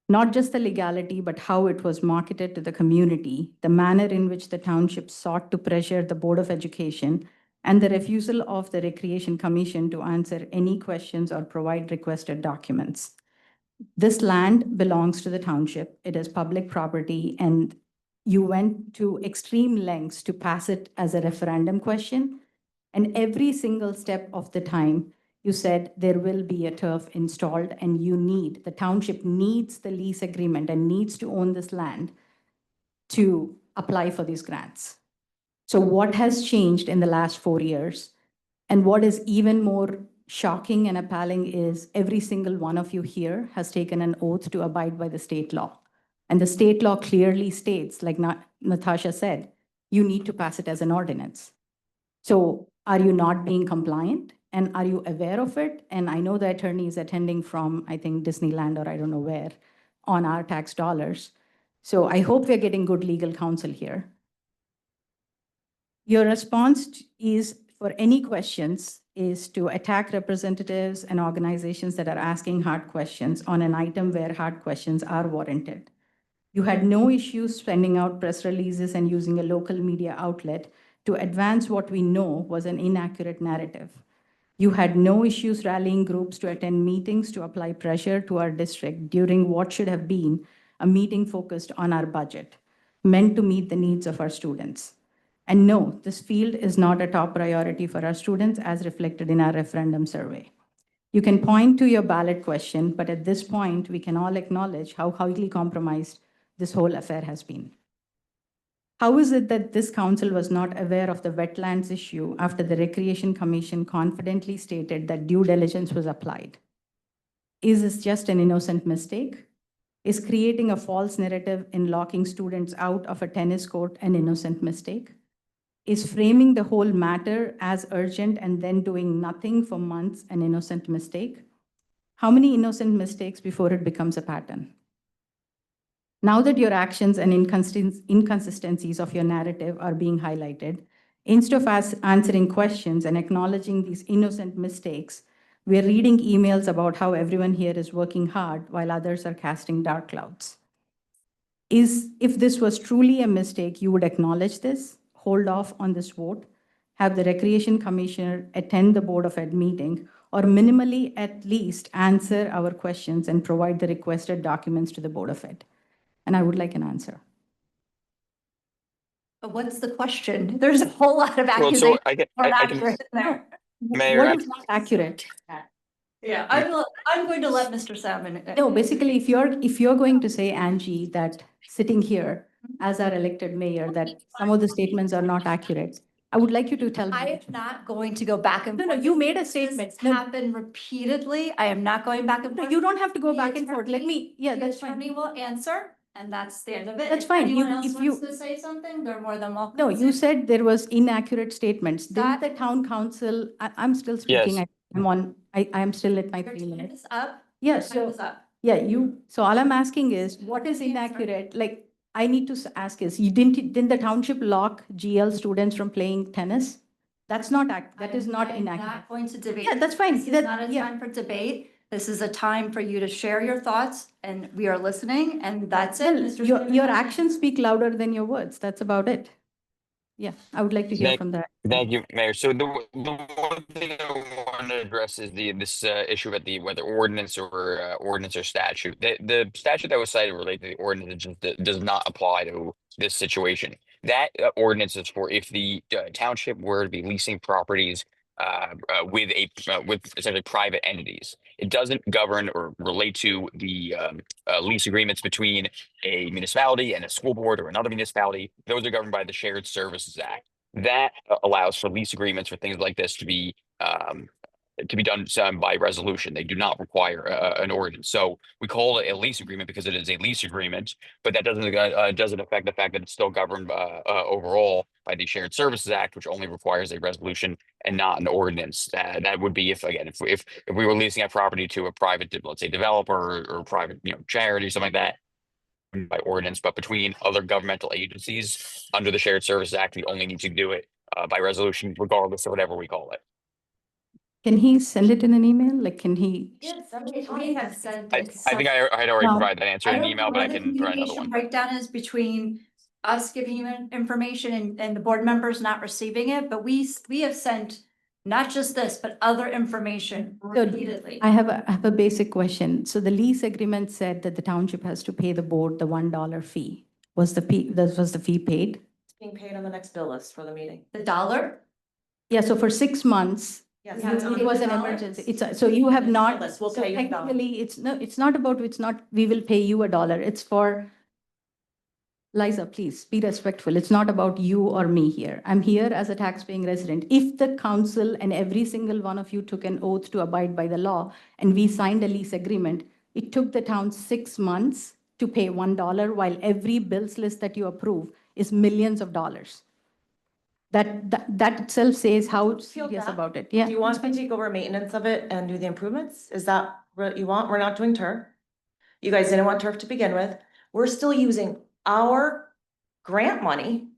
Not just the legality, but how it was marketed to the community, the manner in which the township sought to pressure the Board of Education, and the refusal of the Recreation Commission to answer any questions or provide requested documents. This land belongs to the township. It is public property, and you went to extreme lengths to pass it as a referendum question. And every single step of the time, you said there will be a turf installed, and the township needs the lease agreement and needs to own this land to apply for these grants. So what has changed in the last 4 years? And what is even more shocking and appalling is every single one of you here has taken an oath to abide by the state law. And the state law clearly states, like Natasha said, you need to pass it as an ordinance. So are you not being compliant? And are you aware of it? And I know the attorney is attending from, I think, Disneyland or I don't know where, on our tax dollars. So I hope we're getting good legal counsel here. Your response is, for any questions, is to attack representatives and organizations that are asking hard questions on an item where hard questions are warranted. You had no issues sending out press releases and using a local media outlet to advance what we know was an inaccurate narrative. You had no issues rallying groups to attend meetings to apply pressure to our district during what should have been a meeting focused on our budget, meant to meet the needs of our students. And no, this field is not a top priority for our students as reflected in our referendum survey. You can point to your ballot question, but at this point, we can all acknowledge how highly compromised this whole affair has been. How is it that this council was not aware of the wetlands issue after the Recreation Commission confidently stated that due diligence was applied? Is this just an innocent mistake? Is creating a false narrative in locking students out of a tennis court an innocent mistake? Is framing the whole matter as urgent and then doing nothing for months an innocent mistake? How many innocent mistakes before it becomes a pattern? Now that your actions and inconsistencies of your narrative are being highlighted, instead of answering questions and acknowledging these innocent mistakes, we're reading emails about how everyone here is working hard while others are casting dark clouds. If this was truly a mistake, you would acknowledge this, hold off on this vote, have the Recreation Commissioner attend the Board of Ed meeting, or minimally at least answer our questions and provide the requested documents to the Board of Ed. And I would like an answer. But what's the question? There's a whole lot of Well, accusations. so I can, that are I can, accurate in there. Mayor, What is not accurate? Yeah, I'm going to let Mr. Salmon. No, basically, if you're going to say, Angie, that sitting here as our elected mayor, that some of the statements are not accurate, I would like you to tell me. I am not going to go back and. No, forth. you made a This statement. has No. happened repeatedly. I am not going back and No, forth. you don't have to go The back and forth. Let me, yeah, The that's fine. attorney will answer, and that's the end of it. That's If fine. anyone else If wants to say something, they're more than welcome. No, to you say. said there was inaccurate statements. Didn't That- the town council, I'm still speaking. Yes. I'm still at my Your 3 time minutes. is up. Yeah, Your time so, is up. yeah, so all I'm asking is, what is inaccurate? Like, I need to ask is, didn't the township lock GL students from playing tennis? That's not, that is not I'm inaccurate. not going to debate. Yeah, that's fine. This is That- not a yeah. time for debate. This is a time for you to share your thoughts, and we are listening, and that's it. Well, Mr. your Chairman. actions speak louder than your words. That's about it. Yeah, I would like to hear Thank- from that. Thank you, Mayor. So the one thing I want to address is this issue about whether ordinance or statute. The statute that was cited related to the ordinance does not apply to this situation. That ordinance is for if the township were to be leasing properties with essentially private entities. It doesn't govern or relate to the lease agreements between a municipality and a school board or another municipality. Those are governed by the Shared Services Act. That allows for lease agreements for things like this to be done by resolution. They do not require an ordinance. So we call it a lease agreement because it is a lease agreement, but that doesn't affect the fact that it's still governed overall by the Shared Services Act, which only requires a resolution and not an ordinance. That would be if we were leasing a property to a private, let's say, developer or private, charity, something like that, by ordinance. But between other governmental agencies under the Shared Services Act, we only need to do it by resolution, regardless of whatever we call it. Can he send it in an email? Like, can he? Yes, we have sent. I think I had already No, provided that answer I in an don't email, know but I what the can provide another communication one. breakdown is between us giving you information and the board members not receiving it, but we have sent not just this, but other information repeatedly. I have a basic question. So the lease agreement said that the township has to pay the board the $1 fee. Was the fee paid? It's being paid on the next bill list for the meeting. The dollar? Yeah, so for 6 months, Yes. it was an emergency. So you have not, Yes, we'll so pay you $1. technically, it's not, we will pay you $1. It's for Liza, please be respectful. It's not about you or me here. I'm here as a tax-paying resident. If the council and every single one of you took an oath to abide by the law and we signed a lease agreement, it took the town 6 months to pay $1 while every bills list that you approve is millions of dollars. That itself says how serious about it. Yeah. Do you want me to take over maintenance of it and do the improvements? Is that what you want? We're not doing turf. You guys didn't want turf to begin with. We're still using our grant money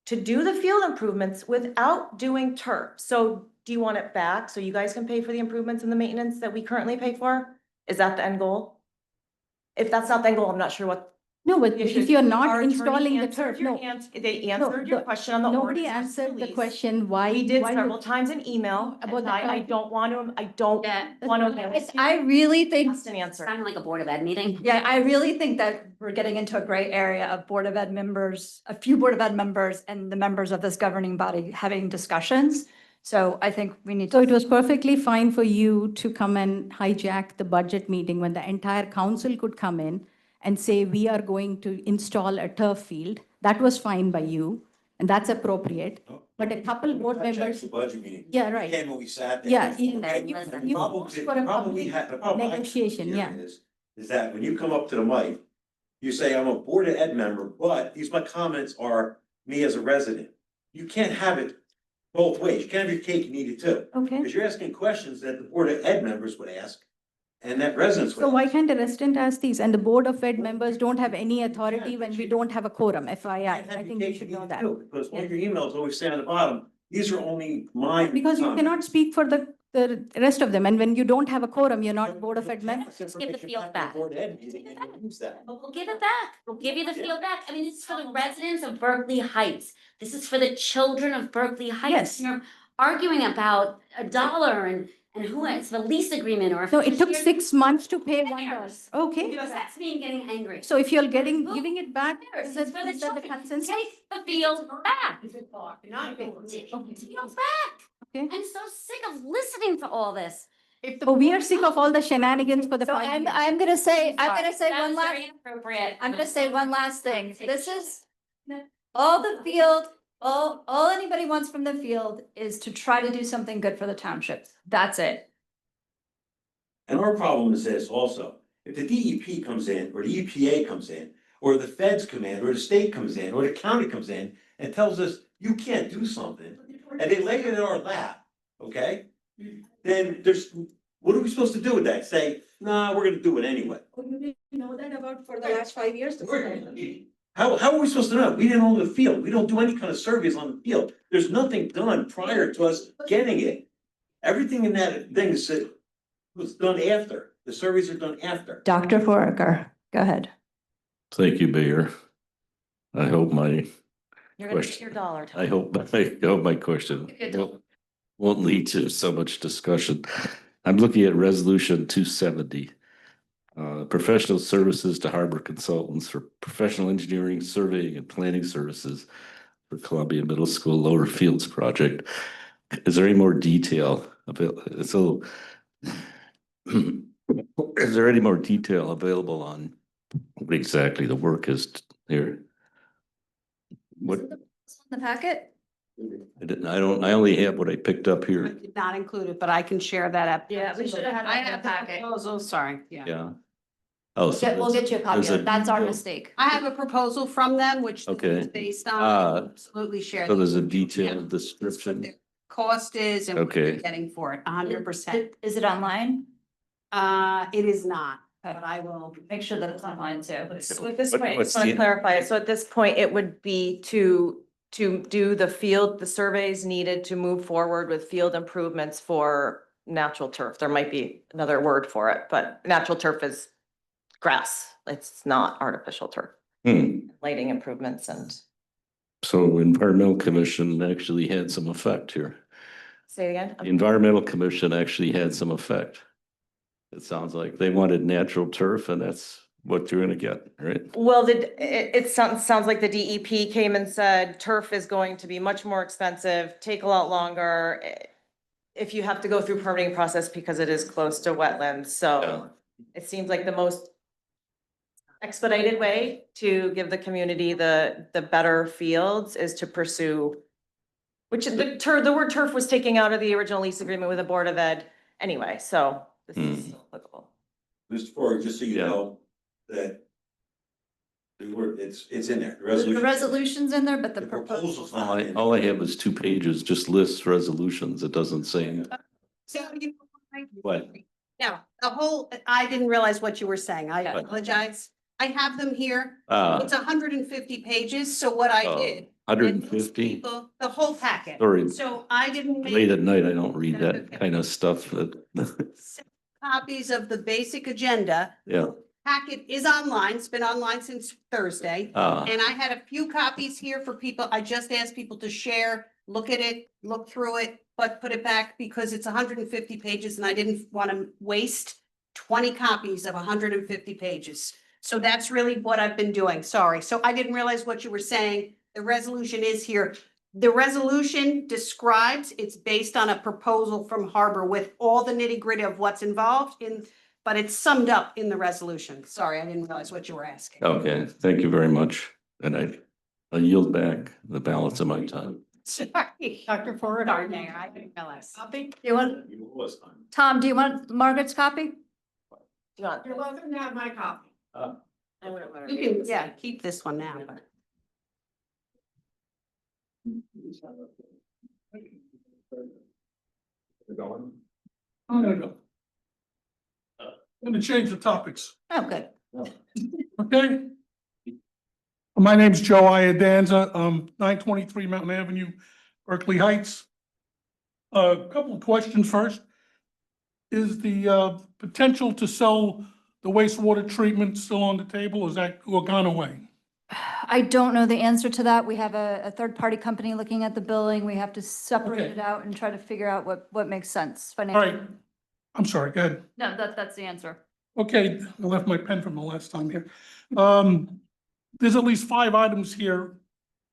to do the field improvements without doing turf. So do you want it back so you guys can pay for the improvements and the maintenance that we currently pay for? Is that the end goal? If that's not the end goal, I'm not sure what. No, but if you're Our not attorney installing the answered turf, your no. They answered your question on the Nobody ordinance answered the release. question why. We did why several would- times in email, About and the I turf. don't want to. I really think, Just an answer. Sounded like a Board of Ed meeting. yeah, I really think that we're getting into a gray area of Board of Ed members, a few Board of Ed members and the members of this governing body having discussions. So I think we need to. So it was perfectly fine for you to come and hijack the budget meeting when the entire council could come in and say, we are going to install a turf field. That was fine by you, and that's appropriate. But a couple board I checked members, the budget meeting. Yeah, We right. Came when we sat there. Yeah, Okay, you- the you problem- asked the for a problem we public had- the problem I have negotiation, here yeah. Is that when you come up to the mic, you say, I'm a Board of Ed member, but these my comments are me as a resident. You can't have it both ways. You can't have your cake and eat it too. Okay. Because you're asking questions that the Board of Ed members would ask and that residents would So ask. why can't a resident ask these? And the Board of Ed members don't have any authority when we don't have a quorum, FYI. I think you should know that. Because all your emails always say on the bottom, these are only my. Because you cannot speak for the rest of them, and when you don't have a quorum, you're not Board of Ed members. Just give the field back. Board of Ed meeting and you use that. But we'll give it back. We'll give you the field back. I mean, this is for the residents of Berkeley Heights. This is for the children of Berkeley Heights. Yes. You're arguing about $1 and who it's a lease agreement or. No, it took 6 months to pay $1. Okay. Because that's me getting angry. So if you're giving it back, is It's that for the is that the children. consensus? Take the field back. Not Take the field back. Okay. I'm so sick of listening to all this. Oh, we are sick of all the shenanigans for the So 5 years. I'm gonna say, That one was last, very inappropriate. I'm gonna say one last thing. This is all the field, all anybody wants from the field is to try to do something good for the township. That's it. And our problem is this also, if the DEP comes in, or the EPA comes in, or the feds come in, or the state comes in, or the county comes in and tells us you can't do something, and they lay it in our lap, okay? Then what are we supposed to do with that? Say, nah, we're gonna do it anyway. You didn't know that about for the last 5 years? How are we supposed to know? We didn't own the field. We don't do any kind of surveys on the field. There's nothing done prior to us getting it. Everything in that thing was done after. The surveys are done after. Dr. Foraker, go ahead. Thank you, Mayor. I hope my You're gonna get question, your dollar. I hope my question won't lead to so much discussion. I'm looking at resolution 270. Professional services to harbor consultants for professional engineering, surveying and planning services for Columbia Middle School Lower Fields project. Is there any more detail about, so is there any more detail available on what exactly the work is here? What, The packet? I only have what I picked up here. Did not include it, but I can share that up. Yeah, we should have had. I have the proposal, sorry, yeah. Yeah. Oh, so We'll get you a copy there's of it. That's our mistake. I have a proposal from them, which this Okay. is based on, I'll absolutely share. So the there's a detailed description. Cost is and what you're Okay. getting for it, 100%. Is it online? It is not, but I will. Make sure that it's online too. So at this What- point, I what's just want to the- clarify it. So at this point, it would be to do the surveys needed to move forward with field improvements for natural turf. There might be another word for it, but natural turf is grass. It's not artificial turf. Lighting improvements and, So Environmental Commission actually had some effect here. say it again? The Environmental Commission actually had some effect. It sounds like they wanted natural turf and that's what you're gonna get, right? Well, it sounds like the DEP came and said turf is going to be much more expensive, take a lot longer. If you have to go through permitting process because it is close to wetlands, so it seems like the most expedited way to give the community the better fields is to pursue, which the word turf was taken out of the original lease agreement with the Board of Ed anyway, so this is still applicable. Mr. Ford, just so you know, that the word, it's in there, the The resolution. resolution's in there, but the The proposal. proposal's not in. All I have is 2 pages, just lists resolutions. It doesn't say So you. what. No, the whole, I didn't realize what you were saying. I apologize. I have them here. It's 150 pages, so what I did. 150. The whole packet. Sorry. So I didn't make. Late at night, I don't read that kind of stuff. Copies of the basic agenda. Yeah. Packet is online. It's been online since Thursday. And I had a few copies here for people. I just asked people to share, look at it, look through it, but put it back because it's 150 pages and I didn't want to waste 20 copies of 150 pages. So that's really what I've been doing. Sorry. So I didn't realize what you were saying. The resolution is here. The resolution describes, it's based on a proposal from Harbor with all the nitty gritty of what's involved in, but it's summed up in the resolution. Sorry, I didn't realize what you were asking. Okay, thank you very much. And I yield back the balance of my time. Sorry, Dr. Ford, our mayor, I didn't realize. You want, Tom, do you want Margaret's copy? You're welcome to have my copy. You can, yeah, keep this one now, but. I'm gonna go. I'm gonna change the topics, Oh, good. okay? My name's Joe Iadanza, 923 Mountain Avenue, Berkeley Heights. A couple of questions first. Is the potential to sell the wastewater treatment still on the table? Is that gone away? I don't know the answer to that. We have a third-party company looking at the billing. We have to separate Okay. it out and try to figure out what makes sense All financially. right, I'm sorry, go ahead. No, that's the answer. Okay, I left my pen from the last time here. There's at least 5 items here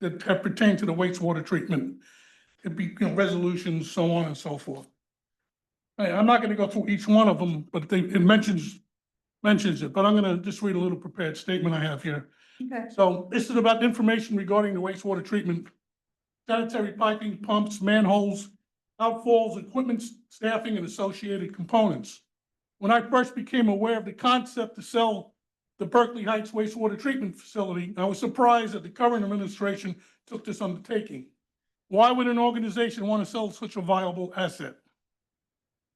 that have pertained to the wastewater treatment. It'd be, resolutions, so on and so forth. I'm not gonna go through each one of them, but it mentions it, but I'm gonna just read a little prepared statement I have here. Okay. So this is about information regarding the wastewater treatment, sanitary piping, pumps, manholes, outfalls, equipment, staffing, and associated components. When I first became aware of the concept to sell the Berkeley Heights wastewater treatment facility, I was surprised that the current administration took this undertaking. Why would an organization want to sell such a viable asset?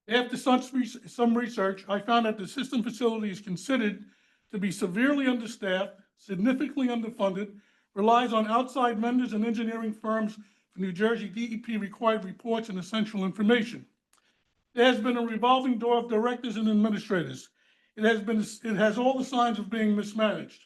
After some research, I found that the system facility is considered to be severely understaffed, significantly underfunded, relies on outside vendors and engineering firms for New Jersey DEP required reports and essential information. There has been a revolving door of directors and administrators. It has all the signs of being mismanaged.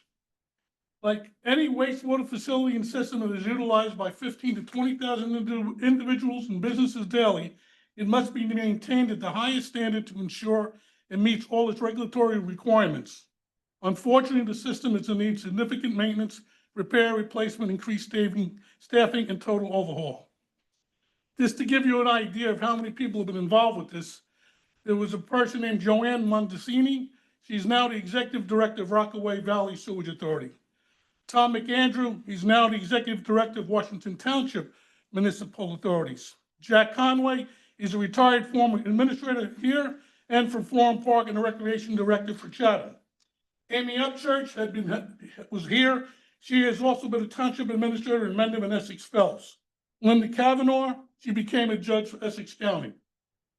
Like any wastewater facility and system that is utilized by 15 to 20,000 individuals and businesses daily, it must be maintained at the highest standard to ensure it meets all its regulatory requirements. Unfortunately, the system is in need of significant maintenance, repair, replacement, increased staffing, and total overhaul. Just to give you an idea of how many people have been involved with this, there was a person named Joanne Mondesini. She's now the executive director of Rockaway Valley Sewage Authority. Tom McAndrew, he's now the executive director of Washington Township Municipal Authorities. Jack Conway is a retired former administrator here and for Forum Park and the Recreation Director for Chatham. Amy Upchurch was here. She has also been a township administrator in Mendham and Essex Fells. Linda Kavanaugh, she became a judge for Essex County.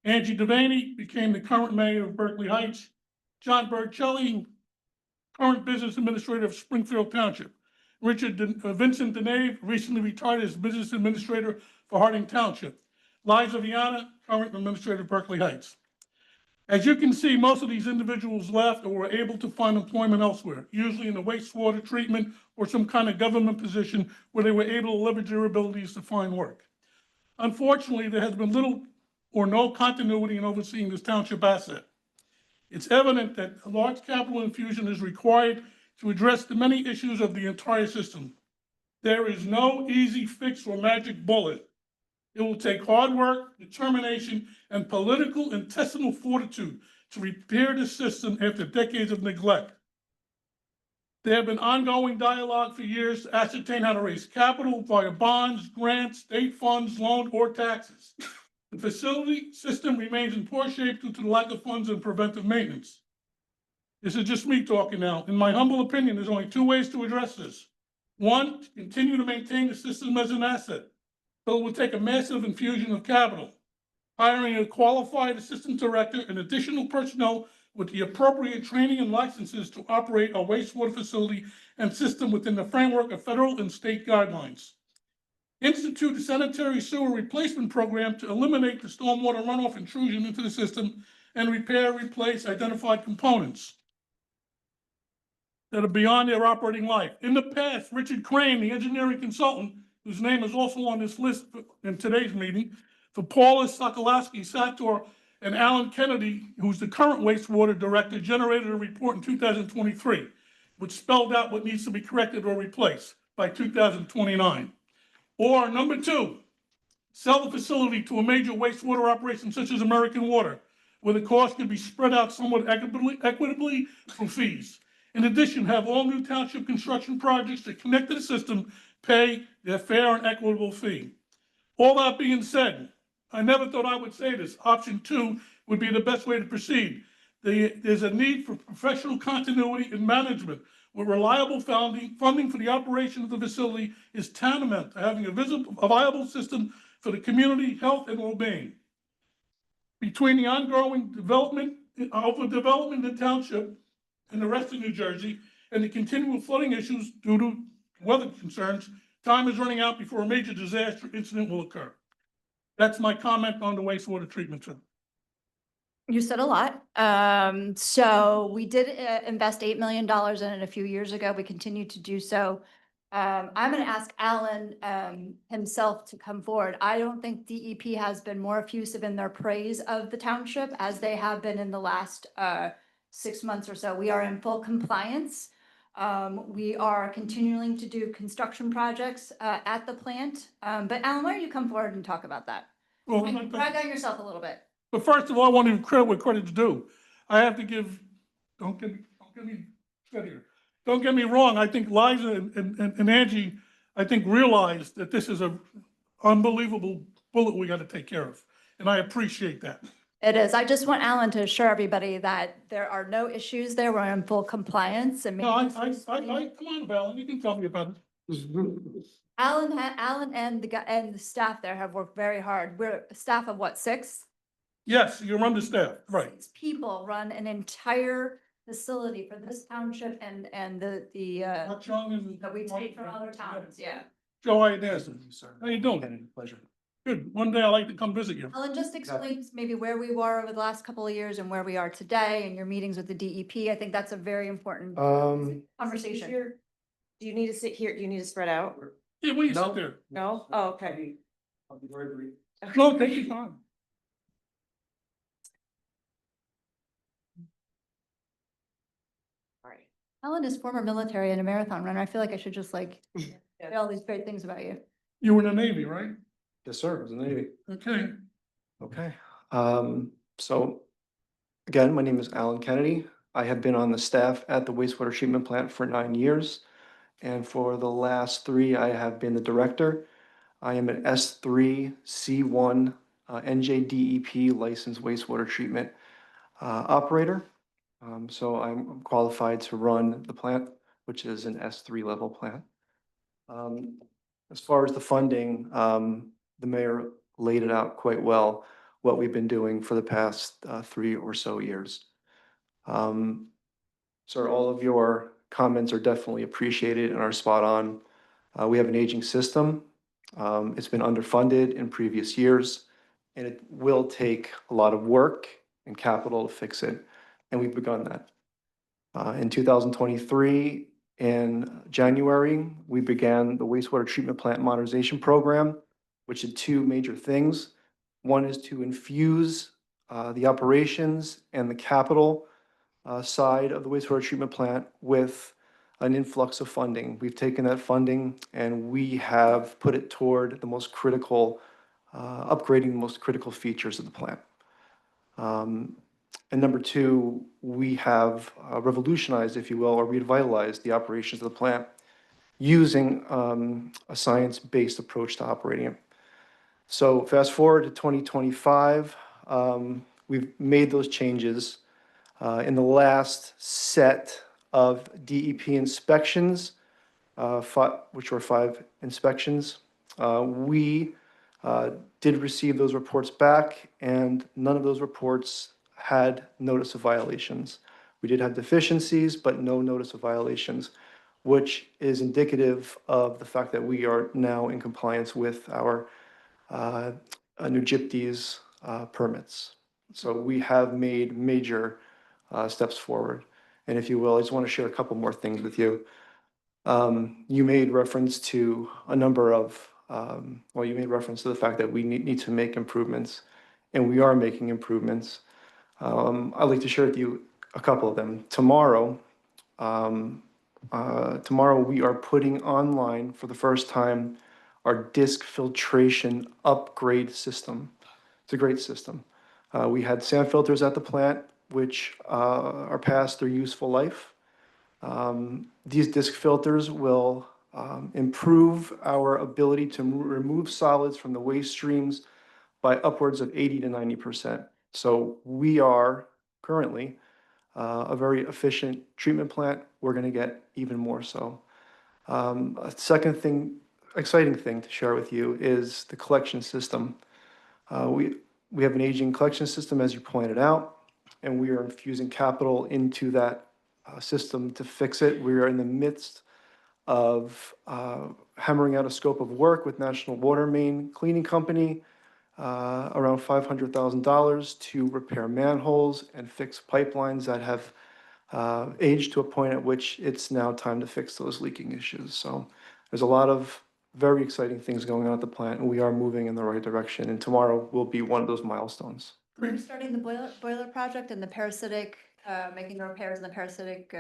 Angie Devaney became the current mayor of Berkeley Heights. John Bercelli, current business administrator of Springfield Township. Vincent Denave recently retired as business administrator for Harding Township. Liza Viana, current administrator of Berkeley Heights. As you can see, most of these individuals left or were able to find employment elsewhere, usually in the wastewater treatment or some kind of government position where they were able to leverage their abilities to find work. Unfortunately, there has been little or no continuity in overseeing this township asset. It's evident that a large capital infusion is required to address the many issues of the entire system. There is no easy fix or magic bullet. It will take hard work, determination, and political intestinal fortitude to repair the system after decades of neglect. There have been ongoing dialogue for years to ascertain how to raise capital via bonds, grants, state funds, loan, or taxes. The facility system remains in poor shape due to the lack of funds and preventive maintenance. This is just me talking now. In my humble opinion, there's only two ways to address this. One, to continue to maintain the system as an asset. So it would take a massive infusion of capital, hiring a qualified assistant director and additional personnel with the appropriate training and licenses to operate a wastewater facility and system within the framework of federal and state guidelines. Institute a sanitary sewer replacement program to eliminate the stormwater runoff intrusion into the system and repair, replace identified components that are beyond their operating life. In the past, Richard Crane, the engineering consultant, whose name is also on this list in today's meeting, for Paula Sokolowski Sator and Alan Kennedy, who's the current wastewater director, generated a report in 2023, which spelled out what needs to be corrected or replaced by 2029. Or number two, sell the facility to a major wastewater operation such as American Water, where the cost can be spread out somewhat equitably through fees. In addition, have all new township construction projects that connect to the system pay their fair and equitable fee. All that being said, I never thought I would say this. Option two would be the best way to proceed. There's a need for professional continuity in management, where reliable funding for the operation of the facility is tantamount to having a viable system for the community health and well-being. Between the ongoing development in the township and the rest of New Jersey and the continual flooding issues due to weather concerns, time is running out before a major disaster incident will occur. That's my comment on the wastewater treatment center. You said a lot. So we did invest $8 million in it a few years ago. We continue to do so. I'm going to ask Alan himself to come forward. I don't think DEP has been more effusive in their praise of the township as they have been in the last 6 months or so. We are in full compliance. We are continuing to do construction projects at the plant. But Alan, why don't you come forward and talk about that? Well, Brag on yourself a little bit. but first of all, I want to give credit where credit's due. I have to give, don't get me straight here. Don't get me wrong. I think Liza and Angie, I think realized that this is an unbelievable bullet we got to take care of. And I appreciate that. It is. I just want Alan to assure everybody that there are no issues there. We're in full compliance and. No, come on, Val, you can tell me about it. Alan and the staff there have worked very hard. We're a staff of what, 6? Yes, you're understaffed, right. 6 people run an entire facility for this township and Not John and. that we take from other towns, yeah. Joe Ionescu. How you doing? Pleasure. Good. One day I'd like to come visit you. Alan, just explain maybe where we were over the last couple of years and where we are today and your meetings with the DEP. I think that's a very important conversation. Do you need to sit here? Do you need to spread out? Yeah, we sit there. No? Oh, okay. I'll be very brief. No, take your time. All right. Alan is former military and a marathon runner. I feel like I should just say all these great things about you. You were in the Navy, right? Yes, sir. I was in the Navy. Okay. Okay. So again, my name is Alan Kennedy. I have been on the staff at the wastewater treatment plant for 9 years. And for the last 3, I have been the director. I am an S3 C1 NJDEP licensed wastewater treatment operator. So I'm qualified to run the plant, which is an S3 level plant. As far as the funding, the mayor laid it out quite well, what we've been doing for the past 3 or so years. So all of your comments are definitely appreciated and are spot on. We have an aging system. It's been underfunded in previous years, and it will take a lot of work and capital to fix it, and we've begun that. In 2023, in January, we began the wastewater treatment plant modernization program, which did 2 major things. One is to infuse the operations and the capital side of the wastewater treatment plant with an influx of funding. We've taken that funding and we have put it toward the most critical, upgrading the most critical features of the plant. And number two, we have revolutionized, if you will, or revitalized the operations of the plant using a science-based approach to operating it. So fast forward to 2025, we've made those changes. In the last set of DEP inspections, which were 5 inspections, we did receive those reports back, and none of those reports had notice of violations. We did have deficiencies, but no notice of violations, which is indicative of the fact that we are now in compliance with our new GIPD's permits. So we have made major steps forward. And if you will, I just want to share a couple more things with you. You made reference to a number of, you made reference to the fact that we need to make improvements, and we are making improvements. I'd like to share with you a couple of them. Tomorrow we are putting online for the first time our disc filtration upgrade system. It's a great system. We had sand filters at the plant, which are past their useful life. These disc filters will improve our ability to remove solids from the waste streams by upwards of 80 to 90%. So we are currently a very efficient treatment plant. We're going to get even more so. A second thing, exciting thing to share with you is the collection system. We have an aging collection system, as you pointed out, and we are infusing capital into that system to fix it. We are in the midst of hammering out a scope of work with National Water Main Cleaning Company, around $500,000 to repair manholes and fix pipelines that have aged to a point at which it's now time to fix those leaking issues. So there's a lot of very exciting things going on at the plant, and we are moving in the right direction. And tomorrow will be one of those milestones. We're starting the boiler project and the parasitic, making the repairs in the parasitic.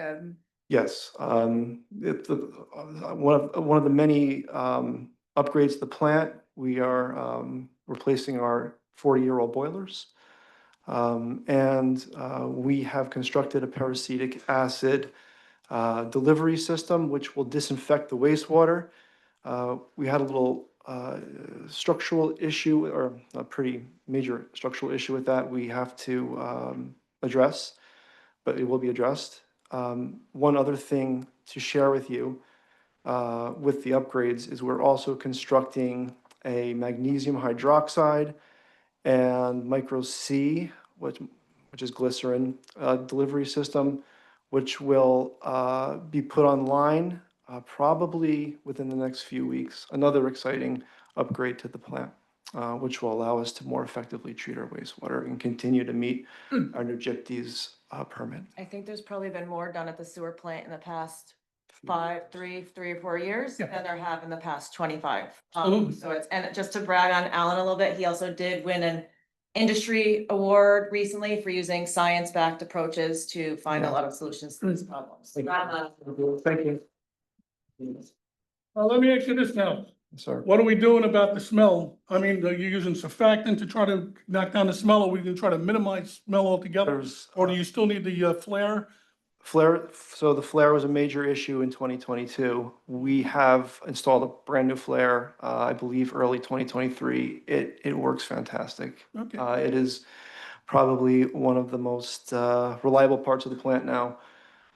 Yes, one of the many upgrades to the plant. We are replacing our 40-year-old boilers, and we have constructed a parasitic acid delivery system, which will disinfect the wastewater. We had a little structural issue, or a pretty major structural issue with that we have to address, but it will be addressed. One other thing to share with you with the upgrades is we're also constructing a magnesium hydroxide and micro C, which is glycerin, delivery system, which will be put online probably within the next few weeks. Another exciting upgrade to the plant, which will allow us to more effectively treat our wastewater and continue to meet our new GIPD's permit. I think there's probably been more done at the sewer plant in the past three or 4 years than there have in the past 25. So it's, and just to brag on Alan a little bit, he also did win an industry award recently for using science-backed approaches to find a lot of solutions to these problems. Thank you. Let me ask you this now. Sorry. What are we doing about the smell? I mean, are you using surfactant to try to knock down the smell, or are we gonna try to minimize smell altogether? Or do you still need the flare? So the flare was a major issue in 2022. We have installed a brand new flare, I believe early 2023. It works fantastic. Okay. It is probably one of the most reliable parts of the plant now.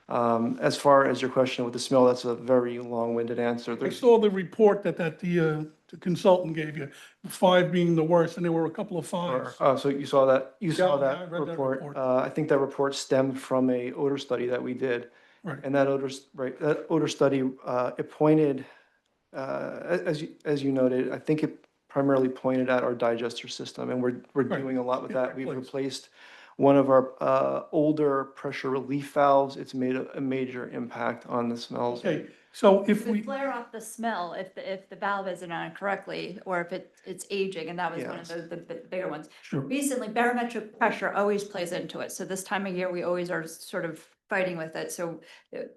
As far as your question with the smell, that's a very long-winded answer. I saw the report that the consultant gave you, 5 being the worst, and there were a couple of 5s. So you saw that, Yeah, I read that report. report. I think that report stemmed from a odor study that we did. Right. And that odor study, it pointed, as you noted, I think it primarily pointed at our digester system, and we're Right. doing a lot with Yeah, that. We've please. replaced one of our older pressure relief valves. It's made a major impact on the smells. Okay, so if To we, flare up the smell, if the valve isn't on correctly, or if it's aging, and that was one of Yes. the bigger ones. Sure. Recently, barometric pressure always plays into it. So this time of year, we always are sort of fighting with it. So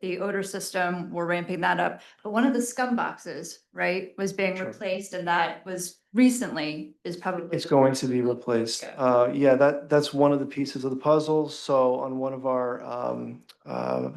the odor system, we're ramping that up. But one of the scum boxes, right, was being Sure. replaced and that was recently is probably. It's going to be replaced. Yeah, that's one of the pieces of the puzzle. So on one of our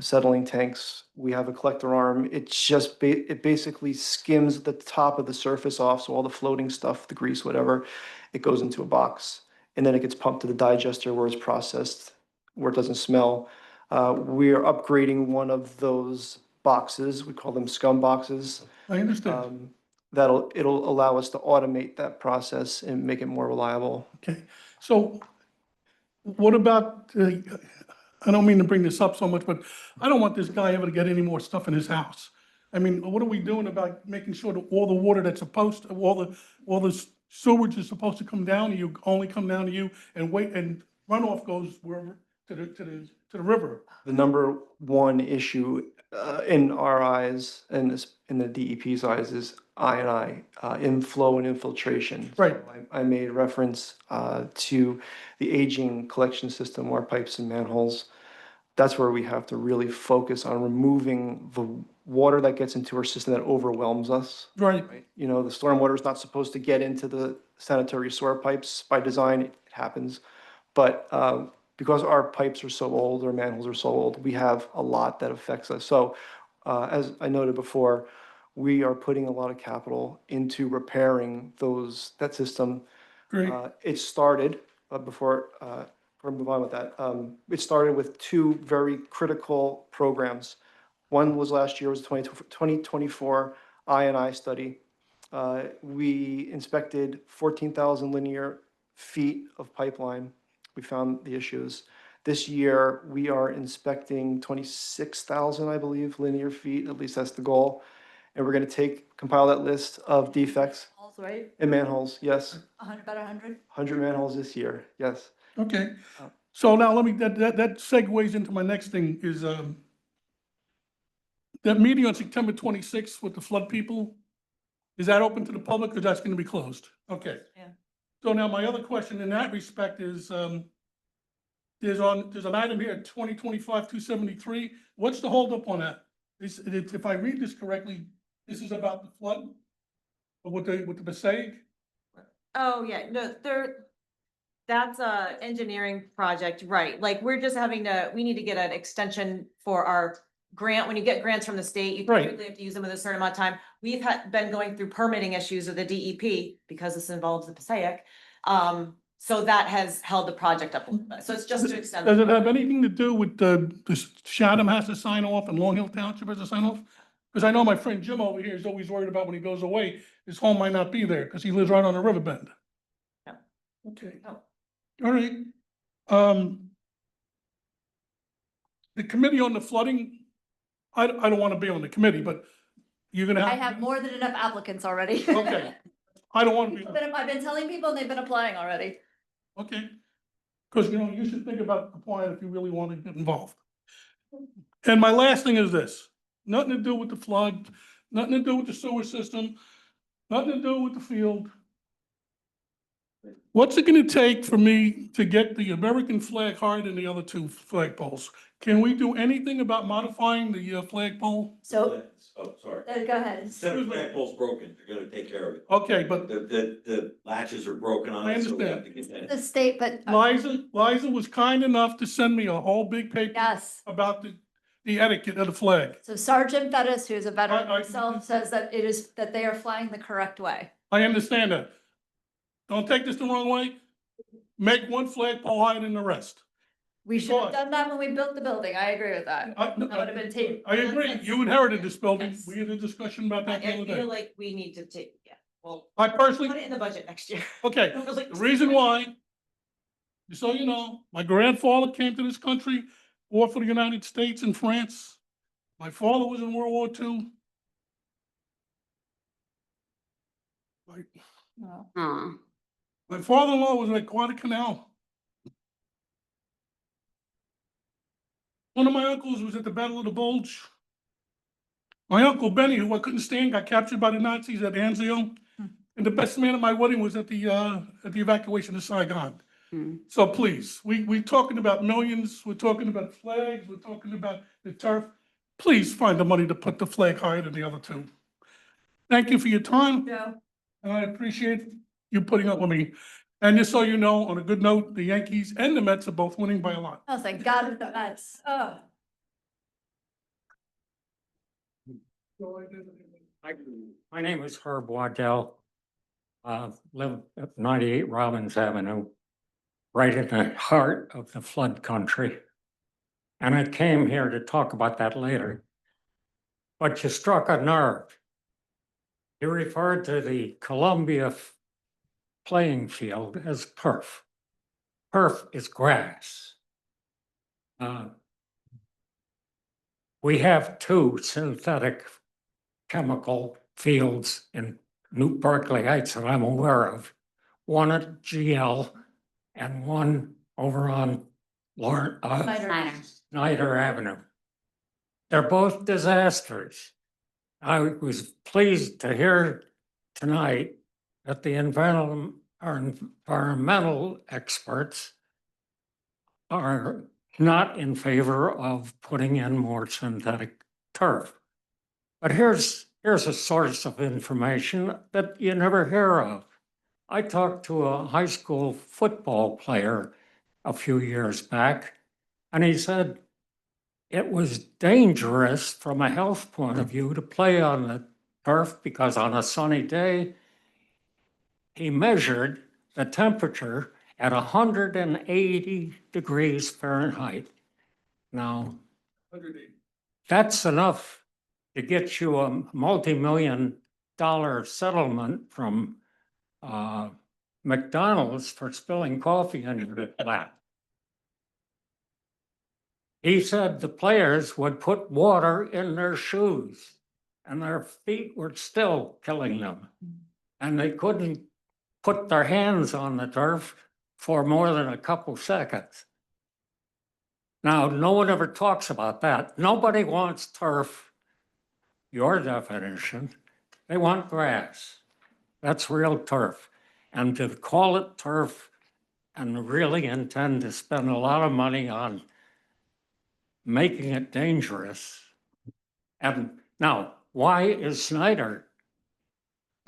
settling tanks, we have a collector arm. It basically skims the top of the surface off, so all the floating stuff, the grease, whatever, it goes into a box. And then it gets pumped to the digester where it's processed, where it doesn't smell. We're upgrading one of those boxes. We call them scum boxes. I understand. It'll allow us to automate that process and make it more reliable. Okay, so what about, I don't mean to bring this up so much, but I don't want this guy ever to get any more stuff in his house. I mean, what are we doing about making sure that all the water that's supposed to, all the sewage is supposed to come down to you, only come down to you and wait, and runoff goes wherever, to the river? The number one issue in our eyes and in the DEP's eyes is I&I, inflow and infiltration. Right. So I made reference to the aging collection system, our pipes and manholes. That's where we have to really focus on removing the water that gets into our system that overwhelms us. Right. You know, the stormwater is not supposed to get into the sanitary sewer pipes by design, it happens. But because our pipes are so old, our manholes are so old, we have a lot that affects us. So as I noted before, we are putting a lot of capital into repairing that system. Great. It started, before we move on with that, it started with two very critical programs. One was last year, was 2024 I&I study. We inspected 14,000 linear feet of pipeline. We found the issues. This year, we are inspecting 26,000, I believe, linear feet, at least that's the goal. And we're gonna compile that list of defects Manholes, right? in manholes, yes. About 100? 100 manholes this year, yes. Okay, so now let me, that segues into my next thing is, that meeting on September 26th with the flood people, is that open to the public or that's gonna be closed? Okay. Yeah. So now my other question in that respect is, there's an item here, 2025-273. What's the holdup on that? If I read this correctly, this is about the flood? Or with the Passaic? Oh, yeah, no, that's a engineering project, right? Like, we're just we need to get an extension for our grant. When you get grants from the state, you Right. typically have to use them with a certain amount of time. We've been going through permitting issues with the DEP because this involves the Passaic. So that has held the project up a little bit. So it's just to extend. Does it have anything to do with the Chatham has to sign off and Long Hill Township has to sign off? Because I know my friend Jim over here is always worried about when he goes away, his home might not be there because he lives right on the river bend. No. Okay. No. All right. The committee on the flooding, I don't want to be on the committee, but you're gonna I have. have more than enough applicants already. Okay. I don't want to be. I've been telling people and they've been applying already. Okay. Because, you should think about applying if you really want to get involved. And my last thing is this, nothing to do with the flood, nothing to do with the sewer system, nothing to do with the field. What's it gonna take for me to get the American flag higher than the other two flagpoles? Can we do anything about modifying the flagpole? So, Oh, sorry. go ahead. Instead of flagpole's broken, they're gonna take care of it. Okay, but The latches are broken on I it, so we have understand. to get that. The state, but Liza was kind enough to send me a whole big paper yes. about the etiquette of the flag. So Sergeant Bettis, who's a veteran I- himself, says that that they are flying the correct way. I understand that. Don't take this the wrong way. Make one flagpole higher than the rest. We should have Because- done that when we built the building. I agree with that. I That would have been taken. I agree. You inherited this building. Yes. We had a discussion about that the I other feel day. like we need to well, I put personally, it in the budget next year. okay, the reason why, just so you know, my grandfather came to this country, fought for the United States and France. My father was in World War II. Aw. My father-in-law was at Guadalcanal. One of my uncles was at the Battle of the Bulge. My uncle Benny, who I couldn't stand, got captured by the Nazis at Anzio. And the best man at my wedding was at the evacuation of Saigon. So please, we talking about millions, we're talking about flags, we're talking about the turf. Please find the money to put the flag higher than the other two. Thank you for your time. Yeah. And I appreciate you putting up with me. And just so you know, on a good note, the Yankees and the Mets are both winning by a lot. Oh, thank God with the Mets. Oh. My name is Herb Waddell. Live at 98 Robbins Avenue, right in the heart of the flood country. And I came here to talk about that later. But you struck a nerve. You referred to the Columbia playing field as turf. Turf is grass. We have two synthetic chemical fields in New Berkeley Heights that I'm aware of. One at GL and one over on Snyder Avenue. They're both disasters. I was pleased to hear tonight that the environmental experts are not in favor of putting in more synthetic turf. But here's a source of information that you never hear of. I talked to a high school football player a few years back, and he said it was dangerous from a health point of view to play on the turf because on a sunny day, he measured the temperature at 180 degrees Fahrenheit. Now, that's enough to get you a multi-million-dollar settlement from McDonald's for spilling coffee on your lap. He said the players would put water in their shoes and their feet were still killing them. And they couldn't put their hands on the turf for more than a couple seconds. Now, no one ever talks about that. Nobody wants turf, your definition. They want grass. That's real turf. And to call it turf and really intend to spend a lot of money on making it dangerous. And now, why is Snyder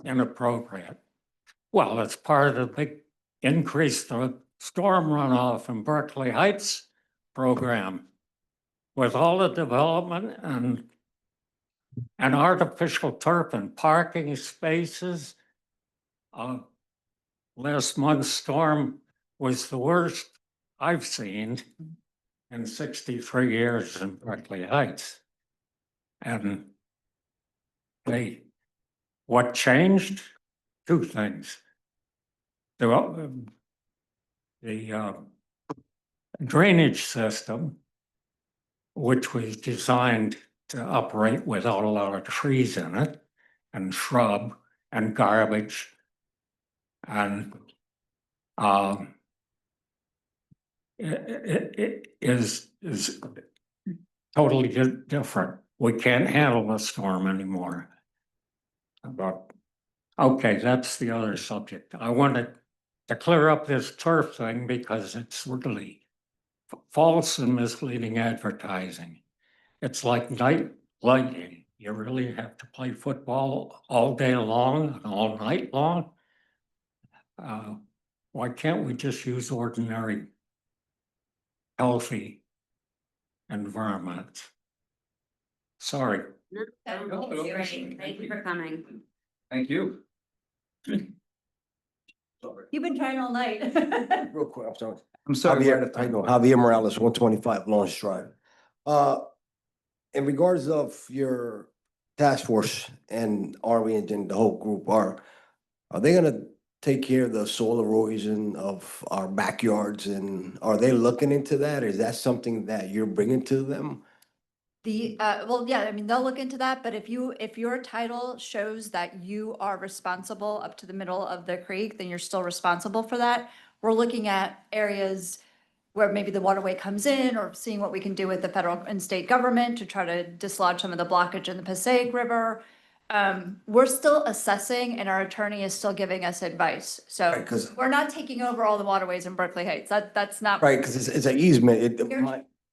inappropriate? Well, it's part of the big increase the storm runoff in Berkeley Heights program with all the development and artificial turf and parking spaces. Last month's storm was the worst I've seen in 63 years in Berkeley Heights. And what changed? Two things. The drainage system, which was designed to operate without a lot of trees in it, and shrub and garbage, and it is totally different. We can't handle the storm anymore. But okay, that's the other subject. I wanted to clear up this turf thing because it's really false and misleading advertising. It's like night lighting. You really have to play football all day long and all night long. Why can't we just use ordinary, healthy environments? Sorry. No, thank you for coming. Thank you. You've been trying all night. Real quick, I'm sorry. I'm sorry. Javier, I know, Javier Morales, 125 Lawrence Drive. In regards of your task force and Army and the whole group, are they gonna take care of the soil erosion of our backyards, and are they looking into that? Is that something that you're bringing to them? Well, yeah, I mean, they'll look into that, but if your title shows that you are responsible up to the middle of the creek, then you're still responsible for that. We're looking at areas where maybe the waterway comes in, or seeing what we can do with the federal and state government to try to dislodge some of the blockage in the Passaic River. We're still assessing and our attorney is still giving us advice. So Right, 'cause- we're not taking over all the waterways in Berkeley Heights. That's not. Right, because it's an easement.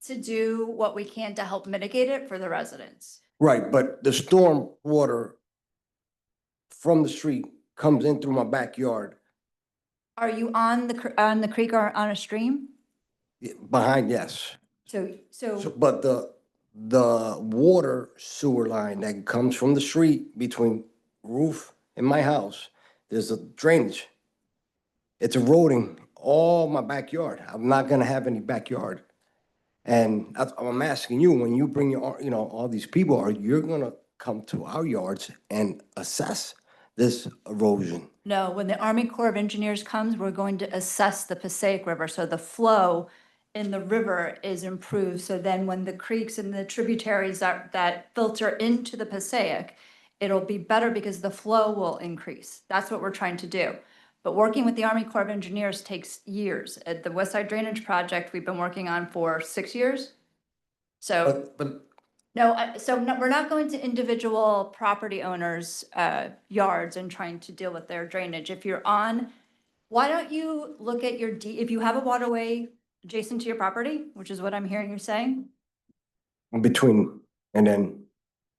To do what we can to help mitigate it for the residents. Right, but the storm water from the street comes in through my backyard Are you on the creek or on a stream? behind, yes. So But the water sewer line that comes from the street between roof and my house, there's a drainage. It's eroding all my backyard. I'm not gonna have any backyard. And I'm asking you, when you bring your, all these people, are you gonna come to our yards and assess this erosion? no, when the Army Corps of Engineers comes, we're going to assess the Passaic River. So the flow in the river is improved. So then when the creeks and the tributaries that filter into the Passaic, it'll be better because the flow will increase. That's what we're trying to do. But working with the Army Corps of Engineers takes years. At the West Side Drainage Project, we've been working on for 6 years. So. But No, we're not going to individual property owners' yards and trying to deal with their drainage. If you're on, why don't you look at if you have a waterway adjacent to your property, which is what I'm hearing you saying? between, and then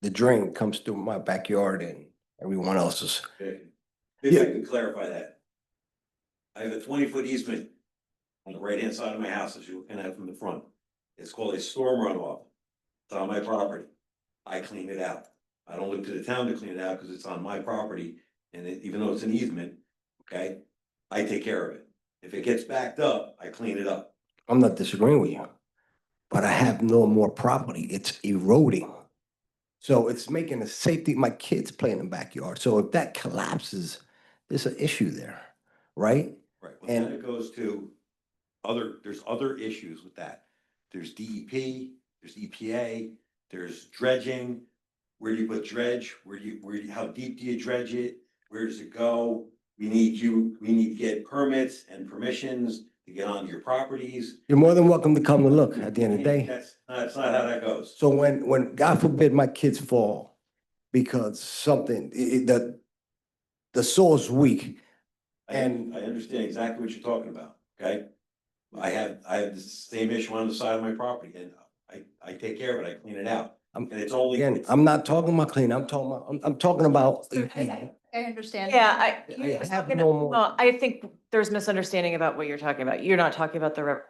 the drain comes through my backyard and everyone else's. Maybe I can clarify that. I have a 20-foot easement on the right-hand side of my house, as you're looking at from the front. It's called a storm runoff. It's on my property. I clean it out. I don't look to the town to clean it out because it's on my property. And even though it's an easement, okay, I take care of it. If it gets backed up, I clean it up. I'm not disagreeing with you, but I have no more property. It's eroding. So it's making a safety, my kids play in the backyard. So if that collapses, there's an issue there, right? Right, well, then it goes to there's other issues with that. There's DEP, there's EPA, there's dredging. Where do you put dredge? How deep do you dredge it? Where does it go? We need to get permits and permissions to get onto your properties. You're more than welcome to come to look at the end of the day. That's not how that goes. So when God forbid my kids fall because something, the soil's weak. And I understand exactly what you're talking about, okay? I have the same issue on the side of my property and I take care of it, I clean it out. And it's only. again, I'm not talking about clean, I'm talking about. I understand. Yeah, I have no more. well, I think there's misunderstanding about what you're talking about. You're not talking about the river.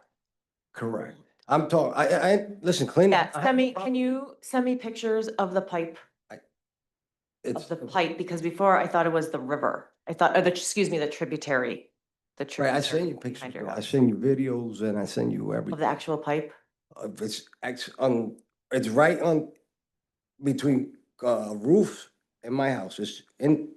Correct. I'm talking, listen, clean. Yeah, can you send me pictures of the pipe? It's, Of the pipe, because before I thought it was the river. I thought, or excuse me, the tributary. The right, I tributary send you behind pictures, your I house. send you videos and I send you Of everything. the actual pipe? It's right on between roof and my house. It's in.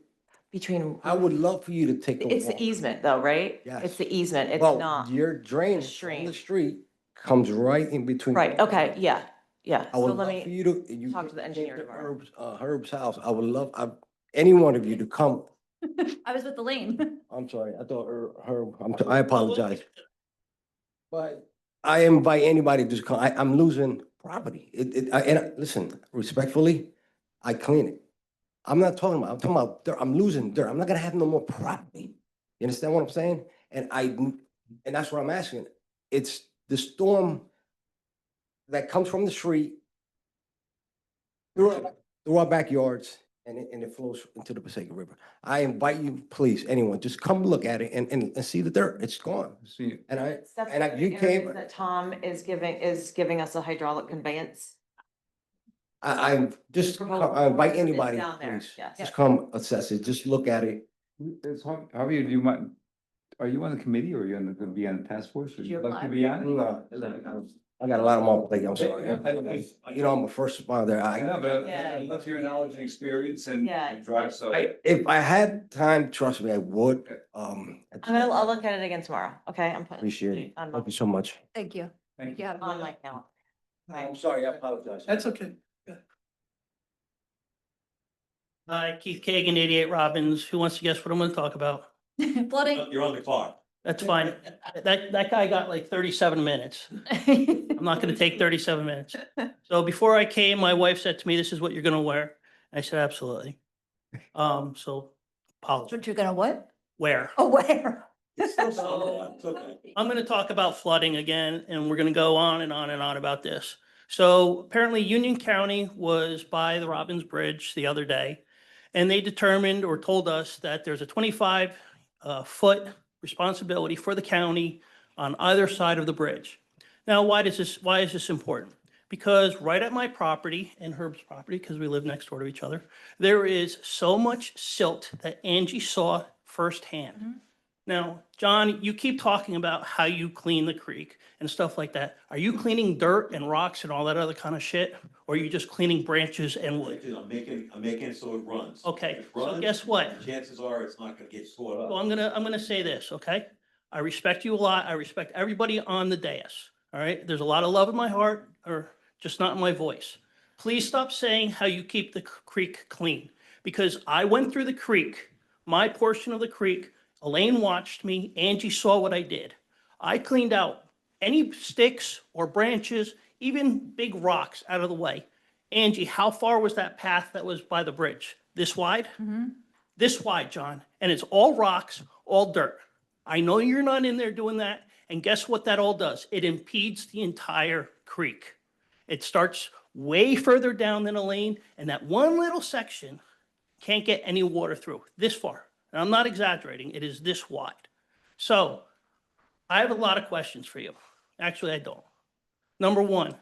Between. I would love for you to take a It's the walk. easement though, right? Yes. It's the easement, it's Well, not. your drain the stream. on the street comes right in between. Right, okay, yeah, yeah. I So would let love for me you to. you talk to the came engineer tomorrow. Herb's house. I would love, any one of you to come. I was with Elaine. I'm sorry, I thought Herb, I apologize. But I invite anybody to come. I'm losing property. Listen, respectfully, I clean it. I'm talking about dirt. I'm losing dirt. I'm not gonna have no more property. You understand what I'm saying? And that's what I'm asking. It's the storm that comes from the street through our backyards and it flows into the Passaic River. I invite you, please, anyone, just come look at it and see the dirt. It's gone. See, You came, That Tom is giving us a hydraulic conveyance. I invite anybody, down there, please, yes. just come assess it, just look at it. Javier, do you mind, are you on the committee or are you gonna be on the task force? Would you like to be on it? No, I got a lot of more plate, I'm sorry. I'm a first responder. I know, but Yeah. I love your knowledge and experience and Yeah. drive, so. If I had time, trust me, I would. I'll look at it again tomorrow, okay? I'm putting. Appreciate it. On Thank you so much. Thank you. Thank you. on my calendar. I'm sorry, I apologize. That's okay. Hi, Keith Kagan, 88 Robbins. Who wants to guess what I'm gonna talk about? Flooding. You're on the clock. That's fine. That guy got like 37 minutes. I'm not gonna take 37 minutes. So before I came, my wife said to me, "This is what you're gonna wear." I said, "Absolutely." So apologies. But you're gonna what? Where? Oh, where? It's okay. I'm gonna talk about flooding again, and we're gonna go on and on and on about this. So apparently Union County was by the Robbins Bridge the other day, and they determined or told us that there's a 25 foot responsibility for the county on either side of the bridge. Now, why is this important? Because right at my property and Herb's property, because we live next door to each other, there is so much silt that Angie saw firsthand. Now, John, you keep talking about how you clean the creek and stuff like that. Are you cleaning dirt and rocks and all that other kind of shit? Or are you just cleaning branches and wood? I'm making it so it runs. Okay, If it so runs, guess what? Chances are it's not gonna get tore up. Well, I'm gonna say this, okay? I respect you a lot. I respect everybody on the dais, all right? There's a lot of love in my heart, or just not in my voice. Please stop saying how you keep the creek clean, because I went through the creek, my portion of the creek. Elaine watched me. Angie saw what I did. I cleaned out any sticks or branches, even big rocks out of the way. Angie, how far was that path that was by the bridge? This wide? This wide, John. And it's all rocks, all dirt. I know you're not in there doing that. And guess what that all does? It impedes the entire creek. It starts way further down than Elaine, and that one little section can't get any water through this far. And I'm not exaggerating, it is this wide. So I have a lot of questions for you. Actually, I don't. Number one,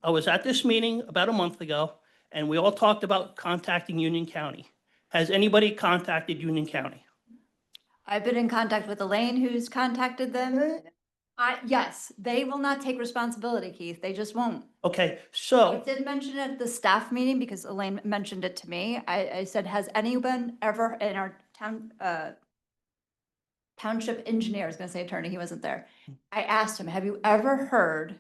I was at this meeting about a month ago, and we all talked about contacting Union County. Has anybody contacted Union County? I've been in contact with Elaine, who's contacted them. Yes, they will not take responsibility, Keith. They just won't. Okay, I so, did mention it at the staff meeting because Elaine mentioned it to me. I said, has anyone ever in our township engineer, I was gonna say attorney, he wasn't there. I asked him, have you ever heard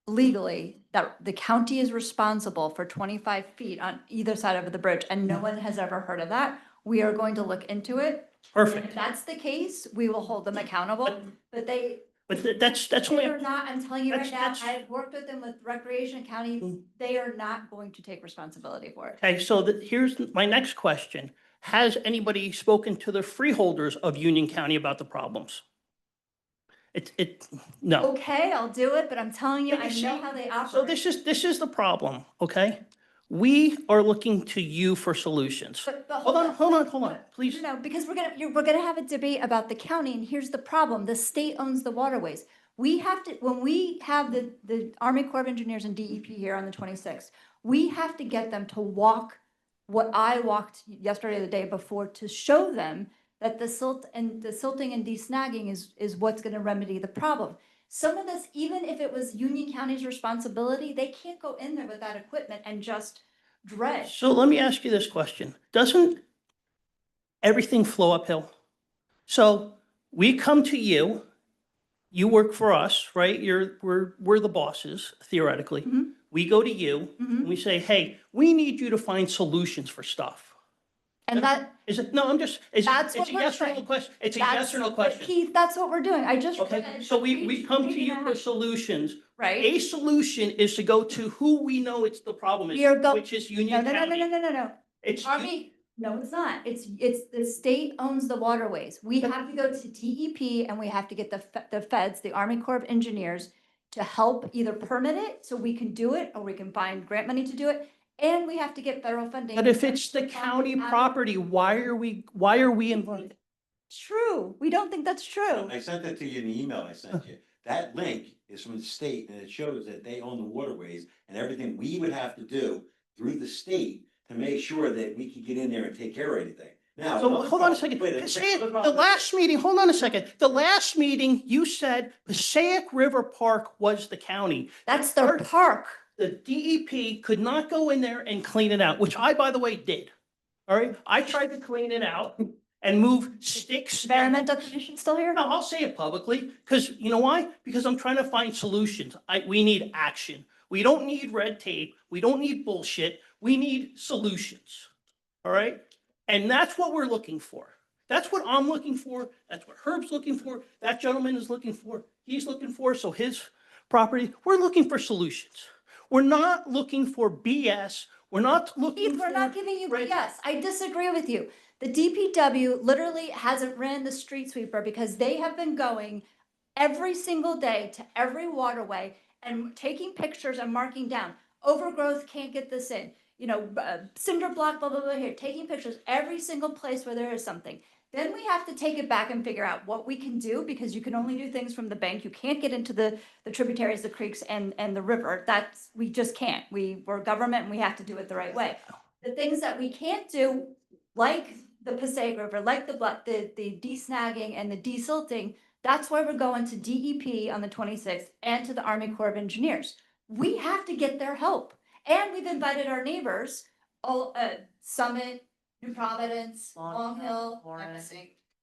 legally that the county is responsible for 25 feet on either side of the bridge? And no one has ever heard of that. We are going to look into it. perfect. If that's the case, we will hold them accountable, but That's they only, are not, I'm telling you right now, That's- I've worked with them with Recreation County, they are not going to take responsibility for it. okay, so here's my next question. Has anybody spoken to the freeholders of Union County about the problems? No. Okay, I'll do it, but I'm telling you, But I you know see- how they So operate. this is the problem, okay? We are looking to you for solutions. But Hold on, please. No, because we're gonna have a debate about the county, and here's the problem, the state owns the waterways. We have to, when we have the Army Corps of Engineers and DEP here on the 26th, we have to get them to walk what I walked yesterday or the day before to show them that the silting and desnagging is what's gonna remedy the problem. Some of this, even if it was Union County's responsibility, they can't go in there with that equipment and just dredge. So let me ask you this question. Doesn't everything flow uphill? So we come to you, you work for us, right? We're the bosses theoretically. Mhm. We go to you and we say, hey, we need you to find solutions for stuff. And that, Is it, no, I'm just, That's it's what a we're yes or no saying. question. It's a yes or no but question. Keith, that's what we're doing. I just. Okay, so we come to you for solutions. Right? A solution is to go to who we know it's the problem is, We are which is No, Union no, no, no, County. no, no, no. It's, Army, no, it's not. It's the state owns the waterways. We have to go to DEP and we have to get the feds, the Army Corps of Engineers, to help either permit it so we can do it, or we can find grant money to do it. And we have to get federal funding. but if it's the county property, why are we involved? True. We don't think that's true. I sent it to you in the email I sent you. That link is from the state and it shows that they own the waterways and everything we would have to do through the state to make sure that we can get in there and take care of anything. Now. So hold on a second. The last meeting, hold on a second. The last meeting, you said Passaic River Park was the county. That's their park. The DEP could not go in there and clean it out, which I, by the way, did. All right, I tried to clean it out and move sticks. Environmental Commission still here? No, I'll say it publicly, because you know why? Because I'm trying to find solutions. We need action. We don't need red tape. We don't need bullshit. We need solutions. All right? And that's what we're looking for. That's what I'm looking for. That's what Herb's looking for. That gentleman is looking for. He's looking for. So his property, we're looking for solutions. We're not looking for BS. We're not looking Keith, we're not for- giving you Right. BS. I disagree with you. The DPW literally hasn't ran the street sweeper because they have been going every single day to every waterway and taking pictures and marking down, overgrowth, can't get this in, cinder block, blah, blah, blah, here, taking pictures every single place where there is something. Then we have to take it back and figure out what we can do, because you can only do things from the bank. You can't get into the tributaries, the creeks and the river. We just can't. We're government and we have to do it the right way. The things that we can't do, like the Passaic River, like the de-snagging and the desilting, that's why we're going to DEP on the 26th and to the Army Corps of Engineers. We have to get their help. And we've invited our neighbors, Summit, New Providence, Long Hill,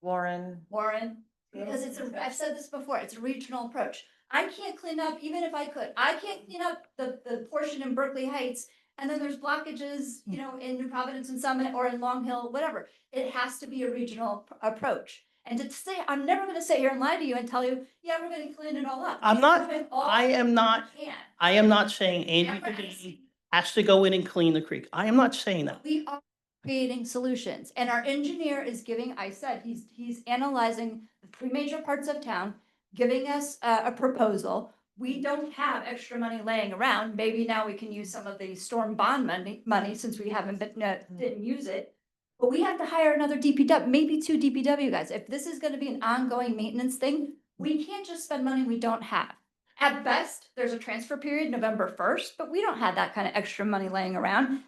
Warren, because I've said this before, it's a regional approach. I can't clean up, even if I could, I can't clean up the portion in Berkeley Heights, and then there's blockages, in New Providence and Summit or in Long Hill, whatever. It has to be a regional approach. And to say, I'm never gonna sit here and lie to you and tell you, yeah, we're gonna clean it all up. I am not Can. saying Andy Padini has to go in and clean the creek. I am not saying that. We are creating solutions, and our engineer is he's analyzing the three major parts of town, giving us a proposal. We don't have extra money laying around. Maybe now we can use some of the storm bond money since we didn't use it. But we have to hire another DPW, maybe 2 DPW guys. If this is gonna be an ongoing maintenance thing, we can't just spend money we don't have. At best, there's a transfer period November 1st, but we don't have that kind of extra money laying around.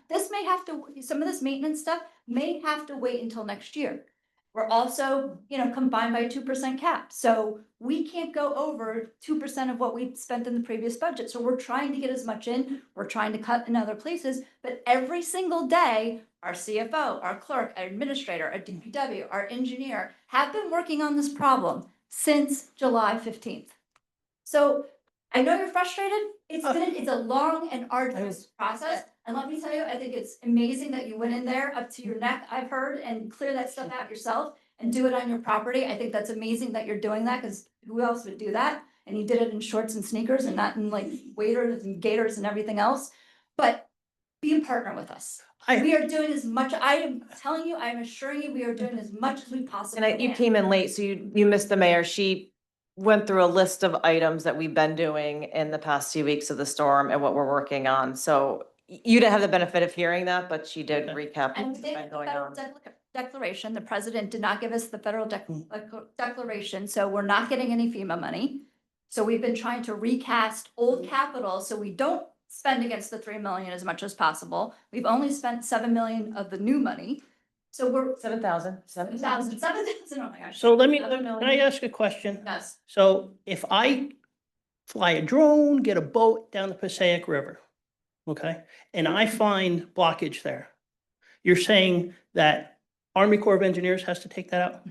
Some of this maintenance stuff may have to wait until next year. We're also, combined by a 2% cap. So we can't go over 2% of what we spent in the previous budget. So we're trying to get as much in, we're trying to cut in other places, but every single day, our CFO, our clerk, our administrator, our DPW, our engineer have been working on this problem since July 15th. So I know you're frustrated. It's a long and arduous process. And let me tell you, I think it's amazing that you went in there up to your neck, I've heard, and clear that stuff out yourself and do it on your property. I think that's amazing that you're doing that, because who else would do that? And you did it in shorts and sneakers and not in like waders and gaiters and everything else. But be a partner with us. We are doing as much, I am telling you, I am assuring you, we are doing as much as we possibly And you can. came in late, so you missed the mayor. She went through a list of items that we've been doing in the past 2 weeks of the storm and what we're working on. So you didn't have the benefit of hearing that, but she did recap And what's we did been the going federal on. declaration, the president did not give us the federal declaration, so we're not getting any FEMA money. So we've been trying to recast old capital, so we don't spend against the 3 million as much as possible. We've only spent 7 million of the new money. So we're 7,000. 7,000, oh my gosh. So can I ask a question? Yes. So if I fly a drone, get a boat down the Passaic River, okay, and I find blockage there, you're saying that Army Corps of Engineers has to take that out?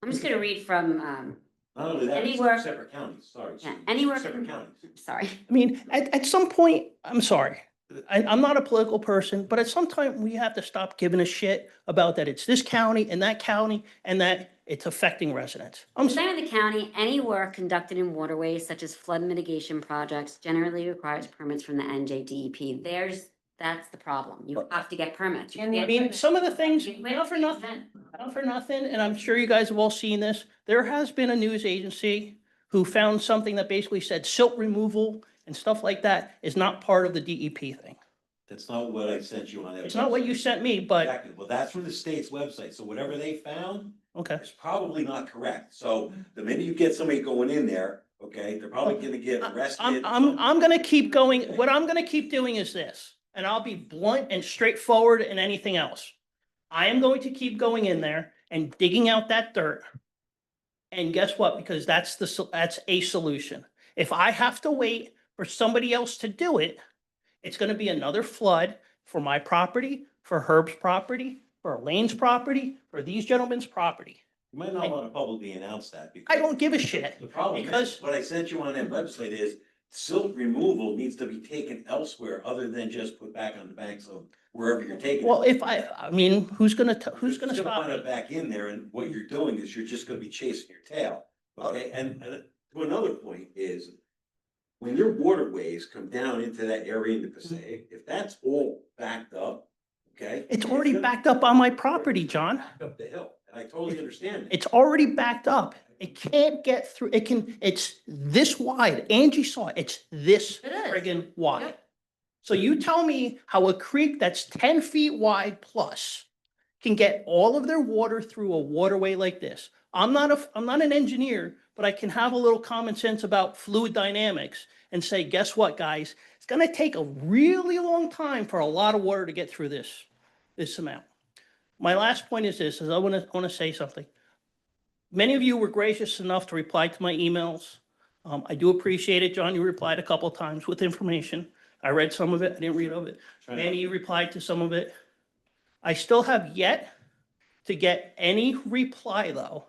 I'm just gonna read from, Not only that, it's Anywhere- separate counties, sorry. Yeah, Sue, anywhere- Separate counties. sorry. I mean, at some point, I'm sorry, I'm not a political person, but at some time, we have to stop giving a shit about that it's this county and that it's affecting residents. I'm sorry. Within the county, any work conducted in waterways such as flood mitigation projects generally requires permits from the NJDEP. That's the problem. You have to get permits. You I can't- mean, some of the things, not for nothing, and I'm sure you guys have all seen this, there has been a news agency who found something that basically said silt removal and stuff like that is not part of the DEP thing. That's not what I sent you on that. It's not what you website. sent me, but, Exactly. Well, that's from the state's website, so whatever they found okay. is probably not correct. So the minute you get somebody going in there, okay, they're probably gonna get arrested. I'm gonna keep going, what I'm gonna keep doing is this, and I'll be blunt and straightforward in anything else. I am going to keep going in there and digging out that dirt. And guess what? Because that's a solution. If I have to wait for somebody else to do it, it's gonna be another flood for my property, for Herb's property, for Elaine's property, for these gentlemen's property. You might not wanna publicly announce that. Because I don't give a shit. The problem because- is, what I sent you on that website is silt removal needs to be taken elsewhere other than just put back on the banks of wherever you're taking it. Well, I mean, who's gonna stop Put me? it back in there, and what you're doing is you're just gonna be chasing your tail, okay? And to another point is, when your waterways come down into that area in the Passaic, if that's all backed up, okay? It's already backed up on my property, John. Back up the hill, and I totally understand that. It's already backed up. It can't get through, it's this wide. Angie saw it, it's this It is. friggin' wide. So you tell me how a creek that's 10 feet wide plus can get all of their water through a waterway like this. I'm not an engineer, but I can have a little common sense about fluid dynamics and say, guess what, guys? It's gonna take a really long time for a lot of water to get through this amount. My last point is this, is I wanna say something. Many of you were gracious enough to reply to my emails. I do appreciate it, John, you replied a couple of times with information. I read some of it, I didn't read all of it. Manny, you replied to some of it. I still have yet to get any reply, though,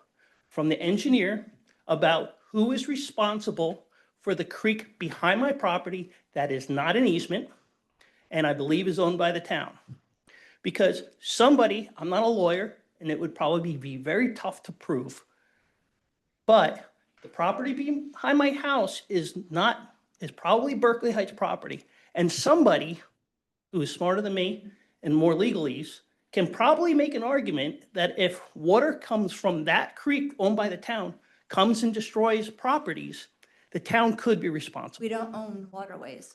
from the engineer about who is responsible for the creek behind my property that is not an easement and I believe is owned by the town. Because somebody, I'm not a lawyer, and it would probably be very tough to prove, but the property behind my house is probably Berkeley Heights property. And somebody who is smarter than me and more legalese can probably make an argument that if water comes from that creek owned by the town, comes and destroys properties, the town could be responsible. We don't own waterways.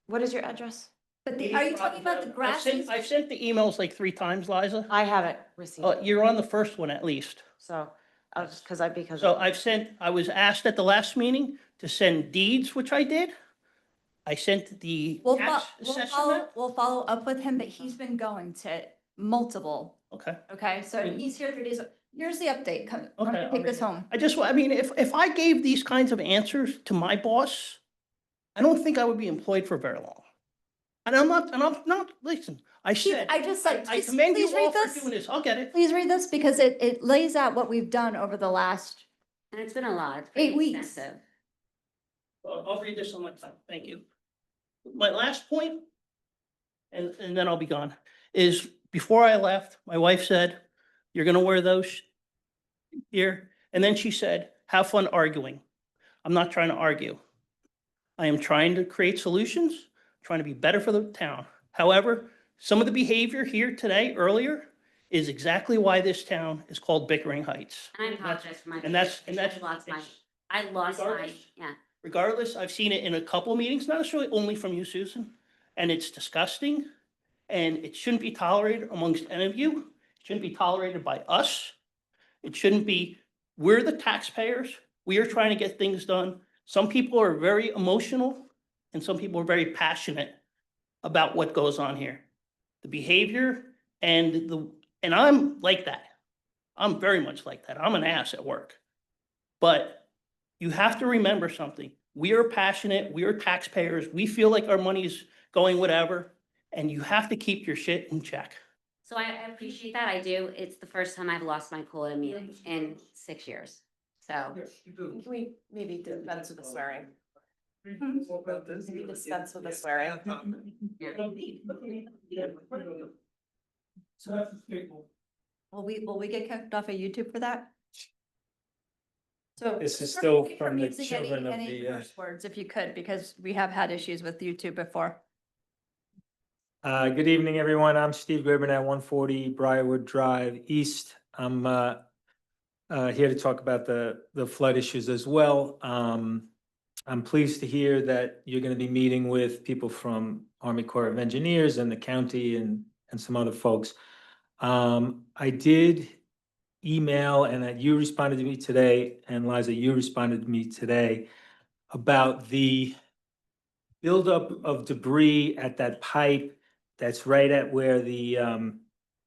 What is your address? But are you talking about the grasses? I've sent the emails like 3 times, Liza. I haven't received. You're on the first one at least. So, because So I was asked at the last meeting to send deeds, which I did. I sent the tax assessment. We'll follow up with him, but he's been going to multiple. Okay. Okay, so he's here 3 days. Here's the update. Come, Okay, take this home. I mean, if I gave these kinds of answers to my boss, I don't think I would be employed for very long. And I'm not, listen, I said, I just said, I please commend you read all for this. doing this. I'll get it. Please read this because it lays out what we've done over the last. And it's been a lot. It's 8 pretty weeks. extensive. I'll read this on my time. Thank you. My last point, and then I'll be gone, is before I left, my wife said, you're gonna wear those here. And then she said, have fun arguing. I'm not trying to argue. I am trying to create solutions, trying to be better for the town. However, some of the behavior here today, earlier, is exactly why this town is called Bickering Heights. And I apologize for my. And that's, I lost my, Regardless. yeah. regardless, I've seen it in a couple of meetings, not necessarily only from you, Susan. And it's disgusting and it shouldn't be tolerated amongst any of you. It shouldn't be tolerated by us. It shouldn't be, we're the taxpayers. We are trying to get things done. Some people are very emotional and some people are very passionate about what goes on here. The behavior and I'm like that. I'm very much like that. I'm an ass at work. But you have to remember something. We are passionate, we are taxpayers, we feel like our money is going whatever, and you have to keep your shit in check. So I appreciate that. I do. It's the first time I've lost my cool at a meeting in 6 years. So. Can we maybe dispense with the swearing? Maybe dispense with the swearing. Will we get kicked off of YouTube for that? So. This is still refrain from the using children of any the, curse words, if you could, because we have had issues with YouTube before. Good evening, everyone. I'm Steve Goodman at 140 Briarwood Drive East. I'm here to talk about the flood issues as well. I'm pleased to hear that you're going to be meeting with people from Army Corps of Engineers and the county and some other folks. I did email and that you responded to me today, and Liza, you responded to me today about the buildup of debris at that pipe that's right at where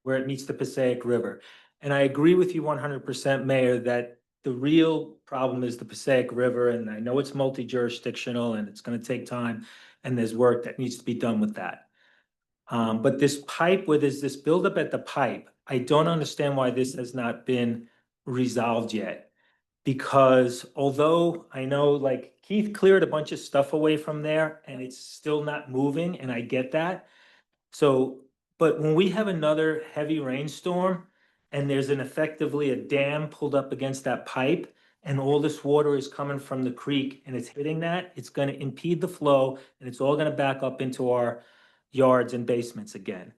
where it meets the Passaic River. And I agree with you 100%, Mayor, that the real problem is the Passaic River, and I know it's multi-jurisdictional and it's gonna take time, and there's work that needs to be done with that. But this pipe, where there's this buildup at the pipe, I don't understand why this has not been resolved yet. Because although I know like Keith cleared a bunch of stuff away from there and it's still not moving, and I get that. So, but when we have another heavy rainstorm and there's effectively a dam pulled up against that pipe, and all this water is coming from the creek and it's hitting that, it's gonna impede the flow and it's all gonna back up into our yards and basements again.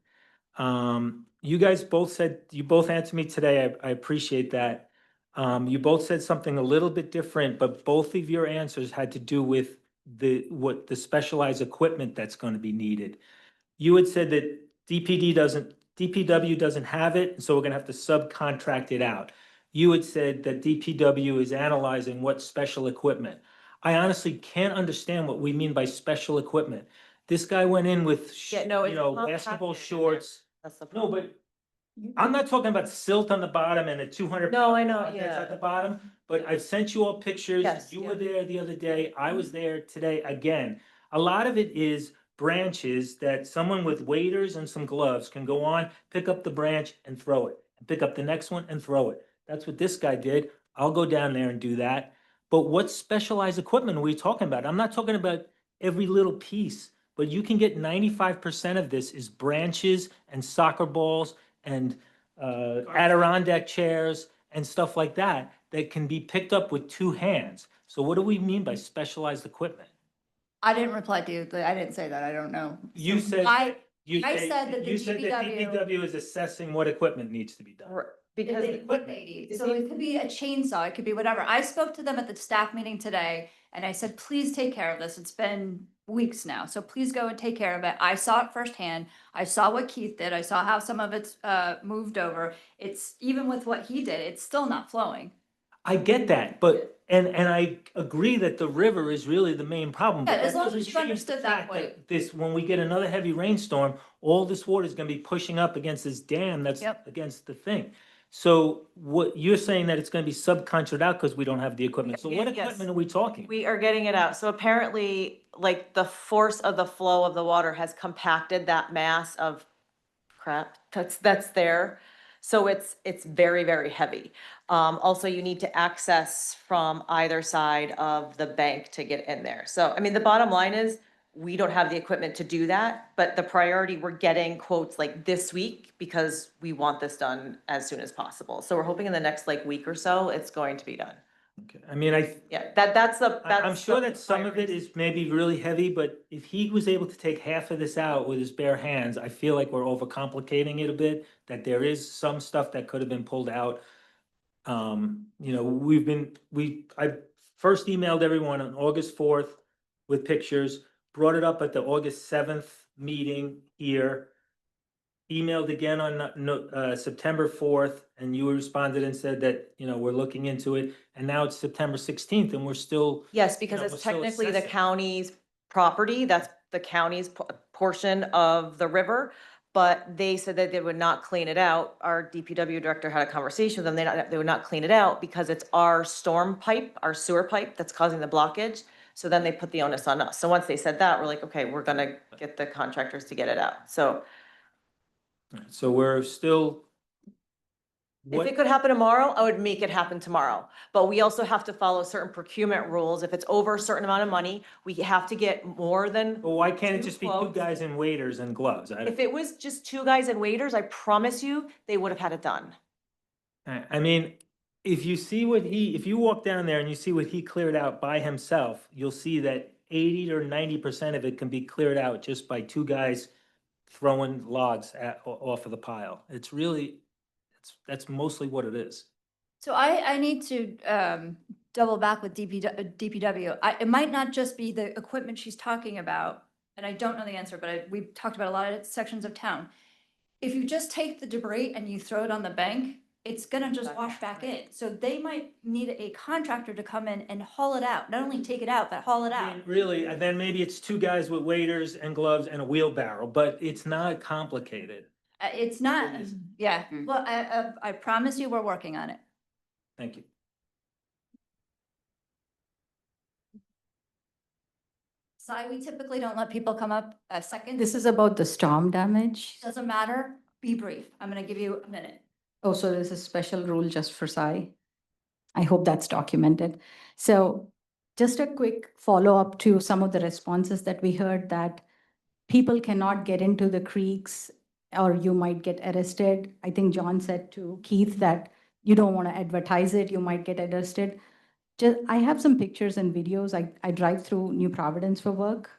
You guys both said, you both answered me today, I appreciate that. You both said something a little bit different, but both of your answers had to do with the specialized equipment that's gonna be needed. You had said that DPW doesn't have it, so we're gonna have to subcontract it out. You had said that DPW is analyzing what special equipment. I honestly can't understand what we mean by special equipment. This guy went in with, Yeah, no, it's basketball compacted in there. shorts. That's the No, problem. but I'm not talking about silt on the bottom and a 200. No, I know, That's yeah. at the bottom, but I've sent you all pictures. Yes, You yeah. were there the other day. I was there today again. A lot of it is branches that someone with waders and some gloves can go on, pick up the branch and throw it, and pick up the next one and throw it. That's what this guy did. I'll go down there and do that. But what specialized equipment are we talking about? I'm not talking about every little piece, but you can get 95% of this is branches and soccer balls and Adirondack chairs and stuff like that that can be picked up with two hands. So what do we mean by specialized equipment? I didn't reply to you, I didn't say that, I don't know. You said. I I said that the You said that DPW DPW is assessing what equipment needs to be done. Because what they need. So it could be a chainsaw, it could be whatever. I spoke to them at the staff meeting today and I said, please take care of this. It's been weeks now, so please go and take care of it. I saw it firsthand. I saw what Keith did. I saw how some of it's moved over. It's even with what he did, it's still not flowing. I get that, but, and I agree that the river is really the main problem. Yeah, but as that long as doesn't you change understood the that fact point. This, when we get another heavy rainstorm, all this water is gonna be pushing up against this dam that's Yep. against the thing. So what, you're saying that it's gonna be subcontracted out because we don't have the equipment. So what Yes. equipment are we talking? we are getting it out. So apparently, like, the force of the flow of the water has compacted that mass of crap that's there. So it's very, very heavy. Also, you need to access from either side of the bank to get in there. So, I mean, the bottom line is, we don't have the equipment to do that, but the priority, we're getting quotes like this week because we want this done as soon as possible. So we're hoping in the next like week or so, it's going to be done. Okay, I mean, Yeah, that's I'm sure the that some of it priority. is maybe really heavy, but if he was able to take half of this out with his bare hands, I feel like we're overcomplicating it a bit, that there is some stuff that could have been pulled out. I first emailed everyone on August 4th with pictures, brought it up at the August 7th meeting here. Emailed again on September 4th, and you responded and said that, we're looking into it, and now it's September 16th and we're still. Yes, because we're it's still technically the assessing. county's property, that's the county's portion of the river. But they said that they would not clean it out. Our DPW director had a conversation with them, they would not clean it out because it's our storm pipe, our sewer pipe that's causing the blockage. So then they put the onus on us. So once they said that, we're like, okay, we're gonna get the contractors to get it out. So So we're still. if it could happen tomorrow, I would make it happen tomorrow. But we also have to follow certain procurement rules. If it's over a certain amount of money, we have to get more than. Well, why can't it two just be two quotes. guys in waders and gloves? If it was just two guys and waiters, I promise you, they would have had it done. I mean, if you walk down there and you see what he cleared out by himself, you'll see that 80 or 90% of it can be cleared out just by two guys throwing logs off of the pile. It's really, that's mostly what it is. So I need to double back with DPW. It might not just be the equipment she's talking about, and I don't know the answer, but we've talked about a lot of sections of town. If you just take the debris and you throw it on the bank, it's gonna just wash back in. So they might need a contractor to come in and haul it out, not only take it out, but haul it I out. mean, really, and then maybe it's two guys with waders and gloves and a wheelbarrow, but it's not complicated. It's not, yeah, well, I promise you, we're working on it. Thank you. Sai, we typically don't let people come up a second. This is about the storm damage. Doesn't matter, be brief. I'm gonna give you a minute. Oh, so there's a special rule just for Sai. I hope that's documented. So just a quick follow-up to some of the responses that we heard, that people cannot get into the creeks or you might get arrested. I think John said to Keith that you don't want to advertise it, you might get arrested. just, I have some pictures and videos. I drive through New Providence for work.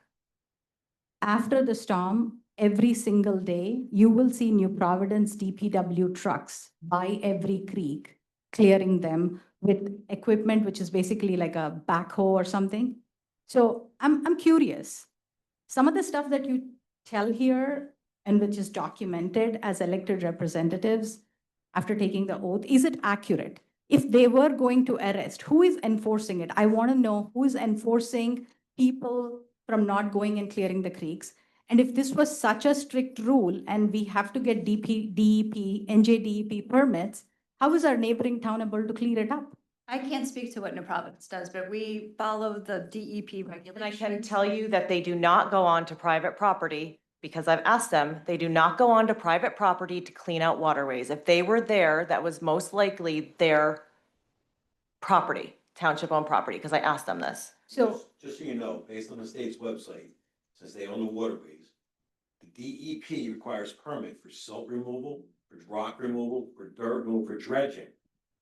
After the storm, every single day, you will see New Providence DPW trucks by every creek, clearing them with equipment, which is basically like a backhoe or something. So I'm curious. Some of the stuff that you tell here and which is documented as elected representatives after taking the oath, is it accurate? If they were going to arrest, who is enforcing it? I want to know who is enforcing people from not going and clearing the creeks. And if this was such a strict rule and we have to get DEP, NJDEP permits, how is our neighboring town able to clear it up? I can't speak to what New Providence does, but we follow the DEP regulations. And I can tell you that they do not go on to private property, because I've asked them, they do not go on to private property to clean out waterways. If they were there, that was most likely their property, township-owned property, because I asked them this. So, Just so you know, based on the state's website, since they own the waterways, the DEP requires permit for silt removal, for rock removal, for dirt removal, for dredging.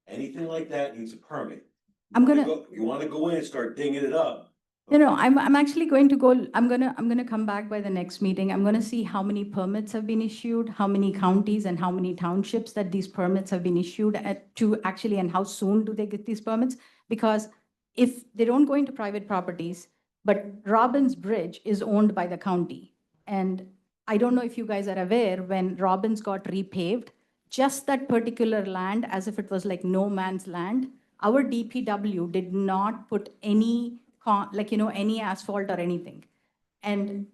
Anything like that needs a permit. You wanna go in and start digging it up. No, I'm actually going to go, I'm gonna come back by the next meeting. I'm gonna see how many permits have been issued, how many counties and how many townships that these permits have been issued to actually, and how soon do they get these permits? Because if they don't go into private properties, but Robbins Bridge is owned by the county. And I don't know if you guys are aware, when Robbins got repaved, just that particular land, as if it was like no man's land, our DPW did not put any any asphalt or anything. And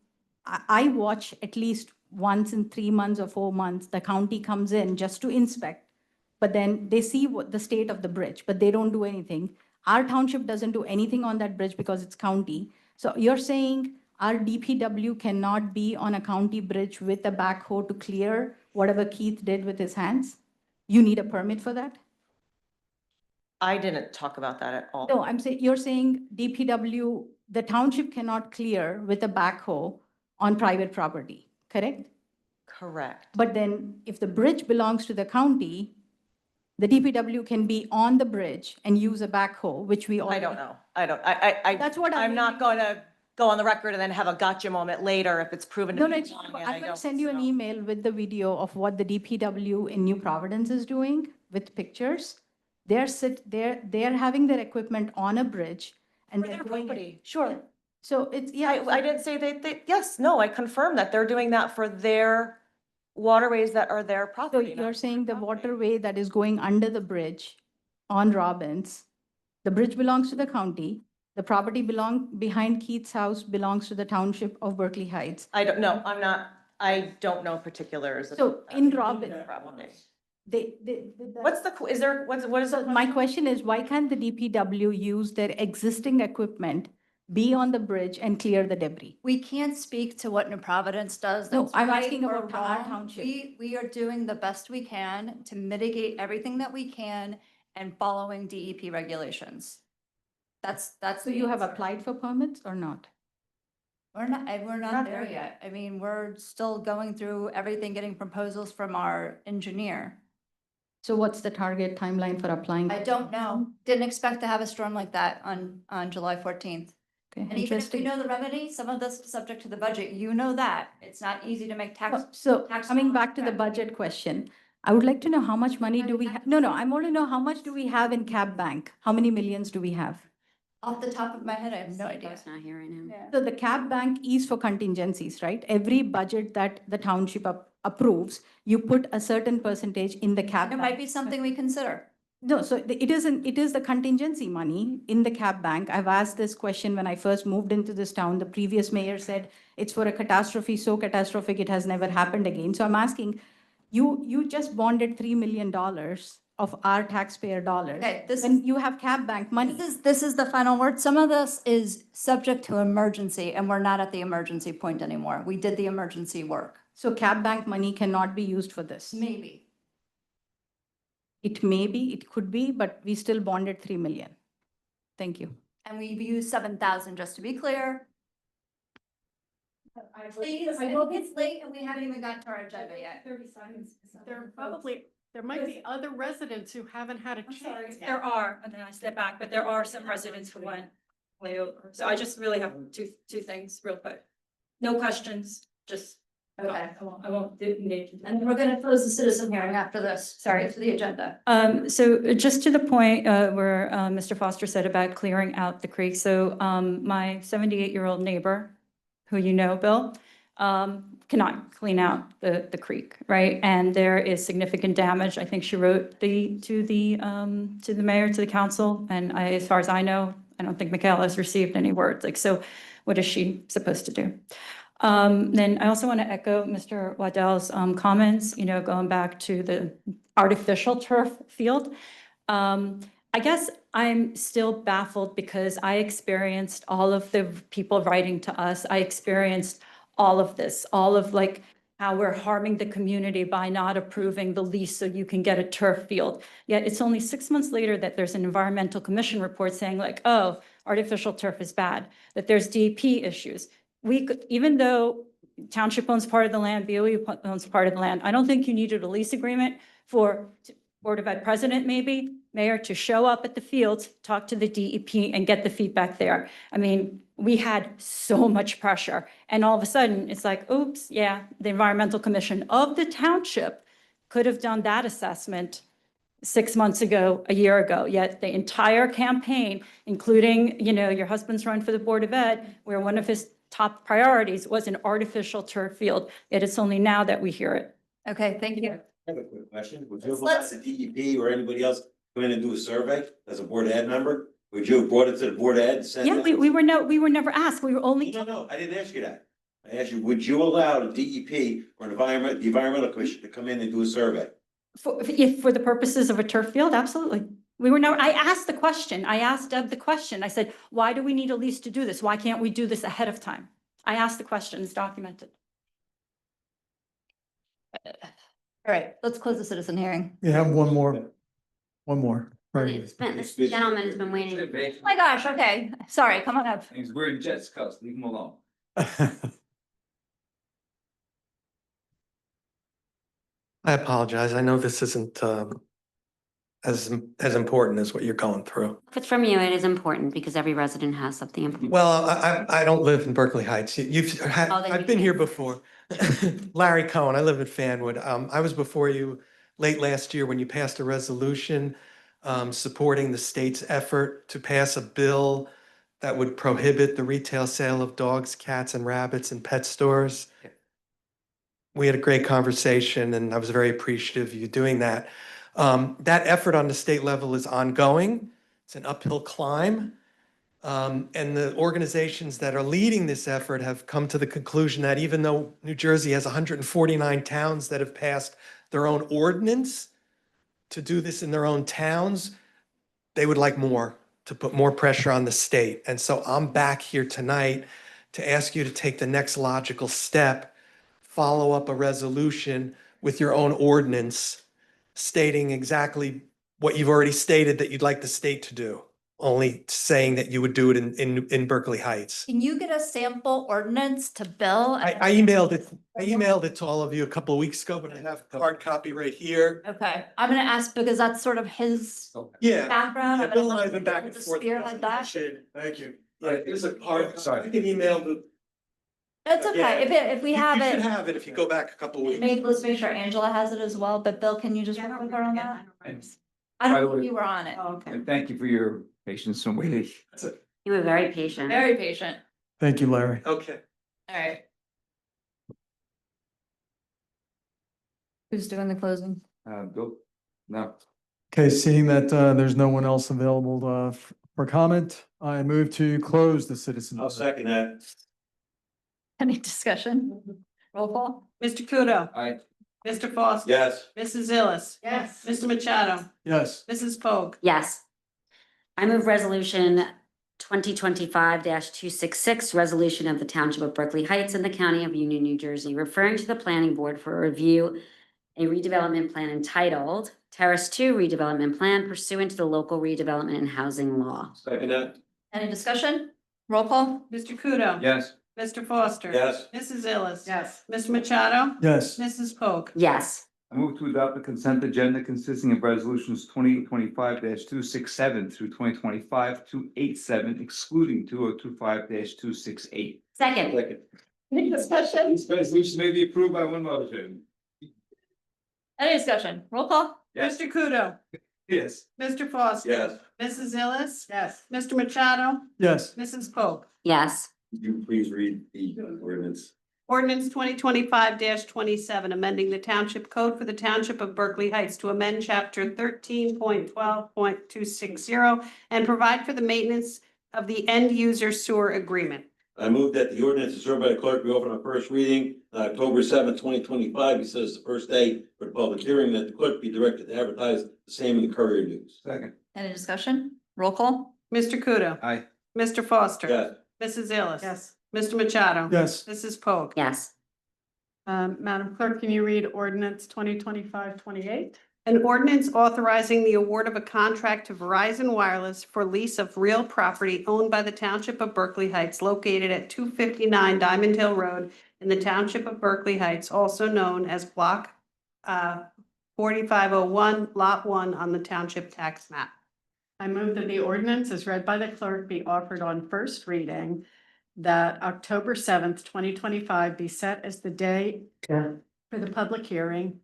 I watch at least once in 3 months or 4 months, the county comes in just to inspect, but then they see what the state of the bridge, but they don't do anything. Our township doesn't do anything on that bridge because it's county. So you're saying our DPW cannot be on a county bridge with a backhoe to clear whatever Keith did with his hands? You need a permit for that? I didn't talk about that at all. No, I'm saying, you're saying DPW, the township cannot clear with a backhoe on private property, correct? Correct. But then if the bridge belongs to the county, the DPW can be on the bridge and use a backhoe, which we all. I don't know. That's what I'm not gonna go on the record and then have a gotcha moment later if it's proven to No, be no, it's, wrong. and I I'm going to don't, send you an so. email with the video of what the DPW in New Providence is doing with pictures. They're having their equipment on a bridge and For they're their doing it. property. Sure. So it's, yeah. I didn't say yes, no, I confirm that they're doing that for their waterways that are their So property. you're saying the waterway that is going under the bridge on Robbins, the bridge belongs to the county, the property behind Keith's house belongs to the township of Berkeley Heights. I don't know, I don't know particulars. So in Robbins, Property. What is the my question is, why can't the DPW use their existing equipment, be on the bridge and clear the debris? We can't speak to what New Providence does. No, that's I'm right asking or about our wrong. township. We are doing the best we can to mitigate everything that we can and following DEP regulations. That's. So the you have answer. applied for permits or not? We're not there yet. I mean, we're still going through everything, getting proposals from our engineer. So what's the target timeline for applying? I don't know. Didn't expect to have a storm like that on July 14th. Okay, And even if we interesting. know the remedy, some of this is subject to the budget, you know that. It's not easy to make tax. So tax coming dollars back to the correct. budget question, I would like to know how much money do we have? No, I want to know how much do we have in cap bank? How many millions do we have? Off the top of my head, I have no idea. It's not here right now. So the cap bank is for contingencies, right? Every budget that the township approves, you put a certain percentage in the cap. It might be something we consider. No, so it is the contingency money in the cap bank. I've asked this question when I first moved into this town. The previous mayor said it's for a catastrophe, so catastrophic it has never happened again. So I'm asking, you just bonded $3 million of our taxpayer dollars. Okay, When you have cap bank money. This is the final word. Some of this is subject to emergency and we're not at the emergency point anymore. We did the emergency work. So cap bank money cannot be used for this. Maybe. It may be, it could be, but we still bonded 3 million. Thank you. And we've used 7,000, just to be clear. Please, I hope it's late and we haven't even gotten to our agenda yet. 30 seconds. They're probably There might be other residents who haven't had a chance. There are, and then I step back, but there are some residents who went way over. So I just really have two things real quick. No questions, just. Okay. I won't do. And we're gonna close the citizen hearing after this. Sorry to the agenda. So just to the point where Mr. Foster said about clearing out the creek. So my 78-year-old neighbor, who you know, Bill, cannot clean out the creek, right? And there is significant damage. I think she wrote to the mayor, to the council, and as far as I know, I don't think Michaela has received any words. Like, so what is she supposed to do? Then I also want to echo Mr. Waddell's comments, you know, going back to the artificial turf field. I guess I'm still baffled because I experienced all of the people writing to us. I experienced all of this, all of like how we're harming the community by not approving the lease so you can get a turf field. Yet it's only 6 months later that there's an environmental commission report saying like, oh, artificial turf is bad, that there's DEP issues. We could, even though Township owns part of the land, BOE owns part of the land, I don't think you needed a lease agreement for Board of Ed president, maybe, mayor, to show up at the fields, talk to the DEP and get the feedback there. I mean, we had so much pressure and all of a sudden it's like, oops, yeah, the environmental commission of the township could have done that assessment 6 months ago, a year ago, yet the entire campaign, including, you know, your husband's run for the Board of Ed, where one of his top priorities was an artificial turf field, yet it's only now that we hear it. Okay, thank you. I have a quick question. Would you have allowed the DEP or anybody else come in and do a survey as a Board of Ed member? Would you have brought it to the Board of Ed? Yeah, we were never asked, we were only. No, I didn't ask you that. I asked you, would you allow the DEP or the environmental commission to come in and do a survey? For the purposes of a turf field, absolutely. We were never, I asked the question, I asked Deb the question, I said, why do we need a lease to do this? Why can't we do this ahead of time? I asked the question, it's documented. All right, let's close the citizen hearing. We have one more. Right. This gentleman has been waiting. Oh my gosh, okay, sorry, come on up. He's wearing Jets cuffs, leave him alone. I apologize. I know this isn't as important as what you're going through. If it's from you, it is important because every resident has something important. Well, I don't live in Berkeley Heights. You've had, Oh, then I've you been can't. here before. Larry Cohen, I live in Fanwood. I was before you late last year when you passed a resolution supporting the state's effort to pass a bill that would prohibit the retail sale of dogs, cats, and rabbits in pet stores. We had a great conversation and I was very appreciative of you doing that. That effort on the state level is ongoing. It's an uphill climb. And the organizations that are leading this effort have come to the conclusion that even though New Jersey has 149 towns that have passed their own ordinance to do this in their own towns, they would like more, to put more pressure on the state. And so I'm back here tonight to ask you to take the next logical step, follow up a resolution with your own ordinance stating exactly what you've already stated that you'd like the state to do, only saying that you would do it in Berkeley Heights. Can you get a sample ordinance to Bill? I emailed it to all of you a couple of weeks ago, but I have a hard copy right here. Okay, I'm gonna ask because that's sort of his Yeah. background. Yeah, I'm Bill gonna and I have been back and to forth. spearhead that. Thank you. Yeah, there's a hard, I can email the. It's okay, if we have You should it, have it if you go back a couple of weeks. maybe let's make sure Angela has it as well, but Bill, can you just work with her on that? I By the don't way- think you were on it. And thank you for your patience and waiting. You were very patient. Very patient. Thank you, Larry. Okay. All right. Who's doing the closing? Bill, no. Okay, seeing that there's no one else available for comment, I move to close the citizen. I'll second that. Any discussion? Roll call? Mr. Kudo. Aye. Mr. Foster. Yes. Mrs. Illis. Yes. Mr. Machado. Yes. Mrs. Pogue. Yes. I move resolution 2025-266, resolution of the Township of Berkeley Heights in the County of Union, New Jersey, referring to the planning board for a review a redevelopment plan entitled Terrace 2 Redevelopment Plan pursuant to the local redevelopment and housing law. Second that. Any discussion? Roll call? Mr. Kudo. Yes. Mr. Foster. Yes. Mrs. Illis. Yes. Mr. Machado. Yes. Mrs. Pogue. Yes. I move to adopt the consent agenda consisting of resolutions 2025-267 through 2025-287, excluding 2025-268. Second. Any discussion? These resolutions may be approved by one motion. Any discussion? Roll call? Yes. Mr. Kudo, Yes. Mr. Foster. Yes. Mrs. Illis. Yes. Mr. Machado, Yes. Mrs. Pogue. Yes. Would you please read the ordinance? Ordinance 2025-27, amending the Township Code for the Township of Berkeley Heights to amend chapter 13.12.260 and provide for the maintenance of the end user sewer agreement. I move that the ordinance is heard by the clerk be open on first reading, October 2025. He says the first day for the public hearing, that the clerk be directed to advertise the same in the Courier News. Second. Any discussion? Roll call? Mr. Kudo. Aye. Mr. Foster. Yes. Mrs. Illis. Yes. Mr. Machado. Yes. Mrs. Pogue. Yes. Madam Clerk, can you read ordinance 2025-28? An ordinance authorizing the award of a contract to Verizon Wireless for lease of real property owned by the Township of Berkeley Heights located at 259 Diamond Hill Road in the Township of Berkeley Heights, also known as Block 4501, Lot 1 on the Township Tax Map. I move that the ordinance as read by the clerk be offered on first reading, that October 7th, 2025 be set as the day for the public hearing,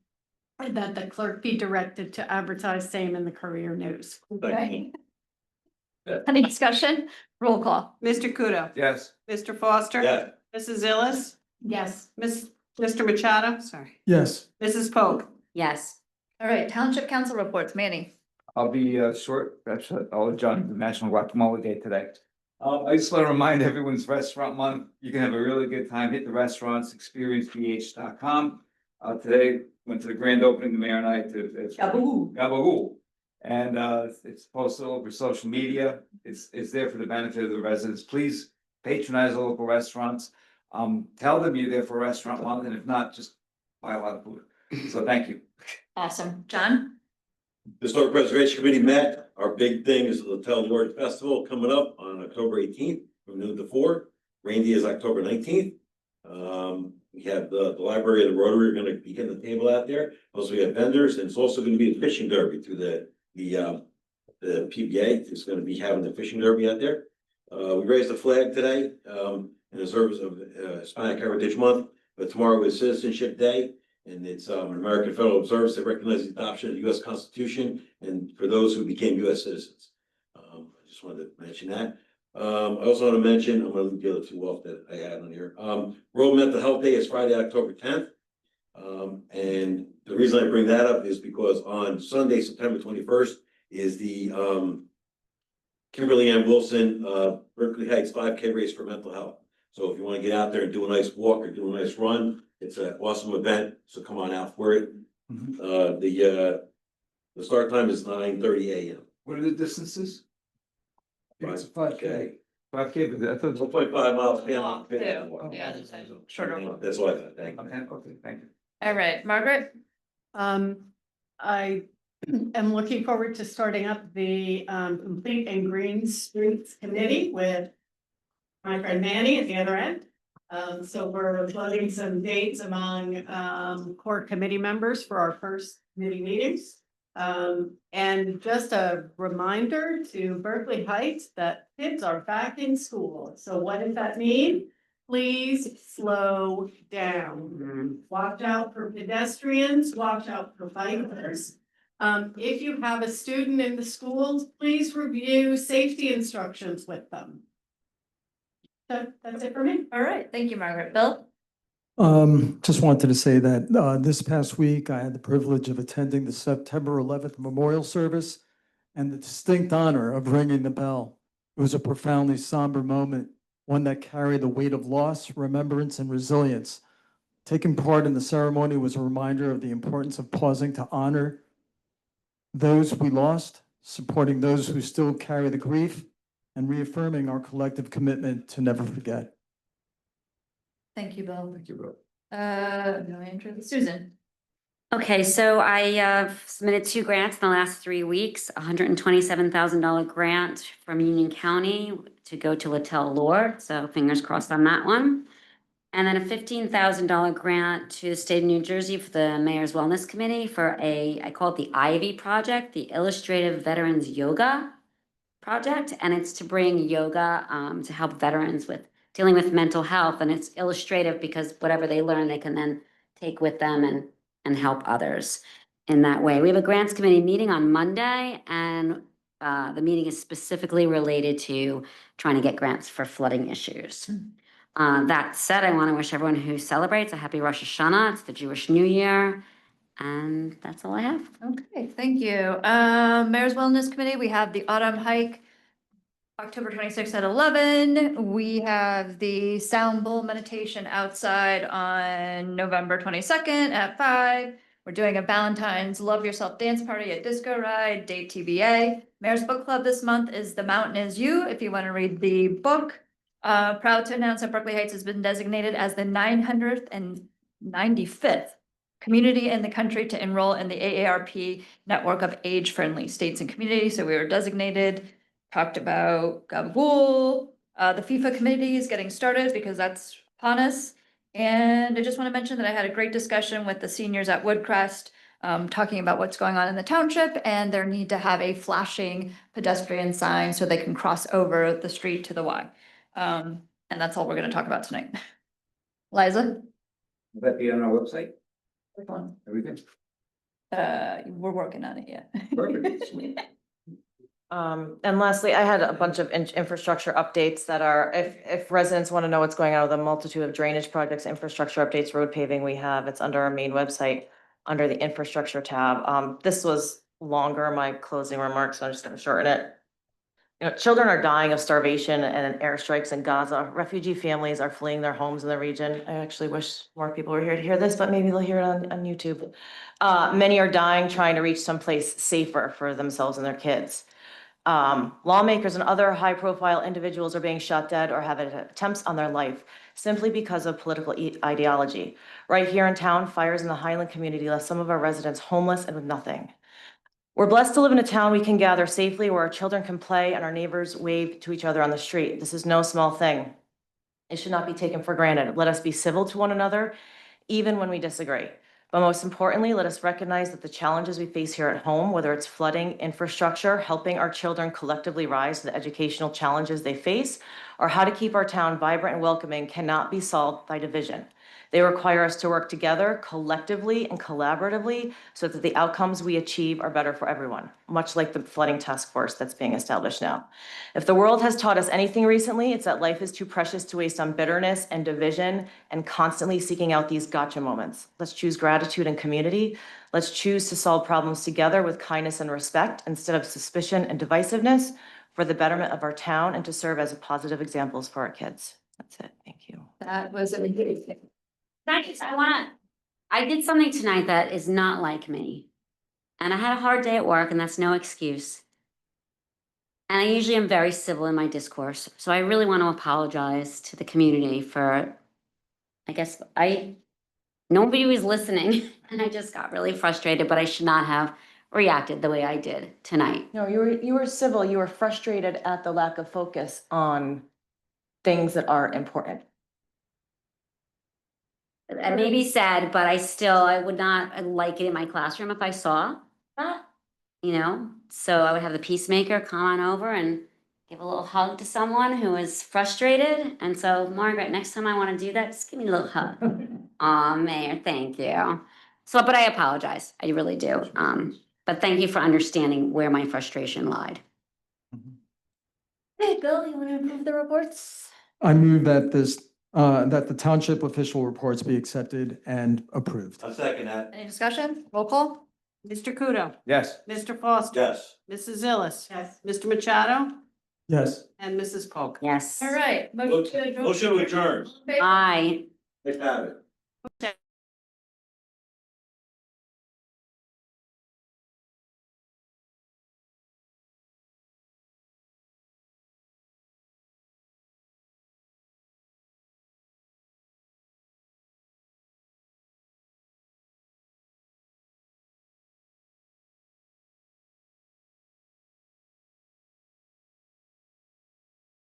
and that the clerk be directed to advertise same in the Courier News. Okay. Any discussion? Roll call? Mr. Kudo. Yes. Mr. Foster. Yes. Mrs. Illis. Yes. Mr. Machado, sorry. Yes. Mrs. Pogue. Yes. All right, Township Council reports. Manny. I'll be short. I'll let John do the National Guacamole Day today. I just want to remind everyone's Restaurant Month. You can have a really good time. Hit the restaurants, experiencebh.com. Today, went to the grand opening, the mayor and I, to Gabagoo. And it's posted over social media. It's there for the benefit of the residents. Please patronize the local restaurants. Tell them you're there for Restaurant Month, and if not, just buy a lot of food. So thank you. Awesome. John? The Historic Preservation Committee met. Our big thing is the Littell Lord Festival coming up on October 18th from noon to 4. Reindeer is October 19th. We have the library and the Rotary are going to be getting the table out there. Also, we have vendors, and it's also going to be a fishing derby through the PBA. It's going to be having the fishing derby out there. We raised the flag today in the service of Hispanic Heritage Month, but tomorrow is Citizenship Day. And it's an American Federal Observance that recognizes the adoption of the U.S. Constitution and for those who became U.S. citizens. I just wanted to mention that. I also want to mention, I'm going to leave the other two off that I had on here. World Mental Health Day is Friday, October 10th. And the reason I bring that up is because on Sunday, September 21st, is the Kimberly Ann Wilson Berkeley Heights 5K race for mental health. So if you want to get out there and do a nice walk or do a nice run, it's an awesome event, so come on out for it. The start time is 9:30 a.m. What are the distances? It's a 5K. 5K, but I thought. 1.5 miles. Yeah, there's a shorter one. That's all I thought. Thank you. Okay, thank you. All right, Margaret? I am looking forward to starting up the Complete and Green Streets Committee with my friend Manny at the other end. So we're floating some dates among core committee members for our first committee meetings. And just a reminder to Berkeley Heights that kids are back in school. So what does that mean? Please slow down. Watch out for pedestrians, watch out for bikers. If you have a student in the schools, please review safety instructions with them. So that's it for me. All right, thank you, Margaret. Bill? Just wanted to say that this past week, I had the privilege of attending the September 11th memorial service and the distinct honor of ringing the bell. It was a profoundly somber moment, one that carried the weight of loss, remembrance, and resilience. Taking part in the ceremony was a reminder of the importance of pausing to honor those we lost, supporting those who still carry the grief, and reaffirming our collective commitment to never forget. Thank you, Bill. Thank you, Bill. No, Andrew. Susan? Okay, so I submitted 2 grants in the last 3 weeks, $127,000 grant from Union County to go to Littell Lord, so fingers crossed on that one. And then a $15,000 grant to the state of New Jersey for the Mayor's Wellness Committee for I call it the Ivy Project, the Illustrative Veterans Yoga Project. And it's to bring yoga to help veterans with dealing with mental health. And it's illustrative because whatever they learn, they can then take with them and help others in that way. We have a grants committee meeting on Monday, and the meeting is specifically related to trying to get grants for flooding issues. That said, I want to wish everyone who celebrates a happy Rosh Hashanah. It's the Jewish New Year. And that's all I have. Okay, thank you. Mayor's Wellness Committee, we have the autumn hike, October 26th at 11. We have the sound bowl meditation outside on November 22nd at 5. We're doing a Valentine's Love Yourself dance party at Disco Ride, date TBA. Mayor's Book Club this month is The Mountain Is You, if you want to read the book. Proud to announce that Berkeley Heights has been designated as the 995th community in the country to enroll in the AARP network of age-friendly states and communities. So we were designated, talked about Gabagool. The FIFA committee is getting started because that's upon us. And I just want to mention that I had a great discussion with the seniors at Woodcrest, talking about what's going on in the township and their need to have a flashing pedestrian sign so they can cross over the street to the Y. And that's all we're going to talk about tonight. Liza? Will that be on our website? Which one? Everything? We're working on it yet. Perfect. And lastly, I had a bunch of infrastructure updates that are, if residents want to know what's going on with a multitude of drainage projects, infrastructure updates, road paving we have, it's under our main website, under the infrastructure tab. This was longer, my closing remarks, so I'm just gonna shorten it. You know, children are dying of starvation and airstrikes in Gaza. Refugee families are fleeing their homes in the region. I actually wish more people were here to hear this, but maybe they'll hear it on YouTube. Many are dying trying to reach someplace safer for themselves and their kids. Lawmakers and other high-profile individuals are being shot dead or have attempts on their life simply because of political ideology. Right here in town, fires in the Highland community left some of our residents homeless and with nothing. We're blessed to live in a town we can gather safely, where our children can play and our neighbors wave to each other on the street. This is no small thing. It should not be taken for granted. Let us be civil to one another, even when we disagree. But most importantly, let us recognize that the challenges we face here at home, whether it's flooding, infrastructure, helping our children collectively rise to the educational challenges they face, or how to keep our town vibrant and welcoming, cannot be solved by division. They require us to work together collectively and collaboratively so that the outcomes we achieve are better for everyone, much like the flooding task force that's being established now. If the world has taught us anything recently, it's that life is too precious to waste on bitterness and division and constantly seeking out these gotcha moments. Let's choose gratitude and community. Let's choose to solve problems together with kindness and respect instead of suspicion and divisiveness, for the betterment of our town and to serve as positive examples for our kids. That's it. Thank you. That was amazing. I did something tonight that is not like me. And I had a hard day at work, and that's no excuse. And I usually am very civil in my discourse. So I really want to apologize to the community for, nobody was listening and I just got really frustrated, but I should not have reacted the way I did tonight. No, you were civil. You were frustrated at the lack of focus on things that are important. I may be sad, but I would not like it in my classroom if I saw that, so I would have the peacemaker come on over and give a little hug to someone who is frustrated. And so, Margaret, next time I want to do that, just give me a little hug. Aw, Mayor, thank you. But I apologize. I really do. But thank you for understanding where my frustration lied. Hey, Bill, you want to approve the reports? I move that that the township official reports be accepted and approved. I'll second that. Any discussion? Roll call? Mr. Kudo. Yes. Mr. Foster. Yes. Mrs. Illis. Yes. Mr. Machado Yes. and Mrs. Polk. Yes. All right. Motion to adjourn. Aye. Let's have it.